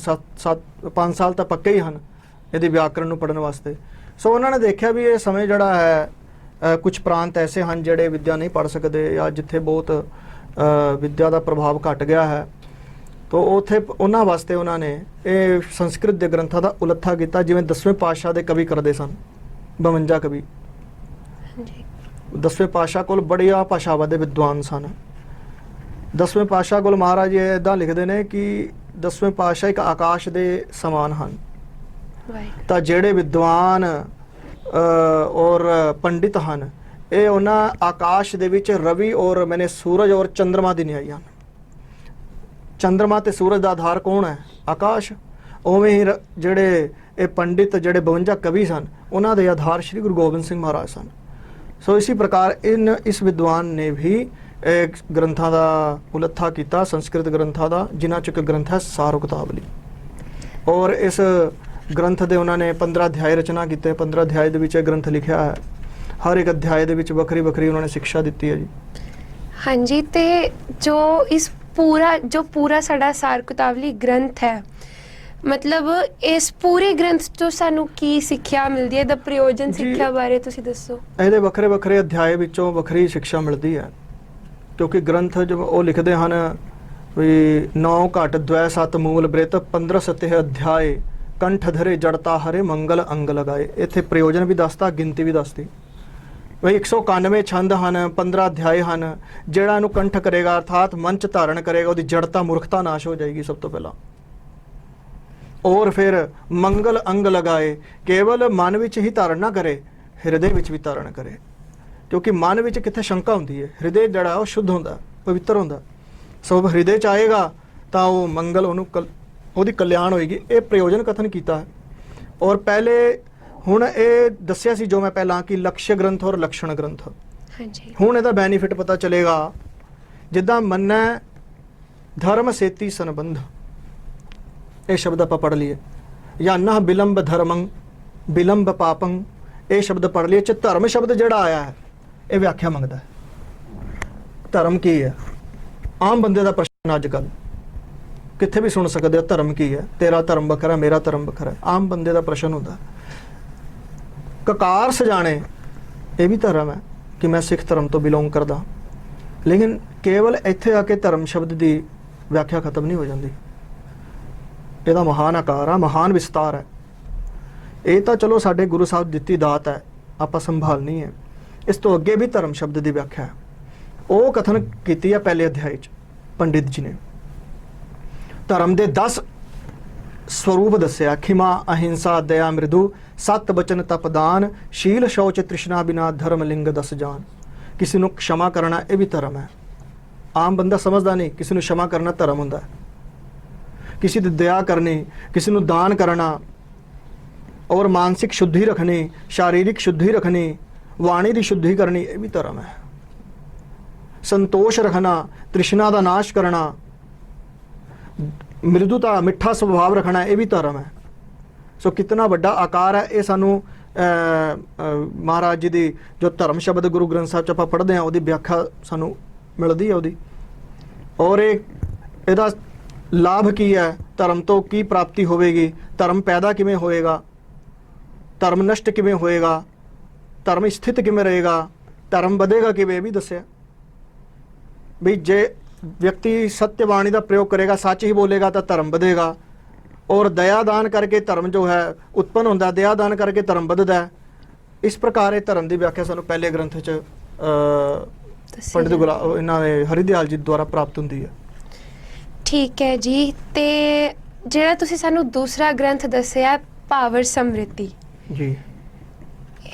5 साल तो पक्के ही हैं यदि व्याकरण नूं पढ़न वास्ते। सो उन्होंने देखा भी ये समय जड़ा है कुछ प्रांत ऐसे हैं जिहड़े विद्या नहीं पढ़ सकते, या जिथे बहुत विद्या का प्रभाव घट गया है, तो उत्थे उन्हां वास्ते उन्होंने ये संस्कृत के ग्रंथों का उलत्था किया, जिवें 10वें पातशाह के कवि करते सन, 52 कवि 10वें पातशाह कोल बड़िया भाषावां दे विद्वान सन। 10वें पातशाह कोल महाराज जी इदां लिखते हैं कि 10वें पातशाह एक आकाश के समान हैं। तो जेड़े विद्वान और पंडित हैं, ये उन्हां आकाश दे विच रवि और मैंने सूरज और चंद्रमा दी न्याई हैं। ਚੰਦਰਮਾ ਤੇ ਸੂਰਜ ਦਾ ਆਧਾਰ ਕੌਣ ਹੈ? ਆਕਾਸ਼। ਉਵੇਂ ਹੀ ਜਿਹੜੇ ਇਹ ਪੰਡਿਤ ਜਿਹੜੇ 52 ਕਵੀ ਸਨ ਉਹਨਾਂ ਦੇ ਆਧਾਰ ਸ਼੍ਰੀ ਗੁਰੂ ਗੋਬਿੰਦ ਸਿੰਘ ਮਹਾਰਾਜ ਸਨ। ਸੋ ਇसी ਪ੍ਰਕਾਰ ਇਸ ਵਿਦਵਾਨ ਨੇ ਵੀ ਗ੍ਰੰਥਾਂ ਦਾ ਉਲੱਥਾ ਕੀਤਾ, ਸੰਸਕ੍ਰਿਤ ਗ੍ਰੰਥਾਂ ਦਾ, ਜਿਨ੍ਹਾਂ 'ਚ ਇੱਕ ਗ੍ਰੰਥ ਹੈ ਸਾਰੋਕਤਾਵਲੀ। ਔਰ ਇਸ ਗ੍ਰੰਥ ਦੇ ਉਹਨਾਂ ਨੇ 15 ਅਧਿਆਏ ਰਚਨਾ ਕੀਤੇ। 15 ਅਧਿਆਏ ਦੇ ਵਿੱਚ ਇਹ ਗ੍ਰੰਥ ਲਿਖਿਆ ਹੈ। ਹਰ ਇੱਕ ਅਧਿਆਏ ਦੇ ਵਿੱਚ ਵੱਖਰੀ ਵੱਖਰੀ ਉਹਨਾਂ ਨੇ ਸਿੱਖਿਆ ਦਿੱਤੀ ਹੈ ਜੀ। ਹਾਂਜੀ, ਤੇ ਜੋ ਪੂਰਾ ਸਾਡਾ ਸਾਰਕਤਾਵਲੀ ਗ੍ਰੰਥ ਹੈ, ਮਤਲਬ ਇਸ ਪੂਰੇ ਗ੍ਰੰਥ ਤੋਂ ਸਾਨੂੰ ਕੀ ਸਿੱਖਿਆ ਮਿਲਦੀ ਹੈ? ਦਾ ਪ੍ਰਯੋਜਨ ਜੀ, ਸਿੱਖਿਆ ਬਾਰੇ ਤੁਸੀਂ ਦੱਸੋ। ਇਹਦੇ ਵੱਖਰੇ ਵੱਖਰੇ ਅਧਿਆਏ ਵਿੱਚੋਂ ਵੱਖਰੀ ਸਿੱਖਿਆ ਮਿਲਦੀ ਹੈ, ਕਿਉਂਕਿ ਗ੍ਰੰਥ ਜੋ ਉਹ ਲਿਖਦੇ ਹਨ ਵੀ 9 ਘਟ ਦ્વੈ ਸਤ ਮੂਲ ਬ੍ਰਿਤ 15 ਸਤਿਹ ਅਧਿਆਏ ਕੰਠ ਧਰੇ ਜੜਤਾ ਹਰੇ ਮੰਗਲ ਅੰਗ ਲਗਾਏ। ਇੱਥੇ ਪ੍ਰਯੋਜਨ ਵੀ ਦੱਸਦਾ, ਗਿਣਤੀ ਵੀ ਦੱਸਦੀ। ਵਈ 191 ਛੰਦ ਹਨ, 15 ਅਧਿਆਏ ਹਨ। ਜਿਹੜਾ ਇਹਨੂੰ ਕੰਠ ਕਰੇਗਾ ਅਰਥਾਤ ਮਨ 'ਚ ਧਾਰਨ ਕਰੇਗਾ, ਉਹਦੀ ਜੜਤਾ ਮੂਰਖਤਾ ਨਾਸ਼ ਹੋ ਜਾਏਗੀ ਸਭ ਤੋਂ ਪਹਿਲਾਂ। ਔਰ ਫਿਰ ਮੰਗਲ ਅੰਗ ਲਗਾਏ, ਕੇਵਲ ਮਨ ਵਿੱਚ ਹੀ ਧਾਰਨ ਨਾ ਕਰੇ, ਹਿਰਦੇ ਵਿੱਚ ਵੀ ਧਾਰਨ ਕਰੇ। ਕਿਉਂਕਿ ਮਨ ਵਿੱਚ ਕਿੱਥੇ ਸ਼ੰਕਾ ਹੁੰਦੀ ਹੈ, ਹਿਰਦੇ ਜਿਹੜਾ ਉਹ ਸ਼ੁੱਧ ਹੁੰਦਾ, ਪਵਿੱਤਰ ਹੁੰਦਾ। ਸੋ ਹਿਰਦੇ 'ਚ ਆਏਗਾ ਤਾਂ ਉਹ ਮੰਗਲ ਉਹਦੀ ਕਲਿਆਣ ਹੋਏਗੀ। ਇਹ ਪ੍ਰਯੋਜਨ ਕਥਨ ਕੀਤਾ ਹੈ। ਔਰ ਪਹਿਲੇ ਹੁਣ ਇਹ ਦੱਸਿਆ ਸੀ ਜੋ ਮੈਂ ਪਹਿਲਾਂ ਕਿ ਲਕਸ਼ ਗ੍ਰੰਥ ਔਰ ਲਕਸ਼ਣ ਗ੍ਰੰਥ। ਹਾਂਜੀ, ਹੁਣ ਇਹਦਾ ਬੈਨੀਫਿਟ ਪਤਾ ਚਲੇਗਾ। ਜਿੱਦਾਂ ਮੰਨੈ ਧਰਮ ਸੇਤੀ ਸੰਬੰਧ, ਇਹ ਸ਼ਬਦ ਆਪਾਂ ਪੜ੍ਹ ਲਈਏ। ਜਾਂ ਨਾ ਬਿਲੰਬ ਧਰਮੰ ਬਿਲੰਬ ਪਾਪੰ, ਇਹ ਸ਼ਬਦ ਪੜ੍ਹ ਲਈਏ। 'ਚ ਧਰਮ ਸ਼ਬਦ ਜਿਹੜਾ ਆਇਆ ਹੈ ਇਹ ਵਿਆਖਿਆ ਮੰਗਦਾ ਹੈ। ਧਰਮ ਕੀ ਹੈ? ਆਮ ਬੰਦੇ ਦਾ ਪ੍ਰਸ਼ਨ ਅੱਜ ਕੱਲ੍ਹ ਕਿੱਥੇ ਵੀ ਸੁਣ ਸਕਦੇ ਹੋ, ਧਰਮ ਕੀ ਹੈ? ਤੇਰਾ ਧਰਮ ਵੱਖਰਾ, ਮੇਰਾ ਧਰਮ ਵੱਖਰਾ। ਆਮ ਬੰਦੇ ਦਾ ਪ੍ਰਸ਼ਨ ਹੁੰਦਾ। ਕਕਾਰ ਸਜਾਣੇ, ਇਹ ਵੀ ਧਰਮ ਹੈ ਕਿ ਮੈਂ ਸਿੱਖ ਧਰਮ ਤੋਂ ਬਿਲੋਂਗ ਕਰਦਾ। ਲੇਕਿਨ ਕੇਵਲ ਇੱਥੇ ਆ ਕੇ ਧਰਮ ਸ਼ਬਦ ਦੀ ਵਿਆਖਿਆ ਖਤਮ ਨਹੀਂ ਹੋ ਜਾਂਦੀ। ਇਹਦਾ ਮਹਾਨ ਆਕਾਰ ਆ, ਮਹਾਨ ਵਿਸਤਾਰ ਹੈ। ਇਹ ਤਾਂ ਚਲੋ ਸਾਡੇ ਗੁਰੂ ਸਾਹਿਬ ਦਿੱਤੀ ਦਾਤ ਹੈ, ਆਪਾਂ ਸੰਭਾਲਣੀ ਹੈ। ਇਸ ਤੋਂ ਅੱਗੇ ਵੀ ਧਰਮ ਸ਼ਬਦ ਦੀ ਵਿਆਖਿਆ ਹੈ, ਉਹ ਕਥਨ ਕੀਤੀ ਹੈ ਪਹਿਲੇ ਅਧਿਆਇ 'ਚ ਪੰਡਿਤ ਜੀ ਨੇ। ਧਰਮ ਦੇ 10 ਸਰੂਪ ਦੱਸਿਆ। ਖਿਮਾ, ਅਹਿੰਸਾ, ਦਇਆ, ਮ੍ਰਿਦੂ, ਸਤ ਬਚਨ, ਤਪਦਾਨ, ਸ਼ੀਲ, ਸ਼ੌਚ, ਤ੍ਰਿਸ਼ਨਾ ਬਿਨਾ, ਧਰਮ ਲਿੰਗ 10 ਜਾਨ। ਕਿਸੇ ਨੂੰ क्षमा ਕਰਨਾ ਇਹ ਵੀ ਧਰਮ ਹੈ। ਆਮ ਬੰਦਾ ਸਮਝਦਾ ਨਹੀਂ ਕਿਸੇ ਨੂੰ क्षमा ਕਰਨਾ ਧਰਮ ਹੁੰਦਾ ਹੈ। ਕਿਸੇ ਦੀ ਦਇਆ ਕਰਨੀ, ਕਿਸੇ ਨੂੰ ਦਾਨ ਕਰਨਾ, ਔਰ ਮਾਨਸਿਕ ਸ਼ੁੱਧੀ ਰੱਖਣੀ, शारीरिक ਸ਼ੁੱਧੀ ਰੱਖਣੀ, ਵਾਣੀ ਦੀ ਸ਼ੁੱਧੀ ਕਰਨੀ, ਇਹ ਵੀ ਧਰਮ ਹੈ। ਸੰਤੋਸ਼ ਰੱਖਣਾ, ਤ੍ਰਿਸ਼ਨਾ ਦਾ ਨਾਸ਼ ਕਰਨਾ, ਮ੍ਰਿਦੁਤਾ, ਮਿੱਠਾ ਸੁਭਾਵ ਰੱਖਣਾ, ਇਹ ਵੀ ਧਰਮ ਹੈ। ਸੋ ਕਿਤਨਾ ਵੱਡਾ ਆਕਾਰ ਹੈ। ਇਹ ਸਾਨੂੰ ਮਹਾਰਾਜ ਜੀ ਦੀ ਜੋ ਧਰਮ ਸ਼ਬਦ ਗੁਰੂ ਗ੍ਰੰਥ ਸਾਹਿਬ 'ਚ ਆਪਾਂ ਪੜ੍ਹਦੇ ਹਾਂ ਉਹਦੀ ਵਿਆਖਿਆ ਸਾਨੂੰ ਮਿਲਦੀ ਹੈ ਉਹਦੀ। ਔਰ ਇਹਦਾ ਲਾਭ ਕੀ ਹੈ, ਧਰਮ ਤੋਂ ਕੀ ਪ੍ਰਾਪਤੀ ਹੋਵੇਗੀ, ਧਰਮ ਪੈਦਾ ਕਿਵੇਂ ਹੋਏਗਾ, ਧਰਮ ਨਸ਼ਟ ਕਿਵੇਂ ਹੋਏਗਾ, ਧਰਮ ਸਥਿਤ ਕਿਵੇਂ ਰਹੇਗਾ, ਧਰਮ ਵਧੇਗਾ ਕਿਵੇਂ, ਇਹ ਵੀ ਦੱਸਿਆ। ਵੀ ਜੇ ਵਿਅਕਤੀ ਸਤਿਆਬਾਣੀ ਦਾ ਪ੍ਰਯੋਗ ਕਰੇਗਾ, ਸੱਚ ਹੀ ਬੋਲੇਗਾ ਤਾਂ ਧਰਮ ਵਧੇਗਾ। ਔਰ ਦਇਆ ਦਾਨ ਕਰਕੇ ਧਰਮ ਜੋ ਹੈ ਉਤਪਨ ਹੁੰਦਾ, ਦਇਆ ਦਾਨ ਕਰਕੇ ਧਰਮ ਵੱਧਦਾ ਹੈ। ਇਸ ਪ੍ਰਕਾਰ ਇਹ ਧਰਮ ਦੀ ਵਿਆਖਿਆ ਸਾਨੂੰ ਪਹਿਲੇ ਗ੍ਰੰਥ 'ਚ ਪੰਡਿਤ ਇਹਨਾਂ ਦੇ ਹਰਿਦਿਆਲ ਜੀ ਦੁਆਰਾ ਪ੍ਰਾਪਤ ਹੁੰਦੀ ਹੈ। ਠੀਕ ਹੈ ਜੀ। ਤੇ ਜਿਹੜਾ ਤੁਸੀਂ ਸਾਨੂੰ ਦੂਸਰਾ ਗ੍ਰੰਥ ਦੱਸਿਆ ਭਾਵਰ ਸਮ੍ਰਿਤੀ ਜੀ,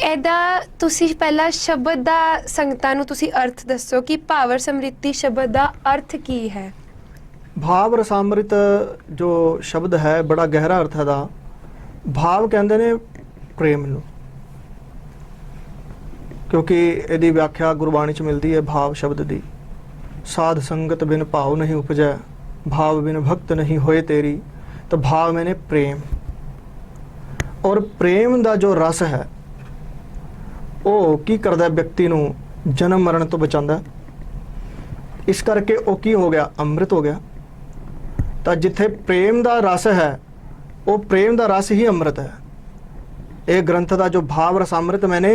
ਇਹਦਾ ਤੁਸੀਂ ਪਹਿਲਾਂ ਸ਼ਬਦ ਦਾ ਸੰਗਤਾਂ ਨੂੰ ਤੁਸੀਂ ਅਰਥ ਦੱਸੋ ਕਿ ਭਾਵਰ ਸਮ੍ਰਿਤੀ ਸ਼ਬਦ ਦਾ ਅਰਥ ਕੀ ਹੈ? ਭਾਵ ਰਸਾਮ੍ਰਿਤ ਜੋ ਸ਼ਬਦ ਹੈ ਬੜਾ ਗਹਿਰਾ ਅਰਥ ਹੈ ਦਾ। ਭਾਵ ਕਹਿੰਦੇ ਨੇ ਪ੍ਰੇਮ ਨੂੰ, ਕਿਉਂਕਿ ਇਹਦੀ ਵਿਆਖਿਆ ਗੁਰਬਾਣੀ 'ਚ ਮਿਲਦੀ ਹੈ ਭਾਵ ਸ਼ਬਦ ਦੀ। ਸਾਧ ਸੰਗਤ ਬਿਨ ਭਾਵ ਨਹੀਂ ਉਪਜੈ, ਭਾਵ ਬਿਨ ਭਗਤ ਨਹੀਂ ਹੋਏ ਤੇਰੀ। ਤਾਂ ਭਾਵ ਮੈਨੇ ਪ੍ਰੇਮ, ਔਰ ਪ੍ਰੇਮ ਦਾ ਜੋ ਰਸ ਹੈ ਉਹ ਕੀ ਕਰਦਾ, ਵਿਅਕਤੀ ਨੂੰ ਜਨਮ ਮਰਨ ਤੋਂ ਬਚਾਉਂਦਾ। ਇਸ ਕਰਕੇ ਉਹ ਕੀ ਹੋ ਗਿਆ, ਅੰਮ੍ਰਿਤ ਹੋ ਗਿਆ। ਤਾਂ ਜਿੱਥੇ ਪ੍ਰੇਮ ਦਾ ਰਸ ਹੈ ਉਹ ਪ੍ਰੇਮ ਦਾ ਰਸ ਹੀ ਅੰਮ੍ਰਿਤ ਹੈ। ਇਹ ਗ੍ਰੰਥ ਦਾ ਜੋ ਭਾਵ ਰਸ ਅੰਮ੍ਰਿਤ ਮੈਨੇ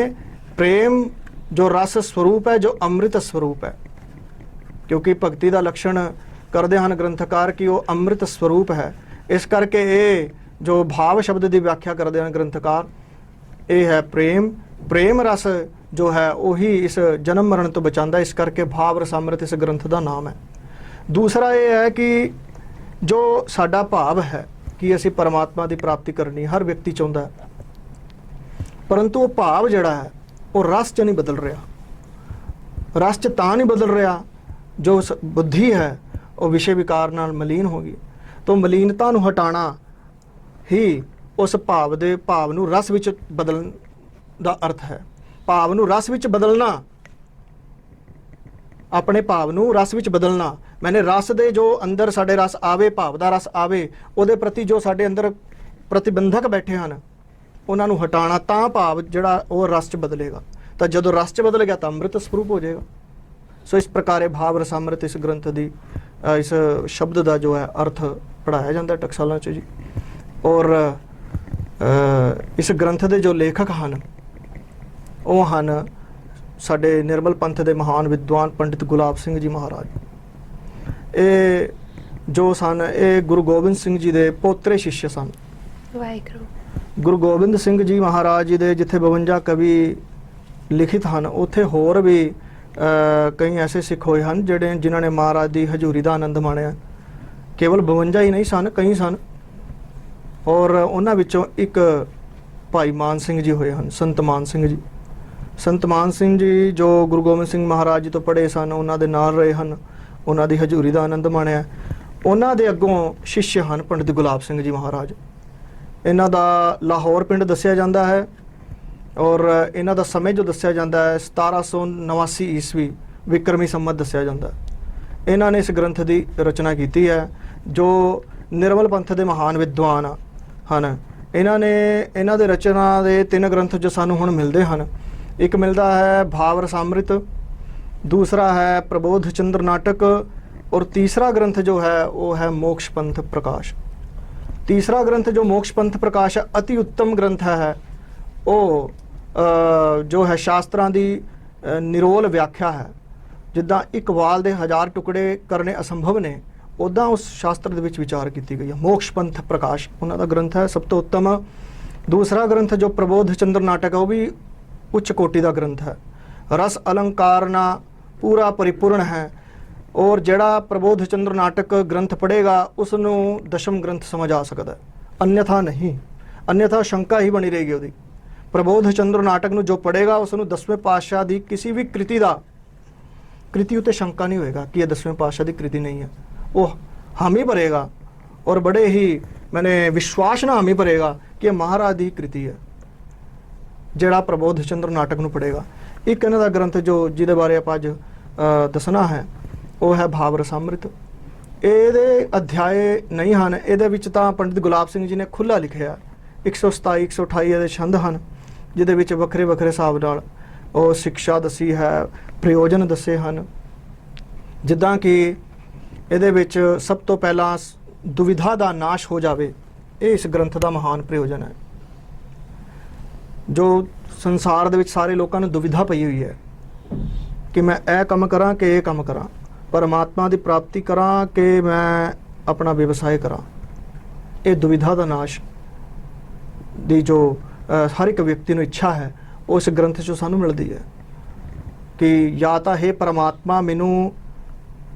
ਪ੍ਰੇਮ ਜੋ ਰਸ ਸਰੂਪ ਹੈ, ਜੋ ਅੰਮ੍ਰਿਤ ਸਰੂਪ ਹੈ। ਕਿਉਂਕਿ ਭਗਤੀ ਦਾ ਲਕਸ਼ਣ ਕਰਦੇ ਹਨ ਗ੍ਰੰਥਕਾਰ ਕਿ ਉਹ ਅੰਮ੍ਰਿਤ ਸਰੂਪ ਹੈ। ਇਸ ਕਰਕੇ ਇਹ ਜੋ ਭਾਵ ਸ਼ਬਦ ਦੀ ਵਿਆਖਿਆ ਕਰਦੇ ਹਨ ਗ੍ਰੰਥਕਾਰ, ਇਹ ਹੈ ਪ੍ਰੇਮ। ਪ੍ਰੇਮ ਰਸ ਜੋ ਹੈ ਉਹੀ ਇਸ ਜਨਮ ਮਰਨ ਤੋਂ ਬਚਾਉਂਦਾ। ਇਸ ਕਰਕੇ ਭਾਵ ਰਸ ਅੰਮ੍ਰਿਤ ਇਸ ਗ੍ਰੰਥ ਦਾ ਨਾਮ ਹੈ। ਦੂਸਰਾ ਇਹ ਹੈ ਕਿ ਜੋ ਸਾਡਾ ਭਾਵ ਹੈ ਕਿ ਅਸੀਂ ਪਰਮਾਤਮਾ ਦੀ ਪ੍ਰਾਪਤੀ ਕਰਨੀ ਹਰ ਵਿਅਕਤੀ ਚਾਹੁੰਦਾ ਹੈ, ਪਰੰਤੂ ਉਹ ਭਾਵ ਜਿਹੜਾ ਹੈ ਉਹ ਰਸ 'ਚ ਨਹੀਂ ਬਦਲ ਰਿਹਾ। ਰਸ 'ਚ ਤਾਂ ਨਹੀਂ ਬਦਲ ਰਿਹਾ, ਜੋ ਬੁੱਧੀ ਹੈ ਉਹ ਵਿਸ਼ੇ ਵਿਕਾਰ ਨਾਲ ਮਲੀਨ ਹੋ ਗਈ। ਤਾਂ ਮਲੀਨਤਾ ਨੂੰ ਹਟਾਉਣਾ ਹੀ ਉਸ ਭਾਵ ਨੂੰ ਰਸ ਵਿੱਚ ਬਦਲਣ ਦਾ ਅਰਥ ਹੈ। ਭਾਵ ਨੂੰ ਰਸ ਵਿੱਚ ਬਦਲਣਾ, ਆਪਣੇ ਭਾਵ ਨੂੰ ਰਸ ਵਿੱਚ ਬਦਲਣਾ, ਮੈਨੇ ਰਸ ਦੇ ਜੋ ਅੰਦਰ ਸਾਡੇ ਰਸ ਆਵੇ, ਭਾਵ ਦਾ ਰਸ ਆਵੇ, ਉਹਦੇ ਪ੍ਰਤੀ ਜੋ ਸਾਡੇ ਅੰਦਰ ਪ੍ਰਤੀਬੰਧਕ ਬੈਠੇ ਹਨ ਉਹਨਾਂ ਨੂੰ ਹਟਾਉਣਾ, ਤਾਂ ਭਾਵ ਜਿਹੜਾ ਉਹ ਰਸ 'ਚ ਬਦਲੇਗਾ। ਤਾਂ ਜਦੋਂ ਰਸ 'ਚ ਬਦਲ ਗਿਆ ਤਾਂ ਅੰਮ੍ਰਿਤ ਸਰੂਪ ਹੋ ਜਾਏਗਾ। ਸੋ ਇਸ ਪ੍ਰਕਾਰੇ ਭਾਵ ਰਸਾਮ੍ਰਿਤ ਇਸ ਗ੍ਰੰਥ ਦੀ ਇਸ ਸ਼ਬਦ ਦਾ ਜੋ ਹੈ ਅਰਥ ਪੜ੍ਹਾਇਆ ਜਾਂਦਾ ਟਕਸਾਲਾਂ 'ਚ ਜੀ। ਔਰ ਇਸ ਗ੍ਰੰਥ ਦੇ ਜੋ ਲੇਖਕ ਹਨ ਉਹ ਹਨ ਸਾਡੇ ਨਿਰਮਲ ਪੰਥ ਦੇ ਮਹਾਨ ਵਿਦਵਾਨ ਪੰਡਿਤ ਗੁਲਾਬ ਸਿੰਘ ਜੀ ਮਹਾਰਾਜ। ਇਹ ਜੋ ਸਨ ਇਹ ਗੁਰੂ ਗੋਬਿੰਦ ਸਿੰਘ ਜੀ ਦੇ ਪੋਤਰੇ ਸ਼ਿష్य ਸਨ। ਵਾਹਿਗੁਰੂ। ਗੁਰੂ ਗੋਬਿੰਦ ਸਿੰਘ ਜੀ ਮਹਾਰਾਜ ਜੀ ਦੇ ਜਿੱਥੇ 52 ਕਵੀ ਲਿਖਿਤ ਹਨ, ਉੱਥੇ ਹੋਰ ਵੀ ਕਈ ਐਸੇ ਸਿੱਖ ਹੋਏ ਹਨ ਜਿਨ੍ਹਾਂ ਨੇ ਮਹਾਰਾਜ ਦੀ ਹਜ਼ੂਰੀ ਦਾ ਆਨੰਦ ਮਾਣਿਆ। ਕੇਵਲ 52 ਹੀ ਨਹੀਂ ਸਨ, ਕਈ ਸਨ। ਔਰ ਉਹਨਾਂ ਵਿੱਚੋਂ ਇੱਕ ਭਾਈ ਮਾਨ ਸਿੰਘ ਜੀ ਹੋਏ ਹਨ, ਸੰਤ ਮਾਨ ਸਿੰਘ ਜੀ। ਸੰਤ ਮਾਨ ਸਿੰਘ ਜੀ ਜੋ ਗੁਰੂ ਗੋਬਿੰਦ ਸਿੰਘ ਮਹਾਰਾਜ ਜੀ ਤੋਂ ਪੜ੍ਹੇ ਸਨ, ਉਹਨਾਂ ਦੇ ਨਾਲ ਰਹੇ ਹਨ, ਉਹਨਾਂ ਦੀ ਹਜ਼ੂਰੀ ਦਾ ਆਨੰਦ ਮਾਣਿਆ। ਉਹਨਾਂ ਦੇ ਅੱਗੋਂ ਸ਼ਿష్य ਹਨ ਪੰਡਿਤ ਗੁਲਾਬ ਸਿੰਘ ਜੀ ਮਹਾਰਾਜ। ਇਹਨਾਂ ਦਾ ਲਾਹੌਰ ਪਿੰਡ ਦੱਸਿਆ ਜਾਂਦਾ ਹੈ ਔਰ ਇਹਨਾਂ ਦਾ ਸਮੇਂ ਜੋ ਦੱਸਿਆ ਜਾਂਦਾ ਹੈ 1789 ਈਸਵੀ ਵਿਕਰਮੀ ਸੰਮਤ ਦੱਸਿਆ ਜਾਂਦਾ ਹੈ। ਇਹਨਾਂ ਨੇ ਇਸ ਗ੍ਰੰਥ ਦੀ ਰਚਨਾ ਕੀਤੀ ਹੈ ਜੋ ਨਿਰਮਲ ਪੰਥ ਦੇ ਮਹਾਨ ਵਿਦਵਾਨ ਹਨ। ਇਹਨਾਂ ਦੇ ਰਚਨਾ ਦੇ 3 ਗ੍ਰੰਥ ਜੋ ਸਾਨੂੰ ਹੁਣ ਮਿਲਦੇ ਹਨ। ਇੱਕ ਮਿਲਦਾ ਹੈ ਭਾਵ ਰਸਾਮ੍ਰਿਤ, ਦੂਸਰਾ ਹੈ ਪ੍ਰਬੋਧ ਚੰਦਰ ਨਾਟਕ ਔਰ ਤੀਸਰਾ ਗ੍ਰੰਥ ਜੋ ਹੈ ਉਹ ਹੈ ਮੋਕਸ਼ ਪੰਥ ਪ੍ਰਕਾਸ਼। ਤੀਸਰਾ ਗ੍ਰੰਥ ਜੋ ਮੋਕਸ਼ ਪੰਥ ਪ੍ਰਕਾਸ਼ ਅਤੀ ਉੱਤਮ ਗ੍ਰੰਥ ਹੈ। ਉਹ ਜੋ ਹੈ ਸ਼ਾਸਤਰਾਂ ਦੀ ਨਿਰੋਲ ਵਿਆਖਿਆ ਹੈ। ਜਿੱਦਾਂ ਇੱਕ ਵਾਲ ਦੇ 1000 ਟੁਕੜੇ ਕਰਨੇ ਅਸੰਭਵ ਨੇ, ਉੱਦਾਂ ਉਸ ਸ਼ਾਸਤਰ ਦੇ ਵਿੱਚ ਵਿਚਾਰ ਕੀਤੀ ਗਈ ਹੈ। ਮੋਕਸ਼ ਪੰਥ ਪ੍ਰਕਾਸ਼ ਉਹਨਾਂ ਦਾ ਗ੍ਰੰਥ ਹੈ, ਸਭ ਤੋਂ ਉੱਤਮ। ਦੂਸਰਾ ਗ੍ਰੰਥ ਜੋ ਪ੍ਰਬੋਧ ਚੰਦਰ ਨਾਟਕ ਹੈ ਉਹ ਵੀ ਉੱਚ ਕੋਟि ਦਾ ਗ੍ਰੰਥ ਹੈ। ਰਸ ਅਲੰਕਾਰ ਨਾਲ ਪੂਰਾ ਪਰਿਪੂਰਨ ਹੈ। ਔਰ ਜਿਹੜਾ ਪ੍ਰਬੋਧ ਚੰਦਰ ਨਾਟਕ ਗ੍ਰੰਥ ਪੜ੍ਹੇਗਾ ਉਸ ਨੂੰ ਦਸ਼ਮ ਗ੍ਰੰਥ ਸਮਝ ਆ ਸਕਦਾ ਹੈ, ਅਨਿਅਥਾ ਨਹੀਂ। ਅਨਿਅਥਾ ਸ਼ੰਕਾ ਹੀ ਬਣੀ ਰਹੇਗੀ ਉਹਦੀ। ਪ੍ਰਬੋਧ ਚੰਦਰ ਨਾਟਕ ਨੂੰ ਜੋ ਪੜ੍ਹੇਗਾ ਉਸ ਨੂੰ 10ਵੇਂ ਪਾਤਸ਼ਾਹ ਦੀ ਕਿਸੇ ਵੀ ਕ੍ਰਿਤੀ ਉੱਤੇ ਸ਼ੰਕਾ ਨਹੀਂ ਹੋਏਗਾ ਕਿ ਇਹ 10ਵੇਂ ਪਾਤਸ਼ਾਹ ਦੀ ਕ੍ਰਿਤੀ ਨਹੀਂ ਹੈ। ਉਹ ਹਾਮੀ ਭਰੇਗਾ ਔਰ ਬੜੇ ਹੀ ਵਿਸ਼ਵਾਸ ਨਾਲ ਹਾਮੀ ਭਰੇਗਾ ਕਿ ਇਹ ਮਹਾਰਾਜ ਦੀ ਕ੍ਰਿਤੀ ਹੈ ਜਿਹੜਾ ਪ੍ਰਬੋਧ ਚੰਦਰ ਨਾਟਕ ਨੂੰ ਪੜ੍ਹੇਗਾ। ਇੱਕ ਇਹਨਾਂ ਦਾ ਗ੍ਰੰਥ ਜਿਹਦੇ ਬਾਰੇ ਆਪਾਂ ਅੱਜ ਦੱਸਣਾ ਹੈ ਉਹ ਹੈ ਭਾਵ ਰਸਾਮ੍ਰਿਤ। ਇਹਦੇ ਅਧਿਆਏ ਨਹੀਂ ਹਨ, ਇਹਦੇ ਵਿੱਚ ਤਾਂ ਪੰਡਿਤ ਗੁਲਾਬ ਸਿੰਘ ਜੀ ਨੇ ਖੁੱਲ੍ਹਾ ਲਿਖਿਆ। 127 128 ਇਹਦੇ ਛੰਦ ਹਨ ਜਿਹਦੇ ਵਿੱਚ ਵੱਖਰੇ ਵੱਖਰੇ ਹਿਸਾਬ ਨਾਲ ਉਹ ਸਿੱਖਿਆ ਦੱਸੀ ਹੈ, ਪ੍ਰਯੋਜਨ ਦੱਸੇ ਹਨ। ਜਿੱਦਾਂ ਕਿ ਇਹਦੇ ਵਿੱਚ ਸਭ ਤੋਂ ਪਹਿਲਾਂ ਦੁਵਿਧਾ ਦਾ ਨਾਸ਼ ਹੋ ਜਾਵੇ, ਇਹ ਇਸ ਗ੍ਰੰਥ ਦਾ ਮਹਾਨ ਪ੍ਰਯੋਜਨ ਹੈ। ਜੋ ਸੰਸਾਰ ਦੇ ਵਿੱਚ ਸਾਰੇ ਲੋਕਾਂ ਨੂੰ ਦੁਵਿਧਾ ਪਈ ਹੋਈ ਹੈ ਕਿ ਮੈਂ ਇਹ ਕੰਮ ਕਰਾਂ ਕਿ ਇਹ ਕੰਮ ਕਰਾਂ, ਪਰਮਾਤਮਾ ਦੀ ਪ੍ਰਾਪਤੀ ਕਰਾਂ ਕਿ ਮੈਂ ਆਪਣਾ ਵਿਵਸਾਏ ਕਰਾਂ। ਇਹ ਦੁਵਿਧਾ ਦਾ ਨਾਸ਼ ਦੀ ਜੋ ਹਰ ਇੱਕ ਵਿਅਕਤੀ ਨੂੰ ਇੱਛਾ ਹੈ ਉਸ ਗ੍ਰੰਥ 'ਚੋਂ ਸਾਨੂੰ ਮਿਲਦੀ ਹੈ ਕਿ ਜਾਂ ਤਾਂ ਹੈ ਪਰਮਾਤਮਾ ਮੈਨੂੰ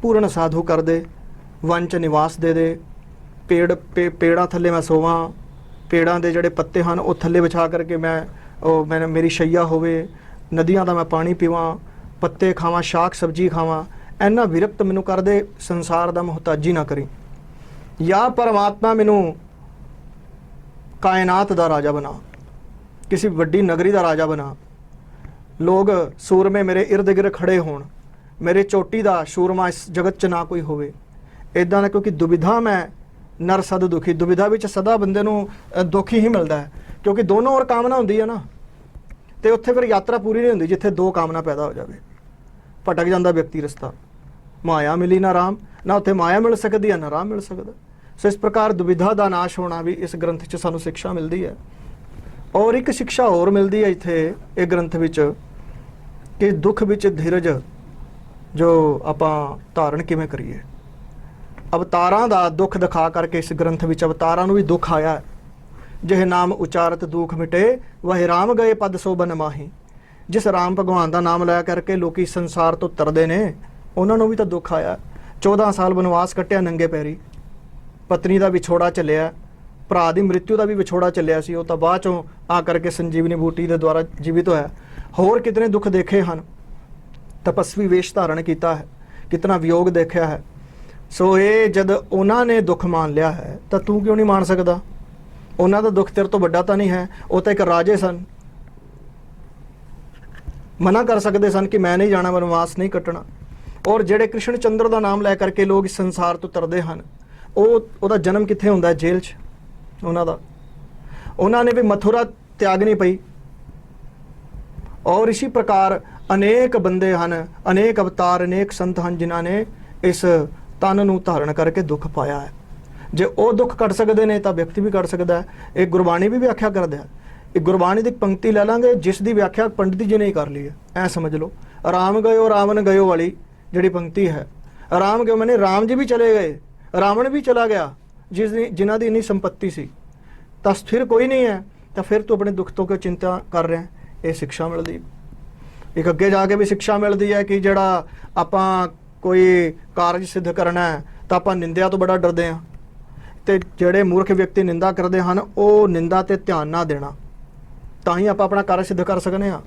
ਪੂਰਨ ਸਾਧੂ ਕਰ ਦੇ, ਵਨ 'ਚ ਨਿਵਾਸ ਦੇ ਪੇੜਾਂ ਥੱਲੇ ਮੈਂ ਸੋਵਾਂ, ਪੇੜਾਂ ਦੇ ਜਿਹੜੇ ਪੱਤੇ ਹਨ ਉਹ ਥੱਲੇ ਵਿਛਾ ਕਰਕੇ ਮੇਰੀ ਸ਼ਈਆ ਹੋਵੇ, ਨਦੀਆਂ ਦਾ ਮੈਂ ਪਾਣੀ ਪੀਵਾਂ, ਪੱਤੇ ਖਾਵਾਂ, ਸ਼ਾਕ ਸਬਜ਼ੀ ਖਾਵਾਂ। ਇੰਨਾ ਵਿਰਕਤ ਮੈਨੂੰ ਕਰ ਦੇ, ਸੰਸਾਰ ਦਾ ਮੁਹਤਾਜੀ ਨਾ ਕਰੀ। ਜਾਂ ਪਰਮਾਤਮਾ ਮੈਨੂੰ ਕਾਇਨਾਤ ਦਾ ਰਾਜਾ ਬਣਾ, ਕਿਸੇ ਵੱਡੀ ਨਗਰੀ ਦਾ ਰਾਜਾ ਬਣਾ, ਲੋਕ ਸੂਰਮੇ ਮੇਰੇ ਇਰਦ ਗਿਰਦ ਖੜੇ ਹੋਣ, ਮੇਰੇ ਚੋਟੀ ਦਾ ਸੂਰਮਾ ਇਸ ਜਗਤ 'ਚ ਨਾ ਕੋਈ ਹੋਵੇ। ਇੱਦਾਂ ਦਾ, ਕਿਉਂਕਿ ਦੁਵਿਧਾ ਮੈਂ ਨਰ ਸਦ ਦੁਖੀ, ਦੁਵਿਧਾ ਵਿੱਚ ਸਦਾ ਬੰਦੇ ਨੂੰ ਦੁੱਖ ਹੀ ਮਿਲਦਾ ਹੈ ਕਿਉਂਕਿ ਦੋਨੋਂ ਔਰ ਕਾਮਨਾ ਹੁੰਦੀ ਹੈ ਨਾ। ਤੇ ਉੱਥੇ ਫਿਰ ਯਾਤਰਾ ਪੂਰੀ ਨਹੀਂ ਹੁੰਦੀ ਜਿੱਥੇ 2 ਕਾਮਨਾ ਪੈਦਾ ਹੋ ਜਾਵੇ। ਭਟਕ ਜਾਂਦਾ ਵਿਅਕਤੀ ਰਸਤਾ। ਮਾਇਆ ਮਿਲੀ ਨਾ ਰਾਮ, ਨਾ ਉੱਥੇ ਮਾਇਆ ਮਿਲ ਸਕਦੀ ਹੈ ਨਾ ਰਾਮ ਮਿਲ ਸਕਦਾ। ਸੋ ਇਸ ਪ੍ਰਕਾਰ ਦੁਵਿਧਾ ਦਾ ਨਾਸ਼ ਹੋਣਾ ਵੀ ਇਸ ਗ੍ਰੰਥ 'ਚ ਸਾਨੂੰ ਸਿੱਖਿਆ ਮਿਲਦੀ ਹੈ। ਔਰ ਇੱਕ ਸਿੱਖਿਆ ਹੋਰ ਮਿਲਦੀ ਹੈ ਇੱਥੇ ਇਹ ਗ੍ਰੰਥ ਵਿੱਚ ਕਿ ਦੁੱਖ ਵਿੱਚ ਧੀਰਜ ਜੋ ਆਪਾਂ ਧਾਰਨ ਕਿਵੇਂ ਕਰੀਏ। ਅਵਤਾਰਾਂ ਦਾ ਦੁੱਖ ਦਿਖਾ ਕਰਕੇ ਇਸ ਗ੍ਰੰਥ ਵਿੱਚ ਅਵਤਾਰਾਂ ਨੂੰ ਵੀ ਦੁੱਖ ਆਇਆ ਹੈ। ਜਿਹ ਨਾਮ ਉਚਾਰਤ ਦੁੱਖ ਮਿਟੇ, ਵਹ ਰਾਮ ਗਏ ਪਦ ਸੋ ਬਨ ਮਾਹੀ। ਜਿਸ ਰਾਮ ਭਗਵਾਨ ਦਾ ਨਾਮ ਲੈ ਕਰਕੇ ਲੋਕੀ ਸੰਸਾਰ ਤੋਂ ਤਰਦੇ ਨੇ, ਉਹਨਾਂ ਨੂੰ ਵੀ ਤਾਂ ਦੁੱਖ ਆਇਆ। 14 ਸਾਲ ਬਨਵਾਸ ਕੱਟਿਆ ਨੰਗੇ ਪੈਰੀ, ਪਤਨੀ ਦਾ ਵਿਛੋੜਾ ਚੱਲਿਆ, ਭਰਾ ਦੀ ਮ੍ਰਿਤੂ ਦਾ ਵੀ ਵਿਛੋੜਾ ਚੱਲਿਆ ਸੀ, ਉਹ ਤਾਂ ਬਾਅਦ ਚੋਂ ਆ ਕਰਕੇ ਸੰਜੀਵਨੀ ਬੂਟੀ ਦੇ ਦੁਆਰਾ ਜੀਵਿਤ ਹੋਇਆ। ਹੋਰ ਕਿਤਨੇ ਦੁੱਖ ਦੇਖੇ ਹਨ, ਤਪਸਵੀ ਵੇਸ਼ ਧਾਰਨ ਕੀਤਾ ਹੈ, ਕਿਤਨਾ ਵਿਯੋਗ ਦੇਖਿਆ ਹੈ। ਸੋ ਇਹ ਜਦ ਉਹਨਾਂ ਨੇ ਦੁੱਖ ਮੰਨ ਲਿਆ ਹੈ ਤਾਂ ਤੂੰ ਕਿਉਂ ਨਹੀਂ ਮੰਨ ਸਕਦਾ? ਉਹਨਾਂ ਦਾ ਦੁੱਖ ਤੇਰੇ ਤੋਂ ਵੱਡਾ ਤਾਂ ਨਹੀਂ ਹੈ। ਉਹ ਤਾਂ ਇੱਕ ਰਾਜੇ ਸਨ, ਮਨਾ ਕਰ ਸਕਦੇ ਸਨ ਕਿ ਮੈਂ ਨਹੀਂ ਜਾਣਾ, ਵਨਵਾਸ ਨਹੀਂ ਕੱਟਣਾ। ਔਰ ਜਿਹੜੇ ਕ੍ਰਿਸ਼ਨ ਚੰਦਰ ਦਾ ਨਾਮ ਲੈ ਕਰਕੇ ਲੋਕ ਇਸ ਸੰਸਾਰ ਤੋਂ ਤਰਦੇ ਹਨ, ਉਹਦਾ ਜਨਮ ਕਿੱਥੇ ਹੁੰਦਾ ਹੈ? ਜੇਲ੍ਹ 'ਚ ਉਹਨਾਂ ਨੇ ਵੀ ਮਥੁਰਾ ਤਿਆਗਣੀ ਪਈ। ਔਰ ਇਸੇ ਪ੍ਰਕਾਰ ਅਨੇਕ ਬੰਦੇ ਹਨ, ਅਨੇਕ ਅਵਤਾਰ, ਅਨੇਕ ਸੰਤ ਹਨ ਜਿਨ੍ਹਾਂ ਨੇ ਇਸ ਤਨ ਨੂੰ ਧਾਰਨ ਕਰਕੇ ਦੁੱਖ ਪਾਇਆ ਹੈ। ਜੇ ਉਹ ਦੁੱਖ ਕੱਟ ਸਕਦੇ ਨੇ ਤਾਂ ਵਿਅਕਤੀ ਵੀ ਕੱਟ ਸਕਦਾ ਹੈ। ਇਹ ਗੁਰਬਾਣੀ ਵੀ ਵਿਆਖਿਆ ਕਰਦਾ ਹੈ। ਇਹ ਗੁਰਬਾਣੀ ਦੀ ਪੰਕਤੀ ਲੈ ਲਾਂਗੇ ਜਿਸ ਦੀ ਵਿਆਖਿਆ ਪੰਡਿਤ ਜੀ ਨੇ ਹੀ ਕਰ ਲਈ ਹੈ। ਐ ਸਮਝ ਲਓ, ਰਾਮ ਗਇਓ ਰਾਵਣ ਗਇਓ ਵਾਲੀ ਜਿਹੜੀ ਪੰਕਤੀ ਹੈ, ਰਾਮ ਗਇਓ ਮੈਨੇ ਰਾਮ ਜੀ ਵੀ ਚਲੇ ਗਏ, ਰਾਵਣ ਵੀ ਚਲਾ ਗਿਆ, ਜਿਨ੍ਹਾਂ ਦੀ ਇੰਨੀ ਸੰਪत्ति ਸੀ। ਤਾਂ ਫਿਰ ਕੋਈ ਨਹੀਂ ਹੈ ਤਾਂ ਫਿਰ ਤੂੰ ਆਪਣੇ ਦੁੱਖ ਤੋਂ ਕਿਉਂ ਚਿੰਤਾ ਕਰ ਰਿਹਾ? ਇਹ ਸਿੱਖਿਆ ਮਿਲਦੀ। ਇੱਕ ਅੱਗੇ ਜਾ ਕੇ ਵੀ ਸਿੱਖਿਆ ਮਿਲਦੀ ਹੈ ਕਿ ਜਿਹੜਾ ਆਪਾਂ ਕੋਈ ਕਾਰਜ ਸਿੱਧ ਕਰਨਾ ਹੈ ਤਾਂ ਆਪਾਂ ਨਿੰਦਿਆ ਤੋਂ ਬੜਾ ਡਰਦੇ ਹਾਂ। ਤੇ ਜਿਹੜੇ ਮੂਰਖ ਵਿਅਕਤੀ ਨਿੰਦਾ ਕਰਦੇ ਹਨ, ਉਹ ਨਿੰਦਾ ਤੇ ਧਿਆਨ ਨਾ ਦੇਣਾ, ਤਾਂ ਹੀ ਆਪਾਂ ਆਪਣਾ ਕਾਰਜ ਸਿੱਧ ਕਰ ਸਕਨੇ ਹਾਂ।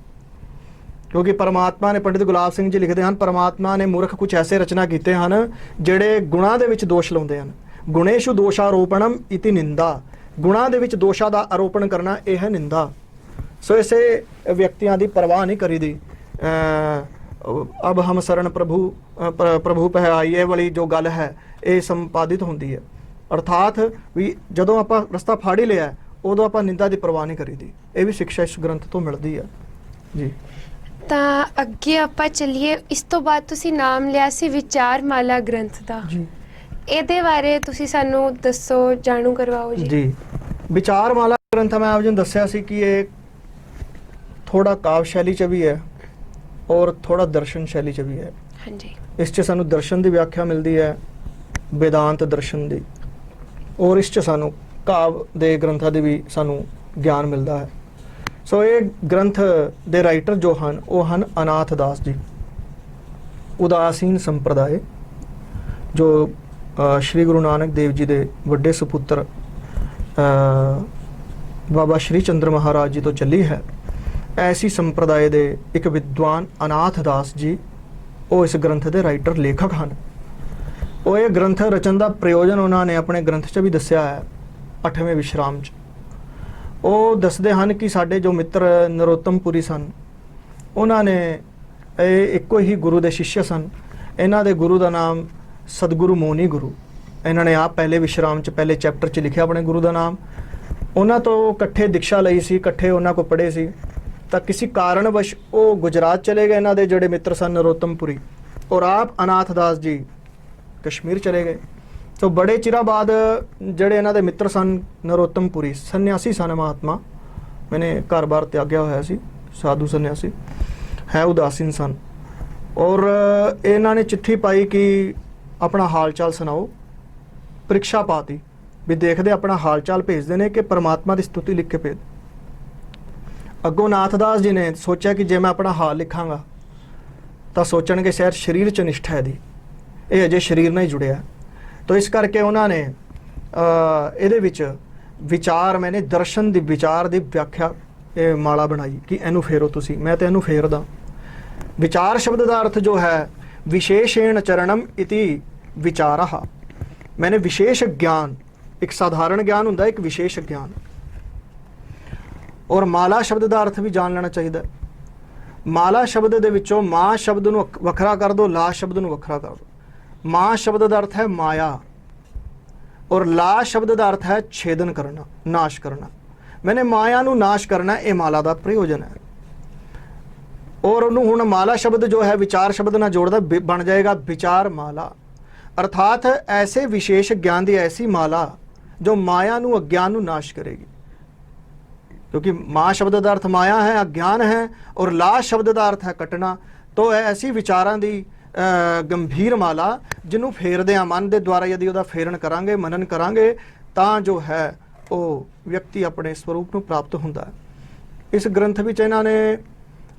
ਕਿਉਂਕਿ ਪਰਮਾਤਮਾ ਨੇ, ਪੰਡਿਤ ਗੁਲਾਬ ਸਿੰਘ ਜੀ ਲਿਖਦੇ ਹਨ, ਪਰਮਾਤਮਾ ਨੇ ਮੂਰਖ ਕੁਝ ਐਸੇ ਰਚਨਾ ਕੀਤੇ ਹਨ ਜਿਹੜੇ ਗੁਣਾਂ ਦੇ ਵਿੱਚ ਦੋਸ਼ ਲਾਉਂਦੇ ਹਨ। ਗੁਣੇਸ਼ੂ ਦੋਸ਼ਾਰੋਪਣਮ ਇਤੀ ਨਿੰਦਾ, ਗੁਣਾਂ ਦੇ ਵਿੱਚ ਦੋਸ਼ਾਂ ਦਾ ਆਰੋਪਣ ਕਰਨਾ ਇਹ ਹੈ ਨਿੰਦਾ। ਸੋ ਇਸੇ ਵਿਅਕਤੀਆਂ ਦੀ ਪਰਵਾਹ ਨਹੀਂ ਕਰੀਦੀ। ਅਬ ਹਮ ਸ਼ਰਨ ਪ੍ਰਭੂ ਪਹਿ ਆਈਏ ਵਾਲੀ ਜੋ ਗੱਲ ਹੈ ਇਹ ਸੰਪਾਦਿਤ ਹੁੰਦੀ ਹੈ। ਅਰਥਾਤ ਵੀ ਜਦੋਂ ਆਪਾਂ ਰਸਤਾ ਫਾੜ ਹੀ ਲਿਆ ਉਦੋਂ ਆਪਾਂ ਨਿੰਦਾ ਦੀ ਪਰਵਾਹ ਨਹੀਂ ਕਰੀਦੀ। ਇਹ ਵੀ ਸਿੱਖਿਆ ਇਸ ਗ੍ਰੰਥ ਤੋਂ ਮਿਲਦੀ ਹੈ ਜੀ। ਤਾਂ ਅੱਗੇ ਆਪਾਂ ਚੱਲੀਏ। ਇਸ ਤੋਂ ਬਾਅਦ ਤੁਸੀਂ ਨਾਮ ਲਿਆ ਸੀ ਵਿਚਾਰਮਾਲਾ ਗ੍ਰੰਥ ਦਾ ਜੀ, ਇਹਦੇ ਬਾਰੇ ਤੁਸੀਂ ਸਾਨੂੰ ਦੱਸੋ, ਜਾਣੂ ਕਰਵਾਓ ਜੀ। ਜੀ, ਵਿਚਾਰਮਾਲਾ ਗ੍ਰੰਥ ਮੈਂ ਆਪ ਜੀ ਨੂੰ ਦੱਸਿਆ ਸੀ ਕਿ ਇਹ ਥੋੜਾ ਕਾਵ ਸ਼ੈਲੀ 'ਚ ਵੀ ਹੈ ਔਰ ਥੋੜਾ ਦਰਸ਼ਨ ਸ਼ੈਲੀ 'ਚ ਵੀ ਹੈ। ਹਾਂਜੀ, ਇਸ 'ਚ ਸਾਨੂੰ ਦਰਸ਼ਨ ਦੀ ਵਿਆਖਿਆ ਮਿਲਦੀ ਹੈ, वेदांत दर्शन ਦੀ, ਔਰ ਇਸ 'ਚ ਸਾਨੂੰ ਕਾਵ ਦੇ ਗ੍ਰੰਥਾਂ ਦੇ ਵੀ ਸਾਨੂੰ ਗਿਆਨ ਮਿਲਦਾ ਹੈ। ਸੋ ਇਹ ਗ੍ਰੰਥ ਦੇ ਰਾਈਟਰ ਜੋ ਹਨ ਉਹ ਹਨ ਅਨਾਥ ਦਾਸ ਜੀ, ਉਦਾਸੀਨ ਸੰਪਰਦਾਇ, ਜੋ ਸ਼੍ਰੀ ਗੁਰੂ ਨਾਨਕ ਦੇਵ ਜੀ ਦੇ ਵੱਡੇ ਸੁਪੁੱਤਰ ਬਾਬਾ ਸ਼੍ਰੀ ਚੰਦਰ ਮਹਾਰਾਜ ਜੀ ਤੋਂ ਚੱਲੀ ਹੈ। ਐਸੀ ਸੰਪਰਦਾਇ ਦੇ ਇੱਕ ਵਿਦਵਾਨ ਅਨਾਥ ਦਾਸ ਜੀ ਉਹ ਇਸ ਗ੍ਰੰਥ ਦੇ ਰਾਈਟਰ ਲੇਖਕ ਹਨ। ਉਹ ਇਹ ਗ੍ਰੰਥ ਰਚਨ ਦਾ ਪ੍ਰਯੋਜਨ ਉਹਨਾਂ ਨੇ ਆਪਣੇ ਗ੍ਰੰਥ 'ਚ ਵੀ ਦੱਸਿਆ ਹੈ, 8ਵੇਂ ਵਿਸ਼ਰਾਮ 'ਚ। ਉਹ ਦੱਸਦੇ ਹਨ ਕਿ ਸਾਡੇ ਜੋ ਮਿੱਤਰ ਨਰੋਤਮਪੁਰੀ ਸਨ, ਉਹਨਾਂ ਨੇ ਇਹ ਇੱਕੋ ਹੀ ਗੁਰੂ ਦੇ ਸ਼ਿਸ਼ਯ ਸਨ। ਇਹਨਾਂ ਦੇ ਗੁਰੂ ਦਾ ਨਾਮ ਸਤਿਗੁਰੂ ਮੋਨੀ ਗੁਰੂ। ਇਹਨਾਂ ਨੇ ਆਪ ਪਹਿਲੇ ਵਿਸ਼ਰਾਮ 'ਚ, ਪਹਿਲੇ ਚੈਪਟਰ 'ਚ ਲਿਖਿਆ ਆਪਣੇ ਗੁਰੂ ਦਾ ਨਾਮ। ਉਹਨਾਂ ਤੋਂ ਇਕੱਠੇ ਦੀਕਸ਼ਾ ਲਈ ਸੀ, ਇਕੱਠੇ ਉਹਨਾਂ ਕੋਲ ਪੜ੍ਹੇ ਸੀ। ਤਾਂ ਕਿਸੇ ਕਾਰਨਵਸ਼ ਉਹ ਗੁਜਰਾਤ ਚਲੇ ਗਏ, ਇਹਨਾਂ ਦੇ ਜਿਹੜੇ ਮਿੱਤਰ ਸਨ ਨਰੋਤਮਪੁਰੀ, ਔਰ ਆਪ ਅਨਾਥ ਦਾਸ ਜੀ ਕਸ਼ਮੀਰ ਚਲੇ ਗਏ। ਸੋ ਬੜੇ ਚਿਰਾਂ ਬਾਅਦ ਜਿਹੜੇ ਇਹਨਾਂ ਦੇ ਮਿੱਤਰ ਸਨ ਨਰੋਤਮਪੁਰੀ, ਸੰਨਿਆਸੀ ਸਨ, ਮਹਾਤਮਾ, ਮੈਨੇ ਘਰ-ਬਾਰ ਤਿਆਗਿਆ ਹੋਇਆ ਸੀ, ਸਾਧੂ ਸੰਨਿਆਸੀ ਹੈ, ਉਦਾਸੀਨ ਸਨ। ਔਰ ਇਹਨਾਂ ਨੇ ਚਿੱਠੀ ਪਾਈ ਕਿ ਆਪਣਾ ਹਾਲ ਚਾਲ ਸੁਣਾਓ। ਪ੍ਰੀਖਿਆ ਪਾਤੀ ਵੀ ਦੇਖਦੇ ਆਪਣਾ ਹਾਲ ਚਾਲ ਭੇਜਦੇ ਨੇ ਕਿ ਪਰਮਾਤਮਾ ਦੀ ਸਤੁਤੀ ਲਿਖ ਕੇ ਭੇਜ। ਅੱਗੋਂ ਨਾਥਦਾਸ ਜੀ ਨੇ ਸੋਚਿਆ ਕਿ ਜੇ ਮੈਂ ਆਪਣਾ ਹਾਲ ਲਿਖਾਂਗਾ ਤਾਂ ਸੋਚਣਗੇ ਸ਼ਾਇਦ ਸਰੀਰ 'ਚ ਨਿਸ਼ਠਾ ਇਹਦੀ, ਇਹ ਅਜੇ ਸਰੀਰ ਨਾਲ ਹੀ ਜੁੜਿਆ। ਤਾਂ ਇਸ ਕਰਕੇ ਉਹਨਾਂ ਨੇ ਇਹਦੇ ਵਿੱਚ ਵਿਚਾਰ, ਮੈਨੇ ਦਰਸ਼ਨ ਦੀ ਵਿਚਾਰ ਦੀ ਵਿਆਖਿਆ ਇਹ ਮਾਲਾ ਬਣਾਈ ਕਿ ਇਹਨੂੰ ਫੇਰੋ ਤੁਸੀਂ। ਮੈਂ ਤਾਂ ਇਹਨੂੰ ਫੇਰਦਾ। ਵਿਚਾਰ ਸ਼ਬਦ ਦਾ ਅਰਥ ਜੋ ਹੈ ਵਿਸ਼ੇਸ਼ੇਣ ਚਰਣਮ ਇਤੀ ਵਿਚਾਰਹ, ਮੈਨੇ ਵਿਸ਼ੇਸ਼ ਗਿਆਨ, ਇੱਕ ਸਾਧਾਰਨ ਗਿਆਨ ਹੁੰਦਾ, ਇੱਕ ਵਿਸ਼ੇਸ਼ ਗਿਆਨ। ਔਰ ਮਾਲਾ ਸ਼ਬਦ ਦਾ ਅਰਥ ਵੀ ਜਾਣ ਲੈਣਾ ਚਾਹੀਦਾ। ਮਾਲਾ ਸ਼ਬਦ ਦੇ ਵਿੱਚੋਂ ਮਾਂ ਸ਼ਬਦ ਨੂੰ ਵੱਖਰਾ ਕਰ ਦੋ, ਲਾ ਸ਼ਬਦ ਨੂੰ ਵੱਖਰਾ ਕਰ ਦੋ। ਮਾਂ ਸ਼ਬਦ ਦਾ ਅਰਥ ਹੈ ਮਾਇਆ, ਔਰ ਲਾ ਸ਼ਬਦ ਦਾ ਅਰਥ ਹੈ ਛੇਦਨ ਕਰਨਾ, ਨਾਸ਼ ਕਰਨਾ। ਮੈਨੇ ਮਾਇਆ ਨੂੰ ਨਾਸ਼ ਕਰਨਾ, ਇਹ ਮਾਲਾ ਦਾ ਪ੍ਰਯੋਜਨ ਹੈ। ਔਰ ਉਹਨੂੰ ਹੁਣ ਮਾਲਾ ਸ਼ਬਦ ਜੋ ਹੈ ਵਿਚਾਰ ਸ਼ਬਦ ਨਾਲ ਜੋੜਦਾ, ਬਣ ਜਾਏਗਾ ਵਿਚਾਰ ਮਾਲਾ। ਅਰਥਾਤ ਐਸੇ ਵਿਸ਼ੇਸ਼ ਗਿਆਨ ਦੀ ਐਸੀ ਮਾਲਾ ਜੋ ਮਾਇਆ ਨੂੰ, ਅਗਿਆਨ ਨੂੰ ਨਾਸ਼ ਕਰੇਗੀ। क्योंकि माँ शब्द का अर्थ माया है, अज्ञान है, और ला शब्द का अर्थ है कटना। तो ऐसी विचारां दी गंभीर माला जिन्हों फेरदे आ मन के द्वारा यदि उहदा फेरन करांगे, मनन करांगे, तां जो है वो व्यक्ति अपने स्वरूप नूं प्राप्त हुंदा है। इस ग्रंथ विच इन्हां ने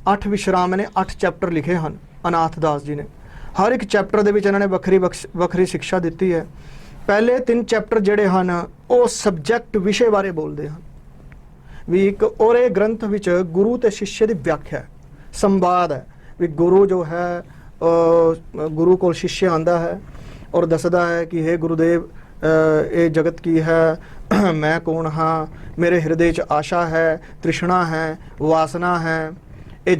8 विश्राम ने 8 चैप्टर लिखे हैं अनाथ दास जी ने। हर एक चैप्टर दे विच इन्हां ने वखरी शिक्षा दित्ती है। पहले 3 चैप्टर जिहड़े हन वो सबजैक्ट विषय बारे बोलते हैं भी एक, और ये ग्रंथ विच गुरु ते शिष्य की व्याख्या है, संवाद है भी गुरु जो है गुरु को शिष्य आंदा है, ਔਰ ਦੱਸਦਾ ਹੈ ਕਿ हे ਗੁਰੂਦੇਵ ਇਹ ਜਗਤ ਕੀ ਹੈ, ਮੈਂ ਕੌਣ ਹਾਂ, ਮੇਰੇ ਹਿਰਦੇ 'ਚ ਆਸ਼ਾ ਹੈ, ਤ੍ਰਿਸ਼ਨਾ ਹੈ, ਵਾਸਨਾ ਹੈ, ਇਹ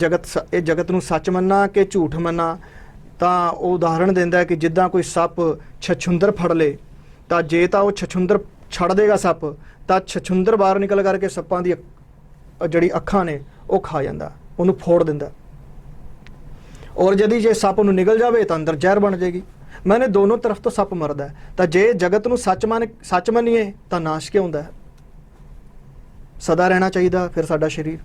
ਜਗਤ ਨੂੰ ਸੱਚ ਮੰਨਾਂ ਕਿ ਝੂਠ ਮੰਨਾਂ। ਤਾਂ ਉਹ ਉਦਾਹਰਣ ਦਿੰਦਾ ਹੈ ਕਿ ਜਿੱਦਾਂ ਕੋਈ ਸੱਪ ਛਛੁੰਦਰ ਫੜ ਲੇ, ਤਾਂ ਜੇ ਤਾਂ ਉਹ ਛਛੁੰਦਰ ਛੱਡ ਦੇਗਾ ਸੱਪ, ਤਾਂ ਛਛੁੰਦਰ ਬਾਹਰ ਨਿਕਲ ਕਰਕੇ ਸੱਪਾਂ ਦੀ ਜਿਹੜੀ ਅੱਖਾਂ ਨੇ ਉਹ ਖਾ ਜਾਂਦਾ, ਉਹਨੂੰ ਫੋੜ ਦਿੰਦਾ। ਔਰ ਜਦੀ ਜੇ ਸੱਪ ਨੂੰ ਨਿਕਲ ਜਾਵੇ ਤਾਂ ਅੰਦਰ ਜ਼ਹਿਰ ਬਣ ਜਾਏਗੀ। ਮੈਨੇ ਦੋਨੋਂ ਤਰਫ ਤੋਂ ਸੱਪ ਮਰਦਾ ਹੈ। ਤਾਂ ਜੇ ਜਗਤ ਨੂੰ ਸੱਚ ਮੰਨੀਏ ਤਾਂ ਨਾਸ਼ ਕਿਉਂ ਹੁੰਦਾ ਹੈ? ਸਦਾ ਰਹਿਣਾ ਚਾਹੀਦਾ ਫਿਰ ਸਾਡਾ ਸਰੀਰ।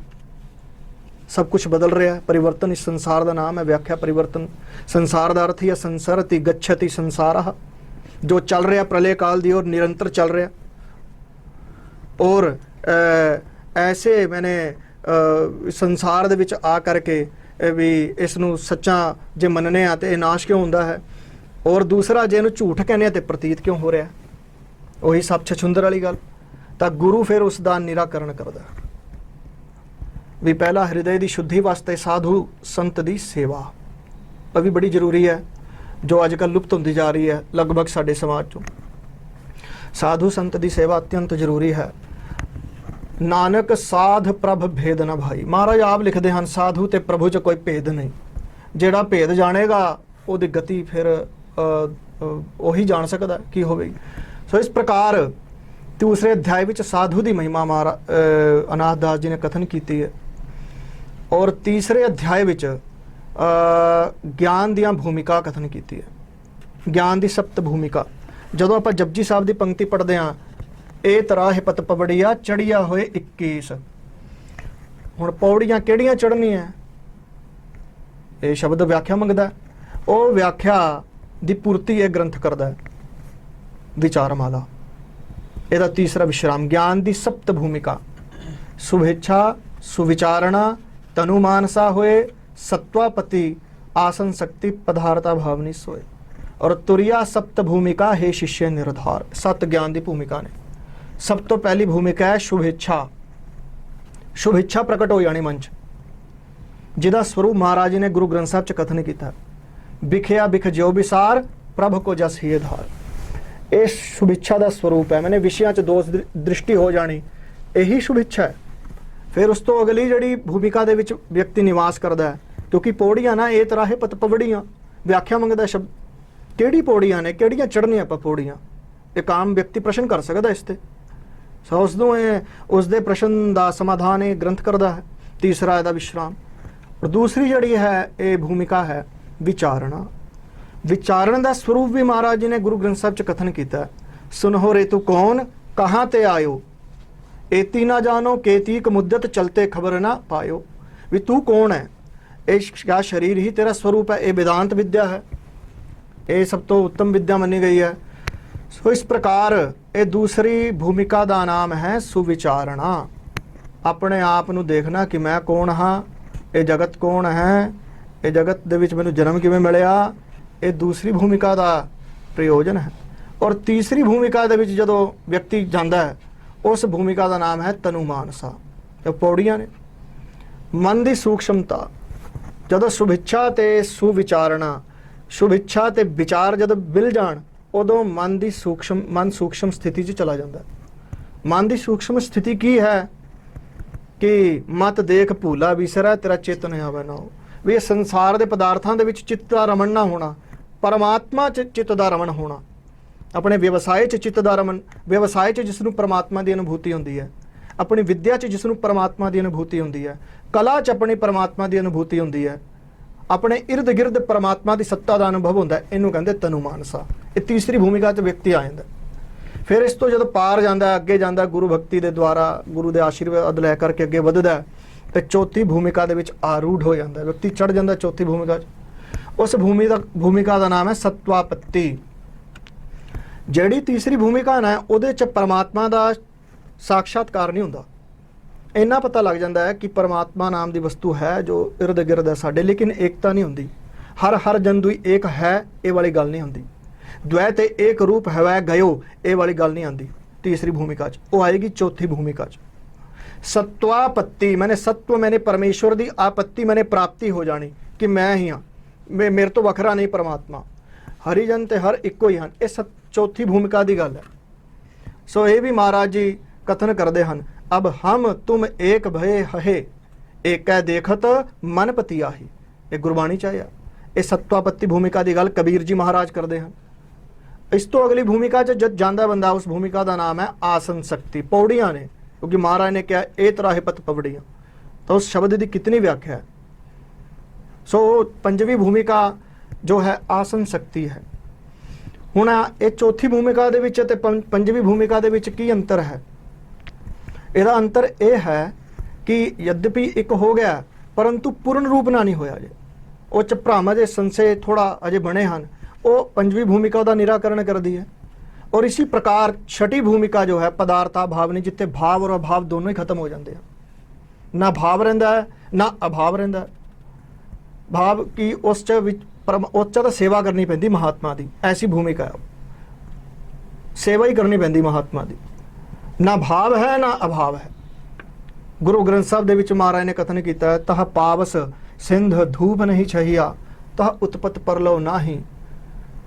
ਸਭ ਕੁਝ ਬਦਲ ਰਿਹਾ ਹੈ। ਪਰਿਵਰਤਨ ਇਸ ਸੰਸਾਰ ਦਾ ਨਾਮ ਹੈ। ਵਿਆਖਿਆ ਪਰਿਵਰਤਨ। ਸੰਸਾਰ ਦਾ ਅਰਥ ਹੀ ਹੈ ਸੰਸਰਤੀ ਗच्छति ਸੰਸਾਰः, ਜੋ ਚੱਲ ਰਿਹਾ ਪ੍ਰਲय ਕਾਲ ਦੀ ਔਰ ਨਿਰੰਤਰ ਚੱਲ ਰਿਹਾ। ਔਰ ਐਸੇ ਮੈਨੇ ਸੰਸਾਰ ਦੇ ਵਿੱਚ ਆ ਕਰਕੇ ਵੀ ਇਸ ਨੂੰ ਸੱਚਾ ਜੇ ਮੰਨਨੇ ਆ ਤੇ ਇਹ ਨਾਸ਼ ਕਿਉਂ ਹੁੰਦਾ ਹੈ? ਔਰ ਦੂਸਰਾ ਜੇ ਇਹਨੂੰ ਝੂਠ ਕਹਿੰਦੇ ਆ ਤੇ ਪ੍ਰਤੀਤ ਕਿਉਂ ਹੋ ਰਿਹਾ? ਉਹੀ ਸਭ ਛਛੁੰਦਰ ਵਾਲੀ ਗੱਲ। ਤਾਂ ਗੁਰੂ ਫਿਰ ਉਸ ਦਾ ਨਿਰਾਕਰਨ ਕਰਦਾ ਵੀ ਪਹਿਲਾ ਹਿਰਦੇ ਦੀ ਸ਼ੁੱਧੀ ਵਾਸਤੇ ਸਾਧੂ ਸੰਤ ਦੀ ਸੇਵਾ, ਇਹ ਵੀ ਬੜੀ ਜ਼ਰੂਰੀ ਹੈ, ਜੋ ਅੱਜ ਕੱਲ੍ਹ ਲੁਪਤ ਹੁੰਦੀ ਜਾ ਰਹੀ ਹੈ ਲਗਭਗ ਸਾਡੇ ਸਮਾਜ ਚੋਂ। ਸਾਧੂ ਸੰਤ ਦੀ ਸੇਵਾ ਅਤਿਅੰਤ ਜ਼ਰੂਰੀ ਹੈ। ਨਾਨਕ ਸਾਧ ਪ੍ਰਭ ਭੇਦ ਨਾ ਭਾਈ। ਮਹਾਰਾਜ ਆਪ ਲਿਖਦੇ ਹਨ ਸਾਧੂ ਤੇ ਪ੍ਰਭੂ 'ਚ ਕੋਈ ਭੇਦ ਨਹੀਂ। ਜਿਹੜਾ ਭੇਦ ਜਾਣੇਗਾ ਉਹਦੀ ਗਤੀ ਫਿਰ ਉਹੀ ਜਾਣ ਸਕਦਾ ਕੀ ਹੋਵੇਗੀ। ਸੋ ਇਸ ਪ੍ਰਕਾਰ ਦੂਸਰੇ ਅਧਿਆਇ ਵਿੱਚ ਸਾਧੂ ਦੀ ਮਹਿਮਾ ਅਨਾਥ ਦਾਸ ਜੀ ਨੇ ਕਥਨ ਕੀਤੀ ਹੈ। ਔਰ ਤੀਸਰੇ ਅਧਿਆਇ ਵਿੱਚ ਗਿਆਨ ਦੀਆਂ ਭੂਮਿਕਾ ਕਥਨ ਕੀਤੀ ਹੈ। ਗਿਆਨ ਦੀ ਸਪਤ ਭੂਮਿਕਾ। ਜਦੋਂ ਆਪਾਂ ਜਪਜੀ ਸਾਹਿਬ ਦੀ ਪੰਕਤੀ ਪੜ੍ਹਦੇ ਹਾਂ, ਇਹ ਤਰਾਹ ਪਤ ਪਵੜੀਆ ਚੜੀਆ ਹੋਏ 21। ਹੁਣ ਪੌੜੀਆਂ ਕਿਹੜੀਆਂ ਚੜ੍ਹਨੀਆਂ? ਇਹ ਸ਼ਬਦ ਵਿਆਖਿਆ ਮੰਗਦਾ। ਉਹ ਵਿਆਖਿਆ ਦੀ ਪੂਰਤੀ ਇਹ ਗ੍ਰੰਥ ਕਰਦਾ ਹੈ ਵਿਚਾਰਮਾਲਾ। ਇਹਦਾ ਤੀਸਰਾ ਵਿਸ਼ਰਾਮ ਗਿਆਨ ਦੀ ਸਪਤ ਭੂਮਿਕਾ। ਸੁਭੇच्छा ਸੁਵਿਚਾਰਣਾ ਤਨੂ ਮਾਨਸਾ ਹੋਏ ਸਤਵਾਪਤੀ ਆਸਨ ਸ਼ਕਤੀ ਪਦਾਰਥਾ ਭਾਵਨੀ ਸੋਏ। ਔਰ ਤੁਰਿਆ ਸਪਤ ਭੂਮਿਕਾ ਹੈ शिष्य निर्धार। सत ज्ञान की भूमिका ने सब तो पहली भूमिका है शुभेच्छा। शुभेच्छा प्रकट हो जानी मन च, जिहदा स्वरूप महाराज जी ने गुरु ग्रंथ साहब च कथन किया। बिखिया बिख ज्यो विसार प्रभ को जस ही धार। ये शुभेच्छा का स्वरूप है। मैंने विषयां च दोष दृष्टि हो जानी, यही शुभेच्छा है। फिर उस तो अगली जिहड़ी भूमिका दे विच व्यक्ति निवास करता है, क्योंकि पौड़ियां ना ये तरह पत पवड़ियां व्याख्या मंगदा शब्द। किहड़ी पौड़ियां ने, किहड़ियां चढ़नियां आपां पौड़ियां? एक आम व्यक्ति प्रश्न कर सकदा इस ते। सो उसदे प्रश्न का समाधान ये ग्रंथ करता है। तीसरा ਇਹਦਾ विश्राम। और दूसरी जड़ी है ये भूमिका है विचारणा। विचारण का स्वरूप भी महाराज जी ने गुरु ग्रंथ साहब च कथन किया। सुनहो रे तू कौन कहाँ ते आयो, एती ना जानो केतीक मुद्दत चलते खबर ना पायो। भी तू कौन है? क्या शरीर ही तेरा स्वरूप है? ये वेदांत विद्या है, ये सब तो उत्तम विद्या मानी गई है। सो इस प्रकार ये दूसरी भूमिका का नाम है सुविचारणा। अपने आप नू देखना कि मैं कौन हाँ, ये जगत कौन है, ये जगत दे विच मैनू जन्म किवें मिलिया। ये दूसरी भूमिका का प्रयोजन है। और तीसरी भूमिका दे विच जदों व्यक्ति जांदा है, उस भूमिका का नाम है तनु मानसा। जो पौड़ियां ने मन की सूक्ष्मता। जदों शुभेच्छा ते सुविचारणा, शुभेच्छा ते विचार जदों मिल जाण, उदों मन की सूक्ष्म स्थिति च चला जाता है। मन की सूक्ष्म स्थिति की है कि मत देख भूला विसरा तेरा चित्त नहीं आवे ना हो। भी ये संसार के पदार्थों के विच चित्त का रमन ना होना, परमात्मा च चित्त का रमन होना। अपने व्यवसाय च चित्त का रमन, व्यवसाय च जिसनूं परमात्मा की अनुभूति होंदी है, अपनी विद्या च जिसनूं परमात्मा की अनुभूति होंदी है, कला च अपनी परमात्मा की अनुभूति होंदी है, अपने इर्द गिर्द परमात्मा की सत्ता का अनुभव होंदा है। इनू कहंदे तनु मानसा। ये तीसरी भूमिका च व्यक्ति आ जाता। फिर इस तो जो पार जाता अगे जाता गुरु भक्ति के द्वारा गुरु के आशीर्वाद लै करके अगे वधदा है, तो चौथी भूमिका दे विच आरूढ़ हो जाता है। व्यक्ति चढ़ जाता चौथी भूमिका। उस भूमिका का नाम है सत्वापत्ति। जिहड़ी तीसरी भूमिका है उहदे च परमात्मा का साक्षात्कार नहीं होंदा। इन्ना पता लग जाता है कि परमात्मा नाम की वस्तु है जो इर्द गिर्द है साडे, लेकिन एकता नहीं होंदी। हर जंतु एक है, ये वाली गल नहीं होंदी। द्वैत एक रूप है गयो, ये वाली गल नहीं आती तीसरी भूमिका च। वो आएगी चौथी भूमिका च। सत्वापत्ति मैंने सत्व, मैंने परमेश्वर की आपत्ति, मैंने प्राप्ति हो जानी कि मैं ही हाँ, मेरे तो वखरा नहीं परमात्मा। ਹਰੀਜਨ ਤੇ ਹਰ ਇੱਕੋ ਹੀ ਹਨ। ਇਹ ਚੌਥੀ ਭੂਮਿਕਾ ਦੀ ਗੱਲ ਹੈ। ਸੋ ਇਹ ਵੀ ਮਹਾਰਾਜ ਜੀ ਕਥਨ ਕਰਦੇ ਹਨ, ਅਬ ਹਮ ਤੁਮ ਏਕ ਭਏ ਹਹੇ ਏਕੈ ਦੇਖਤ ਮਨ ਪਤੀ ਆਹੀ। ਇਹ ਗੁਰਬਾਣੀ ਚ ਆਇਆ। ਇਹ ਸਤਵਾਪੱਤੀ ਭੂਮਿਕਾ ਦੀ ਗੱਲ ਕਬੀਰ ਜੀ ਮਹਾਰਾਜ ਕਰਦੇ ਹਨ। ਇਸ ਤੋਂ ਅਗਲੀ ਭੂਮਿਕਾ ਚ ਜਦ ਜਾਂਦਾ ਬੰਦਾ, ਉਸ ਭੂਮਿਕਾ ਦਾ ਨਾਮ ਹੈ ਆਸਨ ਸ਼ਕਤੀ। ਪੌੜੀਆਂ ਨੇ, ਕਿਉਂਕਿ ਮਹਾਰਾਜ ਨੇ ਕਿਹਾ ਇਹ ਤਰਾਹੇ ਪਤ ਪਵੜੀਆਂ, ਤਾਂ ਉਸ ਸ਼ਬਦ ਦੀ ਕਿਤਨੀ ਵਿਆਖਿਆ ਹੈ। ਸੋ ਪੰਜਵੀਂ ਭੂਮਿਕਾ ਜੋ ਹੈ ਆਸਨ ਸ਼ਕਤੀ ਹੈ। ਹੁਣ ਇਹ ਚੌਥੀ ਭੂਮਿਕਾ ਦੇ ਵਿੱਚ ਤੇ ਪੰਜਵੀਂ ਭੂਮਿਕਾ ਦੇ ਵਿੱਚ ਕੀ ਅੰਤਰ ਹੈ? ਇਹਦਾ ਅੰਤਰ ਇਹ ਹੈ ਕਿ ਯद्यपि ਇੱਕ ਹੋ ਗਿਆ, ਪਰੰਤੂ ਪੂਰਨ ਰੂਪ ਨਾਲ ਨਹੀਂ ਹੋਇਆ ਜੇ। ਉਹ ਚ ਭ੍ਰਮ ਦੇ ਸੰਸ਼ੇ ਥੋੜਾ ਅਜੇ ਬਣੇ ਹਨ। ਉਹ ਪੰਜਵੀਂ ਭੂਮਿਕਾ ਦਾ ਨਿਰਾਕरण ਕਰਦੀ ਹੈ। ਔਰ ਇसी ਪ੍ਰਕਾਰ ਛठी ਭੂਮਿਕਾ ਜੋ ਹੈ ਪਦਾਰਥਾ ਭਾਵਨੀ, ਜਿੱਥੇ ਭਾਵ ਔਰ ਅਭਾਵ ਦੋਨੋਂ ਹੀ ਖਤਮ ਹੋ ਜਾਂਦੇ ਹਨ। ਨਾ ਭਾਵ ਰਹਿੰਦਾ ਹੈ ਨਾ ਅਭਾਵ ਰਹਿੰਦਾ ਹੈ। ਭਾਵ ਕਿ ਉਸ ਚ ਵਿੱਚ ਉਸ ਚ ਤਾਂ ਸੇਵਾ ਕਰਨੀ ਪੈਂਦੀ ਮਹਾਤਮਾ ਦੀ, ਐਸੀ ਭੂਮਿਕਾ ਹੈ। ਸੇਵਾ ਹੀ ਕਰਨੀ ਪੈਂਦੀ ਮਹਾਤਮਾ ਦੀ। ਨਾ ਭਾਵ ਹੈ ਨਾ ਅਭਾਵ ਹੈ। ਗੁਰੂ ਗ੍ਰੰਥ ਸਾਹਿਬ ਦੇ ਵਿੱਚ ਮਹਾਰਾਜ ਨੇ ਕਥਨ ਕੀਤਾ ਹੈ, ਤਹ ਪਾਵਸ ਸਿੰਧ ਧੂਪ ਨਹੀਂ ਛਹੀਆ ਤਹ ਉਤਪਤ ਪਰਲੋ ਨਾਹੀ।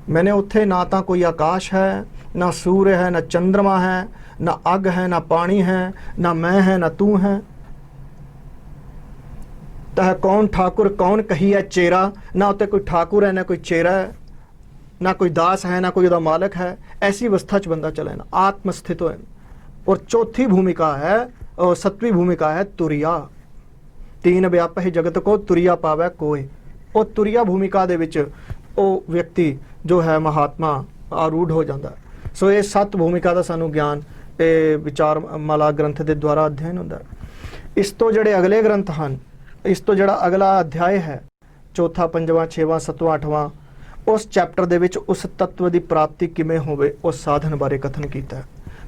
मैंने उत्थे ना तो कोई आकाश है, ना सूर्य है, ना चंद्रमा है, ना अग है, ना पानी है, ना मैं है, ना तू है। तह कौन ठाकुर कौन कही है चेरा। ना उत्ते कोई ठाकुर है ना कोई चेरा है, ना कोई दास है ना कोई उदा मालक है। ऐसी अवस्था च बंदा चले ना आत्मस्थित हो। और चौथी भूमिका है और सतवीं भूमिका है तुरिया। तीन व्याप ही जगत को तुरिया पावै कोय। और तुरिया भूमिका दे विच ਉਹ ਵਿਅਕਤੀ ਜੋ ਹੈ ਮਹਾਤਮਾ ਆਰੂढ़ ਹੋ ਜਾਂਦਾ। ਸੋ ਇਹ 7 ਭੂਮਿਕਾ ਦਾ ਸਾਨੂੰ ਗਿਆਨ ਇਹ ਵਿਚਾਰ ਮਾਲਾ ਗ੍ਰੰਥ ਦੇ ਦੁਆਰਾ ਅਧਿਐਨ ਹੁੰਦਾ। ਇਸ ਤੋਂ ਜਿਹੜੇ ਅਗਲੇ ਗ੍ਰੰਥ ਹਨ, ਇਸ ਤੋਂ ਜਿਹੜਾ ਅਗਲਾ ਅਧਿਆਇ ਹੈ, ਚੌਥਾ, ਪੰਜਵਾਂ, ਛੇਵਾਂ, ਸੱਤਵਾਂ, ਅੱਠਵਾਂ, ਉਸ ਚੈਪਟਰ ਦੇ ਵਿੱਚ ਉਸ ਤੱਤਵ ਦੀ ਪ੍ਰਾਪਤੀ ਕਿਵੇਂ ਹੋਵੇ ਉਸ ਸਾਧਨ ਬਾਰੇ ਕਥਨ ਕੀਤਾ ਹੈ।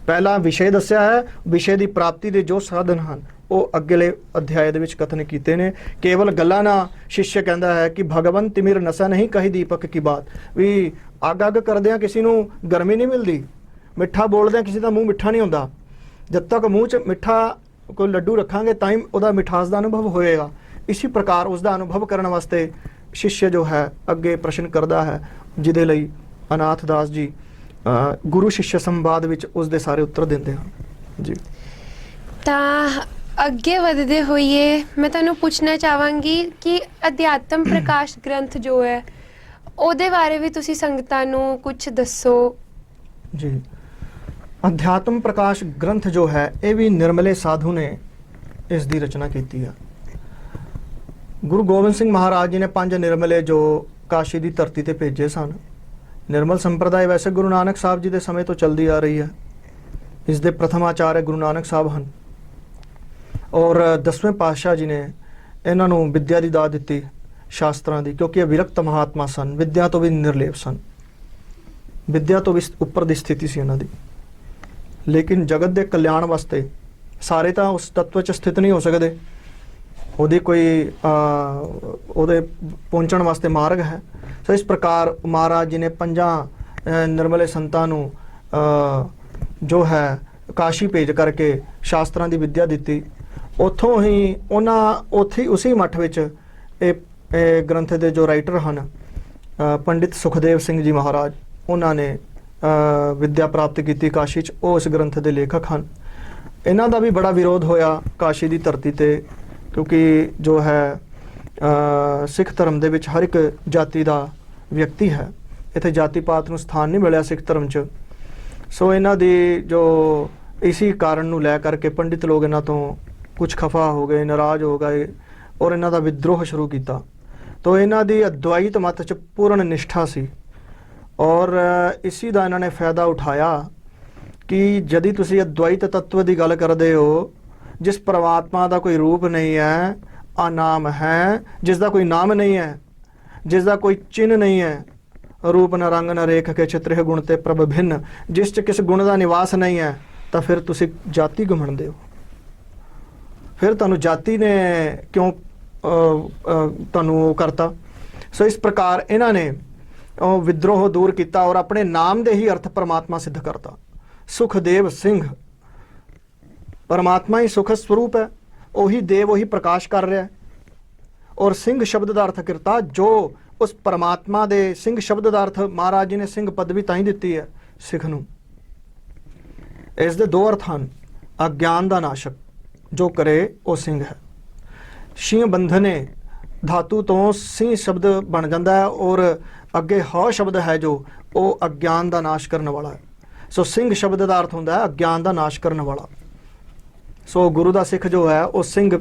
ਪਹਿਲਾ ਵਿਸ਼ੇ ਦੱਸਿਆ ਹੈ, ਵਿਸ਼ੇ ਦੀ ਪ੍ਰਾਪਤੀ ਦੇ ਜੋ ਸਾਧਨ ਹਨ ਉਹ ਅਗਲੇ ਅਧਿਆਇ ਦੇ ਵਿੱਚ ਕਥਨ ਕੀਤੇ ਨੇ। ਕੇਵਲ ਗੱਲਾਂ ਨਾ ਸ਼ਿਸ਼ਯ ਕਹਿੰਦਾ ਹੈ ਕਿ ਭਗਵਨ ਤਿਮਿਰ ਨਸਾ ਨਹੀਂ ਕਹੀ ਦੀਪਕ ਕੀ ਬਾਤ। ਵੀ ਅੱਗ ਅੱਗ ਕਰਦਿਆਂ ਕਿਸੇ ਨੂੰ ਗਰਮੀ ਨਹੀਂ ਮਿਲਦੀ, ਮਿੱਠਾ ਬੋਲਦਿਆਂ ਕਿਸੇ ਦਾ ਮੂੰਹ ਮਿੱਠਾ ਨਹੀਂ ਹੁੰਦਾ। ਜਦ ਤੱਕ ਮੂੰਹ 'ਚ ਮਿੱਠਾ ਕੋਈ ਲੱਡੂ ਰੱਖਾਂਗੇ ਤਾਂ ਹੀ ਉਹਦਾ ਮਿਠਾਸ ਦਾ ਅਨੁਭਵ ਹੋਏਗਾ। ਇਸੇ ਪ੍ਰਕਾਰ ਉਸ ਦਾ ਅਨੁਭਵ ਕਰਨ ਵਾਸਤੇ ਸ਼ਿਸ਼ਯ ਜੋ ਹੈ ਅੱਗੇ ਪ੍ਰਸ਼ਨ ਕਰਦਾ ਹੈ, ਜਿਹਦੇ ਲਈ ਅਨਾਥ ਦਾਸ ਜੀ ਗੁਰੂ ਸ਼ਿਸ਼ਯ ਸੰਵਾਦ ਵਿੱਚ ਉਸ ਦੇ ਸਾਰੇ ਉੱਤਰ ਦਿੰਦੇ ਹਨ ਜੀ। ਤਾਂ ਅੱਗੇ ਵਧਦੇ ਹੋਈਏ ਮੈਂ ਤੁਹਾਨੂੰ ਪੁੱਛਣਾ ਚਾਹਾਂਗੀ ਕਿ ਅਧਿਆਤਮ ਪ੍ਰਕਾਸ਼ ਗ੍ਰੰਥ ਜੋ ਹੈ ਉਹਦੇ ਬਾਰੇ ਵੀ ਤੁਸੀਂ ਸੰਗਤਾਂ ਨੂੰ ਕੁਝ ਦੱਸੋ ਜੀ। ਅਧਿਆਤਮ ਪ੍ਰਕਾਸ਼ ਗ੍ਰੰਥ ਜੋ ਹੈ ਇਹ ਵੀ ਨਿਰਮਲੇ ਸਾਧੂ ਨੇ ਇਸ ਦੀ ਰਚਨਾ ਕੀਤੀ ਹੈ। ਗੁਰੂ ਗੋਬਿੰਦ ਸਿੰਘ ਮਹਾਰਾਜ ਜੀ ਨੇ 5 ਨਿਰਮਲੇ ਜੋ ਕਾਸ਼ੀ ਦੀ ਧਰਤੀ ਤੇ ਭੇਜੇ ਸਨ। ਨਿਰਮਲ ਸੰਪਰਦਾਇ ਵੈਸੇ ਗੁਰੂ ਨਾਨਕ ਸਾਹਿਬ ਜੀ ਦੇ ਸਮੇਂ ਤੋਂ ਚਲਦੀ ਆ ਰਹੀ ਹੈ। ਇਸ ਦੇ ਪ੍ਰਥਮ ਆਚਾਰਯ ਗੁਰੂ ਨਾਨਕ ਸਾਹਿਬ ਹਨ ਔਰ 10ਵੇਂ ਪਾਤਸ਼ਾਹ ਜੀ ਨੇ ਇਹਨਾਂ ਨੂੰ ਵਿਦਿਆ ਦੀ ਦਾਤ ਦਿੱਤੀ, ਸ਼ਾਸਤਰਾਂ ਦੀ, ਕਿਉਂਕਿ ਇਹ ਵਿਰਕਤ ਮਹਾਤਮਾ ਸਨ, ਵਿਦਿਆ ਤੋਂ ਵੀ ਨਿਰਲੇਪ ਸਨ, ਵਿਦਿਆ ਤੋਂ ਵੀ ਉੱਪਰ ਦੀ ਸਥਿਤੀ ਸੀ ਇਹਨਾਂ ਦੀ। ਲੇਕਿਨ ਜਗਤ ਦੇ ਕਲਿਆਣ ਵਾਸਤੇ ਸਾਰੇ ਤਾਂ ਉਸ ਤੱਤਵ 'ਚ ਸਥਿਤ ਨਹੀਂ ਹੋ ਸਕਦੇ, ਉਹਦੇ ਕੋਈ ਉਹਦੇ ਪਹੁੰਚਣ ਵਾਸਤੇ ਮਾਰਗ ਹੈ। ਸੋ ਇਸ ਪ੍ਰਕਾਰ ਮਹਾਰਾਜ ਜੀ ਨੇ 5 ਨਿਰਮਲੇ ਸੰਤਾਂ ਨੂੰ ਜੋ ਹੈ ਕਾਸ਼ੀ ਭੇਜ ਕਰਕੇ ਸ਼ਾਸਤਰਾਂ ਦੀ ਵਿਦਿਆ ਦਿੱਤੀ। ਉੱਥੋਂ ਹੀ ਉੱਥੇ ਉਸੇ ਮੱਠ ਵਿੱਚ ਇਹ ਗ੍ਰੰਥ ਦੇ ਜੋ ਰਾਈਟਰ ਹਨ ਪੰਡਿਤ ਸੁਖਦੇਵ ਸਿੰਘ ਜੀ ਮਹਾਰਾਜ, ਉਹਨਾਂ ਨੇ ਵਿਦਿਆ ਪ੍ਰਾਪਤ ਕੀਤੀ ਕਾਸ਼ੀ 'ਚ। ਉਹ ਇਸ ਗ੍ਰੰਥ ਦੇ ਲੇਖਕ ਹਨ। ਇਹਨਾਂ ਦਾ ਵੀ ਬੜਾ ਵਿਰੋਧ ਹੋਇਆ ਕਾਸ਼ੀ ਦੀ ਧਰਤੀ ਤੇ, ਕਿਉਂਕਿ ਜੋ ਹੈ ਸਿੱਖ ਧਰਮ ਦੇ ਵਿੱਚ ਹਰ ਇੱਕ ਜਾਤੀ ਦਾ ਵਿਅਕਤੀ ਹੈ, ਇੱਥੇ ਜਾਤੀ ਪਾਤ ਨੂੰ ਸਥਾਨ ਨਹੀਂ ਮਿਲਿਆ ਸਿੱਖ ਧਰਮ 'ਚ। ਸੋ ਇਹਨਾਂ ਦੀ ਜੋ ਇसी ਕਾਰਨ ਨੂੰ ਲੈ ਕਰਕੇ ਪੰਡਿਤ ਲੋਕ ਇਹਨਾਂ ਤੋਂ ਕੁਝ ਖਫਾ ਹੋ ਗਏ, ਨਾਰਾਜ਼ ਹੋ ਗਏ ਔਰ ਇਹਨਾਂ ਦਾ ਵਿਦਰੋਹ ਸ਼ੁਰੂ ਕੀਤਾ। ਤੋ ਇਹਨਾਂ ਦੀ ਅਦਵੈਤ ਮਤ 'ਚ ਪੂਰਨ ਨਿਸ਼ਠਾ ਸੀ ਔਰ ਇसी ਦਾ ਇਹਨਾਂ ਨੇ ਫਾਇਦਾ ਉਠਾਇਆ ਕਿ ਜਦੀ ਤੁਸੀਂ ਅਦਵੈਤ ਤੱਤਵ ਦੀ ਗੱਲ ਕਰਦੇ ਹੋ, ਜਿਸ ਪਰਮਾਤਮਾ ਦਾ ਕੋਈ ਰੂਪ ਨਹੀਂ ਹੈ, ਅਨਾਮ ਹੈ, ਜਿਸ ਦਾ ਕੋਈ ਨਾਮ ਨਹੀਂ ਹੈ, ਜਿਸ ਦਾ ਕੋਈ ਚਿੰਨ੍ਹ ਨਹੀਂ ਹੈ, ਰੂਪ ਨ ਰੰਗ ਨ ਰੇਖ ਕੇ ਚਿਤ੍ਰਿਹ ਗੁਣ ਤੇ ਪ੍ਰਭ ਭਿੰਨ, ਜਿਸ 'ਚ ਕਿਸ ਗੁਣ ਦਾ ਨਿਵਾਸ ਨਹੀਂ ਹੈ, ਤਾਂ ਫਿਰ ਤੁਸੀਂ ਜਾਤੀ ਘੁੰਮਣਦੇ ਹੋ। ਫਿਰ ਤੁਹਾਨੂੰ ਜਾਤੀ ਨੇ ਕਿਉਂ ਤੁਹਾਨੂੰ ਉਹ ਕਰਤਾ। ਸੋ ਇਸ ਪ੍ਰਕਾਰ ਇਹਨਾਂ ਨੇ ਉਹ ਵਿਦਰੋਹ ਦੂਰ ਕੀਤਾ ਔਰ ਆਪਣੇ ਨਾਮ ਦੇ ਹੀ ਅਰਥ ਪਰਮਾਤਮਾ ਸਿੱਧ ਕਰਤਾ। ਸੁਖਦੇਵ ਸਿੰਘ, ਪਰਮਾਤਮਾ ਹੀ ਸੁਖ ਸਰੂਪ ਹੈ, ਉਹੀ ਦੇਵ ਉਹੀ ਪ੍ਰਕਾਸ਼ ਕਰ ਰਿਹਾ ਹੈ। ਔਰ ਸਿੰਘ ਸ਼ਬਦ ਦਾ ਅਰਥ ਕਰਤਾ ਜੋ ਉਸ ਪਰਮਾਤਮਾ ਦੇ ਸਿੰਘ ਸ਼ਬਦ ਦਾ ਅਰਥ ਮਹਾਰਾਜ ਜੀ ਨੇ ਸਿੰਘ ਪਦਵੀ ਤਾਂ ਹੀ ਦਿੱਤੀ ਹੈ ਸਿੱਖ ਨੂੰ। ਇਸ ਦੇ ਦੋ ਅਰਥ ਹਨ। ਅਗਿਆਨ ਦਾ ਨਾਸ਼ਕ ਜੋ ਕਰੇ ਉਹ ਸਿੰਘ ਹੈ। ਸ਼ਿੰਹ ਬੰਧਨੇ ਧਾਤੂ ਤੋਂ ਸਿੰਘ ਸ਼ਬਦ ਬਣ ਜਾਂਦਾ ਹੈ ਔਰ ਅੱਗੇ ਹਉ ਸ਼ਬਦ ਹੈ ਜੋ ਉਹ ਅਗਿਆਨ ਦਾ ਨਾਸ਼ ਕਰਨ ਵਾਲਾ ਹੈ। ਸੋ ਸਿੰਘ ਸ਼ਬਦ ਦਾ ਅਰਥ ਹੁੰਦਾ ਹੈ ਅਗਿਆਨ ਦਾ ਨਾਸ਼ ਕਰਨ ਵਾਲਾ। ਸੋ ਗੁਰੂ ਦਾ ਸਿੱਖ ਜੋ ਹੈ ਉਹ ਸਿੰਘ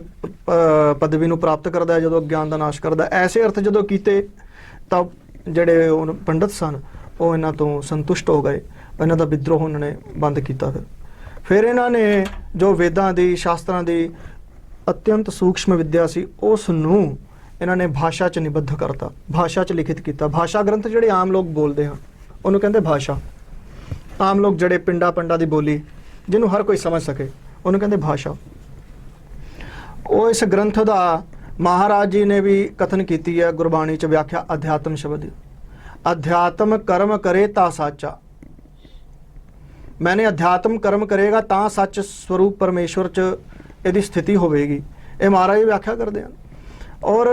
ਪਦਵੀ ਨੂੰ ਪ੍ਰਾਪਤ ਕਰਦਾ ਹੈ ਜਦੋਂ ਅਗਿਆਨ ਦਾ ਨਾਸ਼ ਕਰਦਾ। ਐਸੇ ਅਰਥ ਜਦੋਂ ਕੀਤੇ ਤਾਂ ਜਿਹੜੇ ਉਹ ਪੰਡਤ ਸਨ ਉਹ ਇਹਨਾਂ ਤੋਂ ਸੰਤੁਸ਼ਟ ਹੋ ਗਏ। ਇਹਨਾਂ ਦਾ ਵਿਦਰੋਹ ਉਹਨਾਂ ਨੇ ਬੰਦ ਕੀਤਾ। ਫਿਰ ਇਹਨਾਂ ਨੇ ਜੋ ਵੇਦਾਂ ਦੀ ਸ਼ਾਸਤਰਾਂ ਦੀ ਅਤਿਅੰਤ ਸੂਖਸ਼ਮ ਵਿਦਿਆ ਸੀ ਉਸ ਨੂੰ ਇਹਨਾਂ ਨੇ ਭਾਸ਼ਾ 'ਚ ਨਿਬੱਧ ਕਰਤਾ, ਭਾਸ਼ਾ 'ਚ ਲਿਖਿਤ ਕੀਤਾ। ਭਾਸ਼ਾ ਗ੍ਰੰਥ ਜਿਹੜੇ ਆਮ ਲੋਕ ਬੋਲਦੇ ਹਨ ਉਹਨੂੰ ਕਹਿੰਦੇ ਭਾਸ਼ਾ। ਆਮ ਲੋਕ ਜਿਹੜੇ ਪਿੰਡਾਂ ਦੀ ਬੋਲੀ ਜਿਹਨੂੰ ਹਰ ਕੋਈ ਸਮਝ ਸਕੇ ਉਹਨੂੰ ਕਹਿੰਦੇ ਭਾਸ਼ਾ। ਉਹ ਇਸ ਗ੍ਰੰਥ ਦਾ ਮਹਾਰਾਜ ਜੀ ਨੇ ਵੀ ਕਥਨ ਕੀਤੀ ਹੈ ਗੁਰਬਾਣੀ 'ਚ ਵਿਆਖਿਆ ਅਧਿਆਤਮ ਸ਼ਬਦ। ਅਧਿਆਤਮ ਕਰਮ ਕਰੇ ਤਾਂ ਸਾਚਾ। ਮੈਨੇ ਅਧਿਆਤਮ ਕਰਮ ਕਰੇਗਾ ਤਾਂ ਸੱਚ ਸਰੂਪ ਪਰਮੇਸ਼ਵਰ 'ਚ ਇਹਦੀ ਸਥਿਤੀ ਹੋਵੇਗੀ। ਇਹ ਮਹਾਰਾਜ ਜੀ ਵਿਆਖਿਆ ਕਰਦੇ ਹਨ। ਔਰ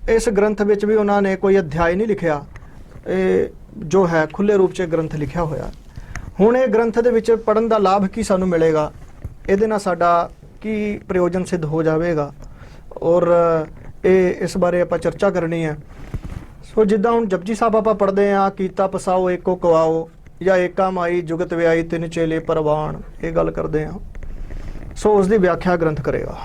ਇਸ ਗ੍ਰੰਥ ਵਿੱਚ ਵੀ ਉਹਨਾਂ ਨੇ ਕੋਈ ਅਧਿਆਇ ਨਹੀਂ ਲਿਖਿਆ, ਇਹ ਜੋ ਹੈ ਖੁੱਲੇ ਰੂਪ 'ਚ ਗ੍ਰੰਥ ਲਿਖਿਆ ਹੋਇਆ। ਹੁਣ ਇਹ ਗ੍ਰੰਥ ਦੇ ਵਿੱਚ ਪੜ੍ਹਨ ਦਾ ਲਾਭ ਕੀ ਸਾਨੂੰ ਮਿਲੇਗਾ, ਇਹਦੇ ਨਾਲ ਸਾਡਾ ਕੀ ਪ੍ਰਯੋਜਨ ਸਿੱਧ ਹੋ ਜਾਵੇਗਾ, ਔਰ ਇਸ ਬਾਰੇ ਆਪਾਂ ਚਰਚਾ ਕਰਨੀ ਹੈ। ਸੋ ਜਿੱਦਾਂ ਹੁਣ ਜਪਜੀ ਸਾਹਿਬ ਆਪਾਂ ਪੜ੍ਹਦੇ ਹਾਂ, ਕੀਤਾ ਪਸਾਓ ਏਕੋ ਕਵਾਓ, ਜਾਂ ਏਕਾ ਮਾਈ ਜੁਗਤ ਵਿਆਈ ਤਿੰਨ ਚੇਲੇ ਪਰਵਾਨ, ਇਹ ਗੱਲ ਕਰਦੇ ਹਾਂ। ਸੋ ਉਸ ਦੀ ਵਿਆਖਿਆ ਗ੍ਰੰਥ ਕਰੇਗਾ।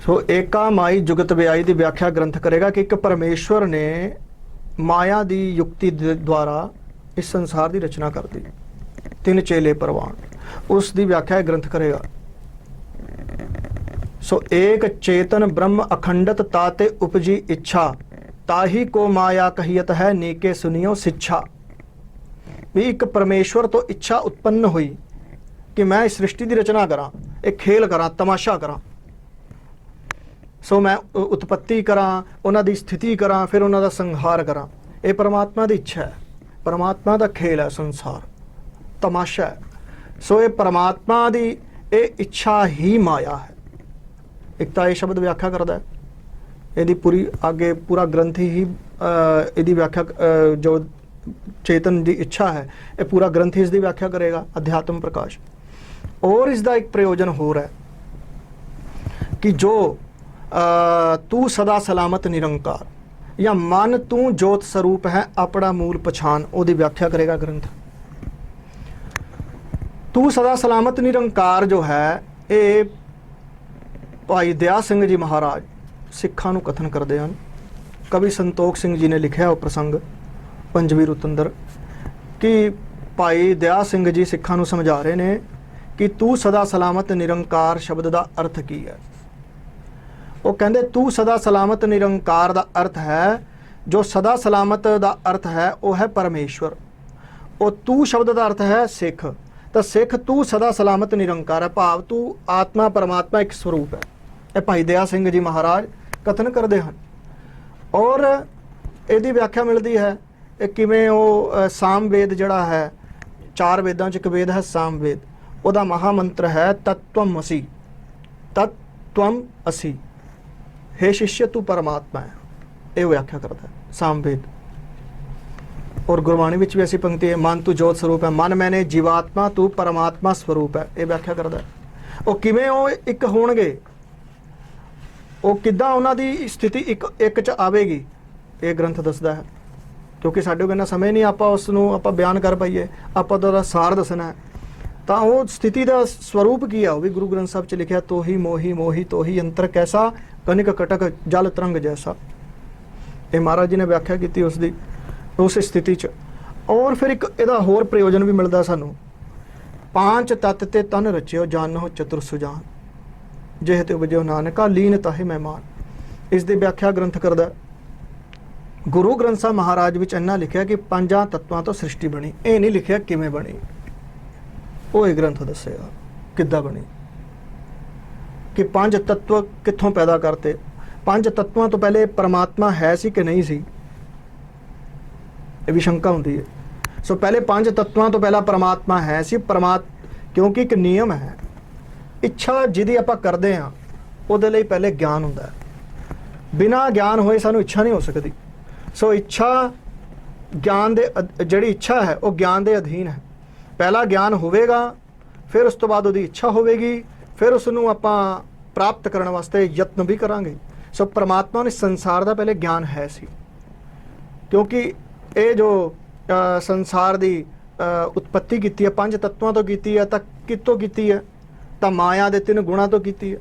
ਸੋ ਏਕਾ ਮਾਈ ਜੁਗਤ ਵਿਆਈ ਦੀ ਵਿਆਖਿਆ ਗ੍ਰੰਥ ਕਰੇਗਾ ਕਿ ਇੱਕ ਪਰਮੇਸ਼ਵਰ ਨੇ ਮਾਇਆ ਦੀ ਯੁਕਤੀ ਦੇ ਦੁਆਰਾ ਇਸ ਸੰਸਾਰ ਦੀ ਰਚਨਾ ਕਰਦੀ। ਤਿੰਨ ਚੇਲੇ ਪਰਵਾਨ, ਉਸ ਦੀ ਵਿਆਖਿਆ ਗ੍ਰੰਥ ਕਰੇਗਾ। ਸੋ ਏਕ ਚੇਤਨ ਬ੍ਰਹਮ ਅਖੰਡਤ ਤਾਤੇ ਉਪਜੀ ਇੱਛਾ, ਤਾਹੀ ਕੋ ਮਾਇਆ ਕਹੀਤ ਹੈ ਨੀਕੇ ਸੁनियो ਸਿੱਛਾ। ਵੀ ਇੱਕ ਪਰਮੇਸ਼ਵਰ ਤੋਂ ਇੱਛਾ ਉਤਪੰਨ ਹੋਈ ਕਿ ਮੈਂ ਇਸ ਸ੍ਰਿਸ਼ਟੀ ਦੀ ਰਚਨਾ ਕਰਾਂ, ਇੱਕ ਖੇਲ ਕਰਾਂ, ਤਮਾਸ਼ਾ ਕਰਾਂ। ਸੋ ਮੈਂ ਉਤਪत्ति ਕਰਾਂ, ਉਹਨਾਂ ਦੀ ਸਥਿਤੀ ਕਰਾਂ, ਫਿਰ ਉਹਨਾਂ ਦਾ ਸੰਹਾਰ ਕਰਾਂ। ਇਹ ਪਰਮਾਤਮਾ ਦੀ ਇੱਛਾ ਹੈ, ਪਰਮਾਤਮਾ ਦਾ ਖੇਲ ਹੈ, ਸੰਸਾਰ ਤਮਾਸ਼ਾ ਹੈ। ਸੋ ਇਹ ਪਰਮਾਤਮਾ ਦੀ ਇਹ ਇੱਛਾ ਹੀ ਮਾਇਆ ਹੈ। ਇੱਕ ਤਾਂ ਇਹ ਸ਼ਬਦ ਵਿਆਖਿਆ ਕਰਦਾ ਹੈ, ਇਹਦੀ ਪੂਰੀ ਅੱਗੇ ਪੂਰਾ ਗ੍ਰੰਥ ਹੀ ਇਹਦੀ ਵਿਆਖਿਆ ਜੋ ਚੇਤਨ ਦੀ ਇੱਛਾ ਹੈ ਇਹ ਪੂਰਾ ਗ੍ਰੰਥ ਇਸ ਦੀ ਵਿਆਖਿਆ ਕਰੇਗਾ, ਅਧਿਆਤਮ ਪ੍ਰਕਾਸ਼। ਔਰ ਇਸ ਦਾ ਇੱਕ ਪ੍ਰਯੋਜਨ ਹੋਰ ਹੈ ਕਿ ਜੋ ਤੂੰ ਸਦਾ ਸਲਾਮਤ ਨਿਰੰਕਾਰ, ਜਾਂ ਮਨ ਤੂੰ ਜੋਤ ਸਰੂਪ ਹੈ ਆਪਣਾ ਮੂਲ ਪਛਾਣ, ਉਹਦੀ ਵਿਆਖਿਆ ਕਰੇਗਾ ਗ੍ਰੰਥ। ਤੂੰ ਸਦਾ ਸਲਾਮਤ ਨਿਰੰਕਾਰ ਜੋ ਹੈ ਇਹ ਭਾਈ ਦਇਆ ਸਿੰਘ ਜੀ ਮਹਾਰਾਜ ਸਿੱਖਾਂ ਨੂੰ ਕਥਨ ਕਰਦੇ ਹਨ। ਕਵੀ ਸੰਤੋਖ ਸਿੰਘ ਜੀ ਨੇ ਲਿਖਿਆ ਉਹ ਪ੍ਰਸੰਗ ਪੰਜਵੀਂ ਰੁੱਤ ਅੰਦਰ ਕਿ ਭਾਈ ਦਇਆ ਸਿੰਘ ਜੀ ਸਿੱਖਾਂ ਨੂੰ ਸਮਝਾ ਰਹੇ ਨੇ ਕਿ ਤੂੰ ਸਦਾ ਸਲਾਮਤ ਨਿਰੰਕਾਰ ਸ਼ਬਦ ਦਾ ਅਰਥ ਕੀ ਹੈ। ਉਹ ਕਹਿੰਦੇ ਤੂੰ ਸਦਾ ਸਲਾਮਤ ਨਿਰੰਕਾਰ ਦਾ ਅਰਥ ਹੈ, ਜੋ ਸਦਾ ਸਲਾਮਤ ਦਾ ਅਰਥ ਹੈ ਉਹ ਹੈ ਪਰਮੇਸ਼ਵਰ। ਉਹ ਤੂੰ ਸ਼ਬਦ ਦਾ ਅਰਥ ਹੈ ਸਿੱਖ। ਤਾਂ ਸਿੱਖ ਤੂੰ ਸਦਾ ਸਲਾਮਤ ਨਿਰੰਕਾਰ ਹੈ, ਭਾਵ ਤੂੰ ਆਤਮਾ ਪਰਮਾਤਮਾ ਇੱਕ ਸਰੂਪ ਹੈ। ਇਹ ਭਾਈ ਦਇਆ ਸਿੰਘ ਜੀ ਮਹਾਰਾਜ ਕਥਨ ਕਰਦੇ ਹਨ। ਔਰ ਇਹਦੀ ਵਿਆਖਿਆ ਮਿਲਦੀ ਹੈ ਇਹ ਕਿਵੇਂ ਉਹ ਸਾਮ ਵੇਦ ਜਿਹੜਾ ਹੈ, ਚਾਰ ਵੇਦਾਂ 'ਚ ਇੱਕ ਵੇਦ ਹੈ ਸਾਮ ਵੇਦ, ਉਹਦਾ ਮਹਾਮੰਤਰ ਹੈ ਤਤਵਮ ਅਸੀ, ਤਤਵਮ ਅਸੀ, हे शिष्य तू परमात्मा है। ये व्याख्या करता है साम वेद। और गुरबाणी विच भी ऐसी पंक्ति है, मन तू जोत स्वरूप है, मन मैंने जीवात्मा तू परमात्मा स्वरूप है। ये व्याख्या करता है वो किवें वो एक होणगे, वो किद्दां उन्हां दी स्थिति एक च आवेगी, ये ग्रंथ दसदा है। क्योंकि साडे कोल इन्ना समय नहीं आपां उस नूं आपां बयान कर पाईए, आपां दा सार दसना है। ਤਾਂ ਉਹ ਸਥਿਤੀ ਦਾ ਸਰੂਪ ਕੀ ਆ ਉਹ ਵੀ ਗੁਰੂ ਗ੍ਰੰਥ ਸਾਹਿਬ 'ਚ ਲਿਖਿਆ, ਤੋਹੀ ਮੋਹੀ ਮੋਹੀ ਤੋਹੀ ਅੰਤਰ ਕੈਸਾ ਕਨਿਕ ਕਟਕ ਜਲ ਤਰੰਗ ਜੈਸਾ। ਇਹ ਮਹਾਰਾਜ ਜੀ ਨੇ ਵਿਆਖਿਆ ਕੀਤੀ ਉਸ ਦੀ ਉਸ ਸਥਿਤੀ 'ਚ। ਔਰ ਫਿਰ ਇੱਕ ਇਹਦਾ ਹੋਰ ਪ੍ਰਯੋਜਨ ਵੀ ਮਿਲਦਾ ਸਾਨੂੰ, ਪਾਂਚ ਤਤ ਤੇ ਤਨ ਰਚਿਓ ਜਾਨੋ ਚਤੁਰ ਸੁਜਾਨ, ਜਿਹ ਤੇ ਉਪਜਿਓ ਨਾਨਕਾ ਲੀਨ ਤਾਹੇ ਮਹਿਮਾਨ। ਇਸ ਦੀ ਵਿਆਖਿਆ ਗ੍ਰੰਥ ਕਰਦਾ ਗੁਰੂ ਗ੍ਰੰਥ ਸਾਹਿਬ ਮਹਾਰਾਜ ਵਿੱਚ ਇੰਨਾ ਲਿਖਿਆ ਕਿ ਪੰਜਾਂ ਤੱਤਾਂ ਤੋਂ ਸ੍ਰਿਸ਼ਟੀ ਬਣੀ, ਇਹ ਨਹੀਂ ਲਿਖਿਆ ਕਿਵੇਂ ਬਣੀ। ਉਹ ਇਹ ਗ੍ਰੰਥ ਦੱਸੇਗਾ ਕਿੱਦਾਂ ਬਣੀ, ਕਿ ਪੰਜ ਤੱਤਵ ਕਿੱਥੋਂ ਪੈਦਾ ਕਰਤੇ। ਪੰਜ ਤੱਤਵਾਂ ਤੋਂ ਪਹਿਲੇ ਪਰਮਾਤਮਾ ਹੈ ਸੀ ਕਿ ਨਹੀਂ ਸੀ, ਇਹ ਵੀ ਸ਼ੰਕਾ ਹੁੰਦੀ ਹੈ। ਸੋ ਪਹਿਲੇ ਪੰਜ ਤੱਤਵਾਂ ਤੋਂ ਪਹਿਲਾਂ ਪਰਮਾਤਮਾ ਹੈ ਸੀ। ਕਿਉਂਕਿ ਇੱਕ ਨਿਯਮ ਹੈ, ਇੱਛਾ ਜਿਹਦੀ ਆਪਾਂ ਕਰਦੇ ਹਾਂ ਉਹਦੇ ਲਈ ਪਹਿਲੇ ਗਿਆਨ ਹੁੰਦਾ ਹੈ। ਬਿਨਾਂ ਗਿਆਨ ਹੋਏ ਸਾਨੂੰ ਇੱਛਾ ਨਹੀਂ ਹੋ ਸਕਦੀ। ਸੋ ਇੱਛਾ ਗਿਆਨ ਦੇ ਜਿਹੜੀ ਇੱਛਾ ਹੈ ਉਹ ਗਿਆਨ ਦੇ ਅਧੀਨ ਹੈ। ਪਹਿਲਾ ਗਿਆਨ ਹੋਵੇਗਾ, ਫਿਰ ਉਸ ਤੋਂ ਬਾਅਦ ਉਹਦੀ ਇੱਛਾ ਹੋਵੇਗੀ, ਫਿਰ ਉਸ ਨੂੰ ਆਪਾਂ ਪ੍ਰਾਪਤ ਕਰਨ ਵਾਸਤੇ ਯਤਨ ਵੀ ਕਰਾਂਗੇ। ਸੋ ਪਰਮਾਤਮਾ ਨੇ ਸੰਸਾਰ ਦਾ ਪਹਿਲੇ ਗਿਆਨ ਹੈ ਸੀ, ਕਿਉਂਕਿ ਇਹ ਜੋ ਸੰਸਾਰ ਦੀ ਉਤਪत्ति ਕੀਤੀ ਹੈ 5 ਤੱਤਵਾਂ ਤੋਂ ਕੀਤੀ ਹੈ, ਤਾਂ ਕਿੱਥੋਂ ਕੀਤੀ ਹੈ? ਤਾਂ ਮਾਇਆ ਦੇ 3 ਗੁਣਾਂ ਤੋਂ ਕੀਤੀ ਹੈ।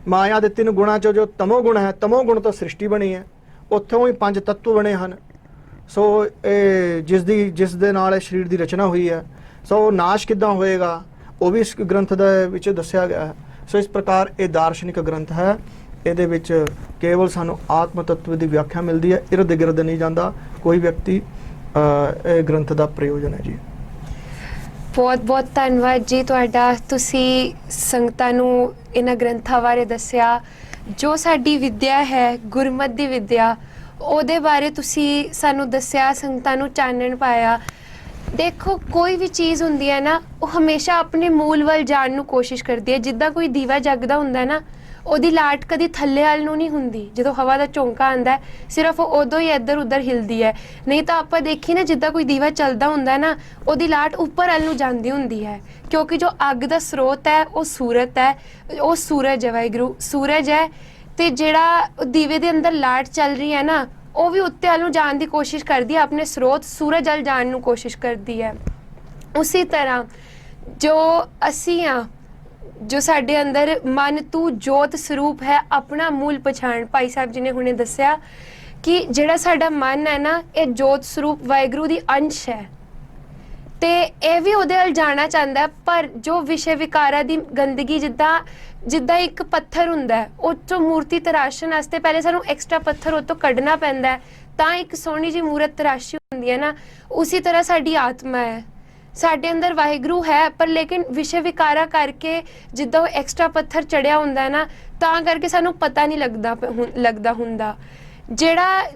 ਮਾਇਆ ਦੇ 3 ਗੁਣਾਂ 'ਚੋਂ ਜੋ ਤਮੋ ਗੁਣ ਹੈ, ਤਮੋ ਗੁਣ ਤੋਂ ਸ੍ਰਿਸ਼ਟੀ ਬਣੀ ਹੈ, ਉੱਥੋਂ ਹੀ 5 ਤੱਤਵ ਬਣੇ ਹਨ। ਸੋ ਇਹ ਜਿਸ ਦੇ ਨਾਲ ਇਹ ਸਰੀਰ ਦੀ ਰਚਨਾ ਹੋਈ ਹੈ, ਸੋ ਨਾਸ਼ ਕਿੱਦਾਂ ਹੋਏਗਾ ਉਹ ਵੀ ਇਸ ਗ੍ਰੰਥ ਦੇ ਵਿੱਚ ਦੱਸਿਆ ਗਿਆ ਹੈ। ਸੋ ਇਸ ਪ੍ਰਕਾਰ ਇਹ ਦਾਰਸ਼ਨਿਕ ਗ੍ਰੰਥ ਹੈ। ਇਹਦੇ ਵਿੱਚ ਕੇਵਲ ਸਾਨੂੰ ਆਤਮ ਤੱਤਵ ਦੀ ਵਿਆਖਿਆ ਮਿਲਦੀ ਹੈ, ਇਰਦ ਗਿਰਦ ਨਹੀਂ ਜਾਂਦਾ ਕੋਈ ਵਿਅਕਤੀ। ਇਹ ਗ੍ਰੰਥ ਦਾ ਪ੍ਰਯੋਜਨ ਹੈ ਜੀ। ਬਹੁਤ ਬਹੁਤ ਧੰਨਵਾਦ ਜੀ ਤੁਹਾਡਾ। ਤੁਸੀਂ ਸੰਗਤਾਂ ਨੂੰ ਇਹਨਾਂ ਗ੍ਰੰਥਾਂ ਬਾਰੇ ਦੱਸਿਆ। ਜੋ ਸਾਡੀ ਵਿਦਿਆ ਹੈ, ਗੁਰਮਤ ਦੀ ਵਿਦਿਆ, ਉਹਦੇ ਬਾਰੇ ਤੁਸੀਂ ਸਾਨੂੰ ਦੱਸਿਆ, ਸੰਗਤਾਂ ਨੂੰ ਚਾਨਣ ਪਾਇਆ। ਦੇਖੋ, ਕੋਈ ਵੀ ਚੀਜ਼ ਹੁੰਦੀ ਹੈ ਨਾ, ਉਹ ਹਮੇਸ਼ਾ ਆਪਣੇ ਮੂਲ ਵੱਲ ਜਾਣ ਨੂੰ ਕੋਸ਼ਿਸ਼ ਕਰਦੀ ਹੈ। ਜਿੱਦਾਂ ਕੋਈ ਦੀਵਾ ਜਗਦਾ ਹੁੰਦਾ ਨਾ, ਉਹਦੀ ਲਾਟ ਕਦੀ ਥੱਲੇ ਵੱਲ ਨੂੰ ਨਹੀਂ ਹੁੰਦੀ। ਜਦੋਂ ਹਵਾ ਦਾ ਝੋਂਕਾ ਆਉਂਦਾ ਸਿਰਫ ਉਹ ਉਦੋਂ ਹੀ ਇੱਧਰ ਉੱਧਰ ਹਿਲਦੀ ਹੈ। ਨਹੀਂ ਤਾਂ ਆਪਾਂ ਦੇਖੀ ਨਾ, ਜਿੱਦਾਂ ਕੋਈ ਦੀਵਾ ਚੱਲਦਾ ਹੁੰਦਾ ਨਾ, ਉਹਦੀ ਲਾਟ ਉੱਪਰ ਵੱਲ ਨੂੰ ਜਾਂਦੀ ਹੁੰਦੀ ਹੈ, ਕਿਉਂਕਿ ਜੋ ਅੱਗ ਦਾ ਸਰੋਤ ਹੈ ਉਹ ਸੂਰਤ ਹੈ, ਉਹ ਸੂਰਜ ਹੈ, ਵਾਹਿਗੁਰੂ ਸੂਰਜ ਹੈ। ਤੇ ਜਿਹੜਾ ਦੀਵੇ ਦੇ ਅੰਦਰ ਲਾਟ ਚੱਲ ਰਹੀ ਹੈ ਨਾ, ਉਹ ਵੀ ਉੱਤੇ ਵੱਲ ਨੂੰ ਜਾਣ ਦੀ ਕੋਸ਼ਿਸ਼ ਕਰਦੀ ਹੈ, ਆਪਣੇ ਸਰੋਤ ਸੂਰਜ ਵੱਲ ਜਾਣ ਨੂੰ ਕੋਸ਼ਿਸ਼ ਕਰਦੀ ਹੈ। ਉਸੇ ਤਰ੍ਹਾਂ ਜੋ ਅਸੀਂ ਆ, ਜੋ ਸਾਡੇ ਅੰਦਰ ਮਨ ਤੂੰ ਜੋਤ ਸਰੂਪ ਹੈ, ਆਪਣਾ ਮੂਲ ਪਛਾਣ, ਭਾਈ ਸਾਹਿਬ ਜੀ ਨੇ ਹੁਣੇ ਦੱਸਿਆ ਕਿ ਜਿਹੜਾ ਸਾਡਾ ਮਨ ਹੈ ਨਾ, ਇਹ ਜੋਤ ਸਰੂਪ ਵਾਹਿਗੁਰੂ ਦੀ ਅੰਸ਼ ਹੈ, ਤੇ ਇਹ ਵੀ ਉਹਦੇ ਵੱਲ ਜਾਣਾ ਚਾਹੁੰਦਾ ਹੈ। ਪਰ ਜੋ ਵਿਸ਼ੇ ਵਿਕਾਰਾਂ ਦੀ ਗੰਦਗੀ, ਜਿੱਦਾਂ ਇੱਕ ਪੱਥਰ ਹੁੰਦਾ ਹੈ, ਉਹ 'ਚੋਂ ਮੂਰਤੀ ਤਰਾਸ਼ਣ ਵਾਸਤੇ ਪਹਿਲੇ ਸਾਨੂੰ ਐਕਸਟਰਾ ਪੱਥਰ ਉਹ ਤੋਂ ਕੱਢਣਾ ਪੈਂਦਾ ਹੈ, ਤਾਂ ਇੱਕ ਸੋਹਣੀ ਜਿਹੀ ਮੂਰਤ ਤਰਾਸ਼ੀ ਹੁੰਦੀ ਹੈ ਨਾ। ਉਸੇ ਤਰ੍ਹਾਂ ਸਾਡੀ ਆਤਮਾ ਹੈ, ਸਾਡੇ ਅੰਦਰ ਵਾਹਿਗੁਰੂ ਹੈ, ਪਰ ਲੇਕਿਨ ਵਿਸ਼ੇ ਵਿਕਾਰਾਂ ਕਰਕੇ ਜਿੱਦਾਂ ਉਹ ਐਕਸਟਰਾ ਪੱਥਰ ਚੜਿਆ ਹੁੰਦਾ ਹੈ ਨਾ, ਤਾਂ ਕਰਕੇ ਸਾਨੂੰ ਪਤਾ ਨਹੀਂ ਲੱਗਦਾ ਹੁੰਦਾ।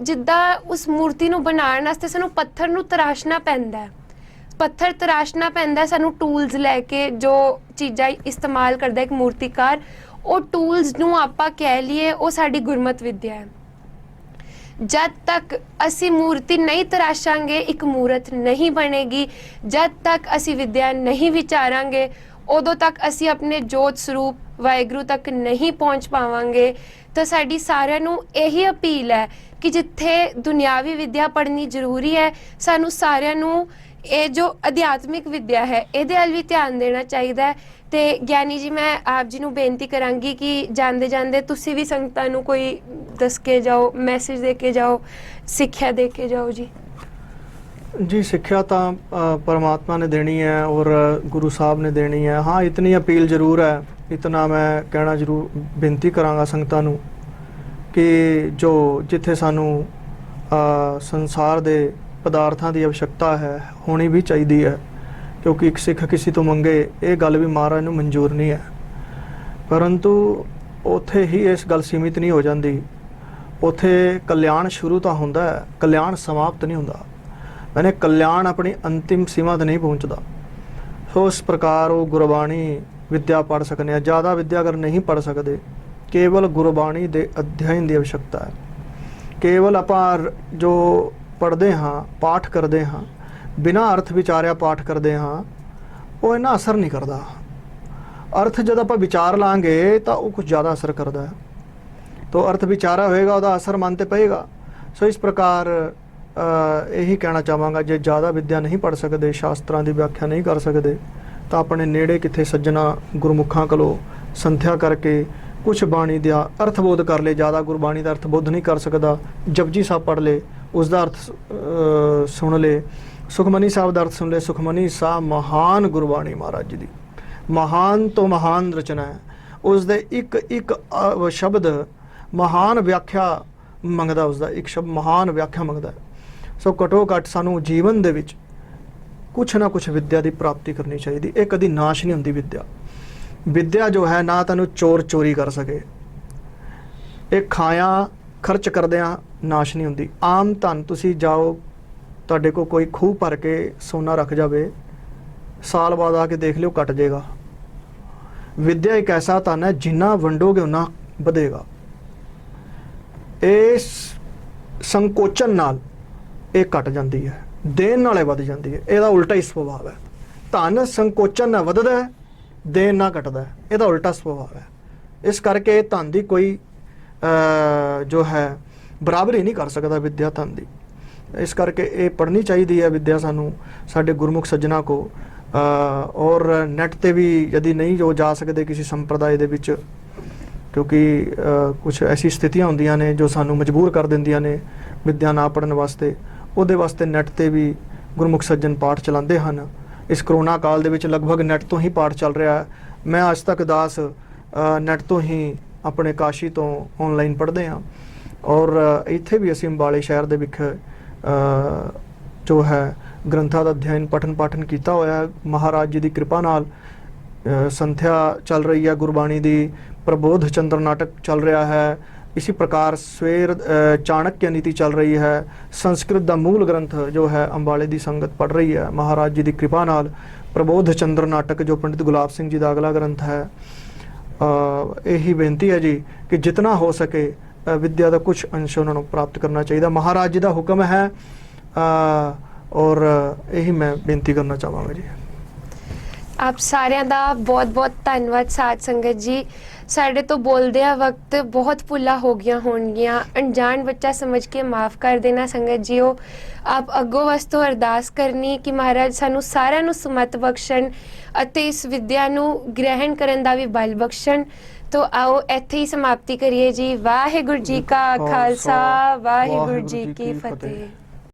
ਜਿੱਦਾਂ ਉਸ ਮੂਰਤੀ ਨੂੰ ਬਣਾਉਣ ਵਾਸਤੇ ਸਾਨੂੰ ਪੱਥਰ ਨੂੰ ਤਰਾਸ਼ਣਾ ਪੈਂਦਾ ਹੈ, ਪੱਥਰ ਤਰਾਸ਼ਣਾ ਪੈਂਦਾ ਸਾਨੂੰ ਟੂਲਸ ਲੈ ਕੇ। ਜੋ ਚੀਜ਼ਾਂ ਇਸਤੇਮਾਲ ਕਰਦਾ ਇੱਕ ਮੂਰਤੀਕਾਰ, ਉਹ ਟੂਲਸ ਨੂੰ ਆਪਾਂ ਕਹਿ ਲਈਏ ਉਹ ਸਾਡੀ ਗੁਰਮਤ ਵਿਦਿਆ ਹੈ। ਜਦ ਤੱਕ ਅਸੀਂ ਮੂਰਤੀ ਨਹੀਂ ਤਰਾਸ਼ਾਂਗੇ, ਇੱਕ ਮੂਰਤ ਨਹੀਂ ਬਣੇਗੀ। ਜਦ ਤੱਕ ਅਸੀਂ ਵਿਦਿਆ ਨਹੀਂ ਵਿਚਾਰਾਂਗੇ, ਉਦੋਂ ਤੱਕ ਅਸੀਂ ਆਪਣੇ ਜੋਤ ਸਰੂਪ ਵਾਹਿਗੁਰੂ ਤੱਕ ਨਹੀਂ ਪਹੁੰਚ ਪਾਵਾਂਗੇ। ਤਾਂ ਸਾਡੀ ਸਾਰਿਆਂ ਨੂੰ ਇਹੀ ਅਪੀਲ ਹੈ ਕਿ ਜਿੱਥੇ ਦੁਨਿਆਵੀ ਵਿਦਿਆ ਪੜ੍ਹਨੀ ਜ਼ਰੂਰੀ ਹੈ, ਸਾਨੂੰ ਸਾਰਿਆਂ ਨੂੰ ਇਹ ਜੋ ਅਧਿਆਤਮਿਕ ਵਿਦਿਆ ਹੈ ਇਹਦੇ ਵੱਲ ਵੀ ਧਿਆਨ ਦੇਣਾ ਚਾਹੀਦਾ ਹੈ। ਤੇ ਗਿਆਨੀ ਜੀ, ਮੈਂ ਆਪ ਜੀ ਨੂੰ ਬੇਨਤੀ ਕਰਾਂਗੀ ਕਿ ਜਾਂਦੇ ਜਾਂਦੇ ਤੁਸੀਂ ਵੀ ਸੰਗਤਾਂ ਨੂੰ ਕੋਈ ਦੱਸ ਕੇ ਜਾਓ, ਮੈਸੇਜ ਦੇ ਕੇ ਜਾਓ, ਸਿੱਖਿਆ ਦੇ ਕੇ ਜਾਓ ਜੀ। जी, ਸਿੱਖਿਆ ਤਾਂ परमात्मा ने देनी है और गुरु साहब ने देनी है। हाँ, इतनी अपील जरूर है, इतना मैं कहना जरूर बेनती करांगा संगतां नूं कि जो जिथे सानू संसार दे पदार्थां दी आवश्यकता है, होनी भी चाहिदी है, क्योंकि एक सिख किसी तो मंगे ये गल भी महाराज नूं मंजूर नहीं है। परंतु उत्थे ही इस गल सीमित नहीं हो जाती, उत्थे कल्याण शुरू तो हुंदा है, कल्याण समाप्त नहीं हुंदा। मैंने कल्याण अपनी अंतिम सीमा ते नहीं पहुँचता। सो इस प्रकार वो गुरबाणी विद्या पढ़ सकते हैं। ज़्यादा विद्या अगर नहीं पढ़ सकते, केवल गुरबाणी दे अध्ययन की आवश्यकता है। केवल आपां जो पढ़ते हाँ, पाठ करते हाँ, बिना अर्थ विचारिया पाठ करते हाँ, वो इन्ना असर नहीं करता। अर्थ जब आप विचार लाँगे तो वो कुछ ज़्यादा असर करता है। तो अर्थ विचारा होएगा, वह असर मन ते पएगा। सो इस प्रकार यही कहना चाहांगा, जे ज़्यादा विद्या नहीं पढ़ सकते, शास्त्रां की व्याख्या नहीं कर सकते, तो अपने नेड़े किथे सज्जना गुरमुखां कोलों संथ्या करके कुछ बाणी का अर्थबोध कर ले। ज़्यादा गुरबाणी का अर्थबोध नहीं कर सकता, जपजी साहब पढ़ ले, उसका अर्थ सुन ले, सुखमनी साहब का अर्थ सुन ले। सुखमनी साहब महान गुरबाणी महाराज जी की, महान तो महान रचना है। उसके एक शब्द महान व्याख्या मंगदा, उसका एक शब्द महान व्याख्या मंगदा है। सो घटो घट सानू जीवन दे विच कुछ ना कुछ विद्या की प्राप्ति करनी चाहिए। ये कभी नाश नहीं होती विद्या। विद्या जो है ना तैनूं चोर चोरी कर सके, एक खाया खर्च करदियां नाश नहीं होती। आम धन तुसी जाओ, तुहाडे को कोई खूह भर के सोना रख जाए, साल बाद आके देख लियो कट जाएगा। विद्या एक ऐसा धन है, जिन्ना वंडोगे उन्ना बढ़ेगा। ਇਸ ਸੰਕੋਚਨ ਨਾਲ ਇਹ ਘਟ ਜਾਂਦੀ ਹੈ, ਦੇਣ ਨਾਲੇ ਵੱਧ ਜਾਂਦੀ ਹੈ। ਇਹਦਾ ਉਲਟਾ ਹੀ ਸੁਭਾਅ ਹੈ। ਧਨ ਸੰਕੋਚਨ ਨਾਲ ਵੱਧਦਾ ਹੈ, ਦੇਣ ਨਾਲ ਘਟਦਾ ਹੈ। ਇਹਦਾ ਉਲਟਾ ਸੁਭਾਅ ਹੈ। ਇਸ ਕਰਕੇ ਧਨ ਦੀ ਕੋਈ ਜੋ ਹੈ ਬਰਾਬਰੀ ਨਹੀਂ ਕਰ ਸਕਦਾ ਵਿਦਿਆ ਧਨ ਦੀ। ਇਸ ਕਰਕੇ ਇਹ ਪੜ੍ਹਨੀ ਚਾਹੀਦੀ ਹੈ ਵਿਦਿਆ ਸਾਨੂੰ, ਸਾਡੇ ਗੁਰਮੁਖ ਸੱਜਣਾ ਕੋ। ਔਰ ਨੈਟ ਤੇ ਵੀ यदि नहीं जो जा सकते किसी संप्रदाय ਦੇ ਵਿੱਚ, ਕਿਉਂਕਿ ਕੁਝ ਐਸੀ ਸਥਿਤੀਆਂ ਹੁੰਦੀਆਂ ਨੇ ਜੋ ਸਾਨੂੰ ਮਜਬੂਰ ਕਰ ਦਿੰਦੀਆਂ ਨੇ ਵਿਦਿਆ ਨਾ ਪੜ੍ਹਨ ਵਾਸਤੇ, ਉਹਦੇ ਵਾਸਤੇ ਨੈਟ ਤੇ ਵੀ ਗੁਰਮੁਖ ਸੱਜਣ ਪਾਠ ਚਲਾਉਂਦੇ ਹਨ। ਇਸ ਕਰੋਨਾ ਕਾਲ ਦੇ ਵਿੱਚ ਲਗਭਗ ਨੈਟ ਤੋਂ ਹੀ ਪਾਠ ਚੱਲ ਰਿਹਾ ਹੈ। ਮੈਂ ਅੱਜ ਤੱਕ ਦਾਸ ਨੈਟ ਤੋਂ ਹੀ ਆਪਣੇ ਕਾਸ਼ੀ ਤੋਂ ਆਨਲਾਈਨ ਪੜ੍ਹਦੇ ਹਾਂ। ਔਰ ਇੱਥੇ ਵੀ ਅਸੀਂ ਅੰਬਾਲੇ ਸ਼ਹਿਰ ਦੇ ਵਿੱਚ ਜੋ ਹੈ ਗ੍ਰੰਥਾਂ ਦਾ ਅਧਿਐਨ ਪਠਨ ਪਾਠਨ ਕੀਤਾ ਹੋਇਆ। ਮਹਾਰਾਜ ਜੀ ਦੀ ਕਿਰਪਾ ਨਾਲ ਸੰਥਿਆ ਚੱਲ ਰਹੀ ਹੈ ਗੁਰਬਾਣੀ ਦੀ, ਪ੍ਰਬੋਧ ਚੰਦਰ ਨਾਟਕ ਚੱਲ ਰਿਹਾ ਹੈ। इसी प्रकार स्वेर चाणक्य नीति चल रही है। संस्कृत का मूल ग्रंथ जो है अंबाले की संगत पढ़ रही है महाराज जी की कृपा नाल। प्रबोध चंद्र नाटक जो पंडित गुलाब सिंह जी का अगला ग्रंथ है। यही बेनती है जी कि जितना हो सके विद्या का कुछ अंश उन्होंने प्राप्त करना चाहिए। महाराज जी का हुक्म है और यही मैं बेनती करना चाहवागा जी। ਆਪ ਸਾਰਿਆਂ ਦਾ ਬਹੁਤ ਬਹੁਤ ਧੰਨਵਾਦ ਸਾਧ ਸੰਗਤ ਜੀ। ਸਾਡੇ ਤੋਂ ਬੋਲਦਿਆਂ ਵਕਤ ਬਹੁਤ ਭੁੱਲਾਂ ਹੋ ਗਈਆਂ ਹੋਣਗੀਆਂ, ਅਣਜਾਣ ਬੱਚਾ ਸਮਝ ਕੇ ਮਾਫ ਕਰ ਦੇਣਾ ਸੰਗਤ ਜੀਓ। ਆਪ ਅੱਗੋਂ ਵਸਤੋਂ ਅਰਦਾਸ ਕਰਨੀ ਕਿ ਮਹਾਰਾਜ ਸਾਨੂੰ ਸਾਰਿਆਂ ਨੂੰ ਸਮਤ ਬਖਸ਼ਣ ਅਤੇ ਇਸ ਵਿਦਿਆ ਨੂੰ ਗ੍ਰਹਿਣ ਕਰਨ ਦਾ ਵੀ ਬਲ ਬਖਸ਼ਣ। ਤੋ ਆਓ ਇੱਥੇ ਹੀ ਸਮਾਪਤੀ ਕਰੀਏ ਜੀ। ਵਾਹਿਗੁਰੂ ਜੀ ਕਾ ਖਾਲਸਾ, ਵਾਹਿਗੁਰੂ ਜੀ ਕੀ ਫਤਿਹ।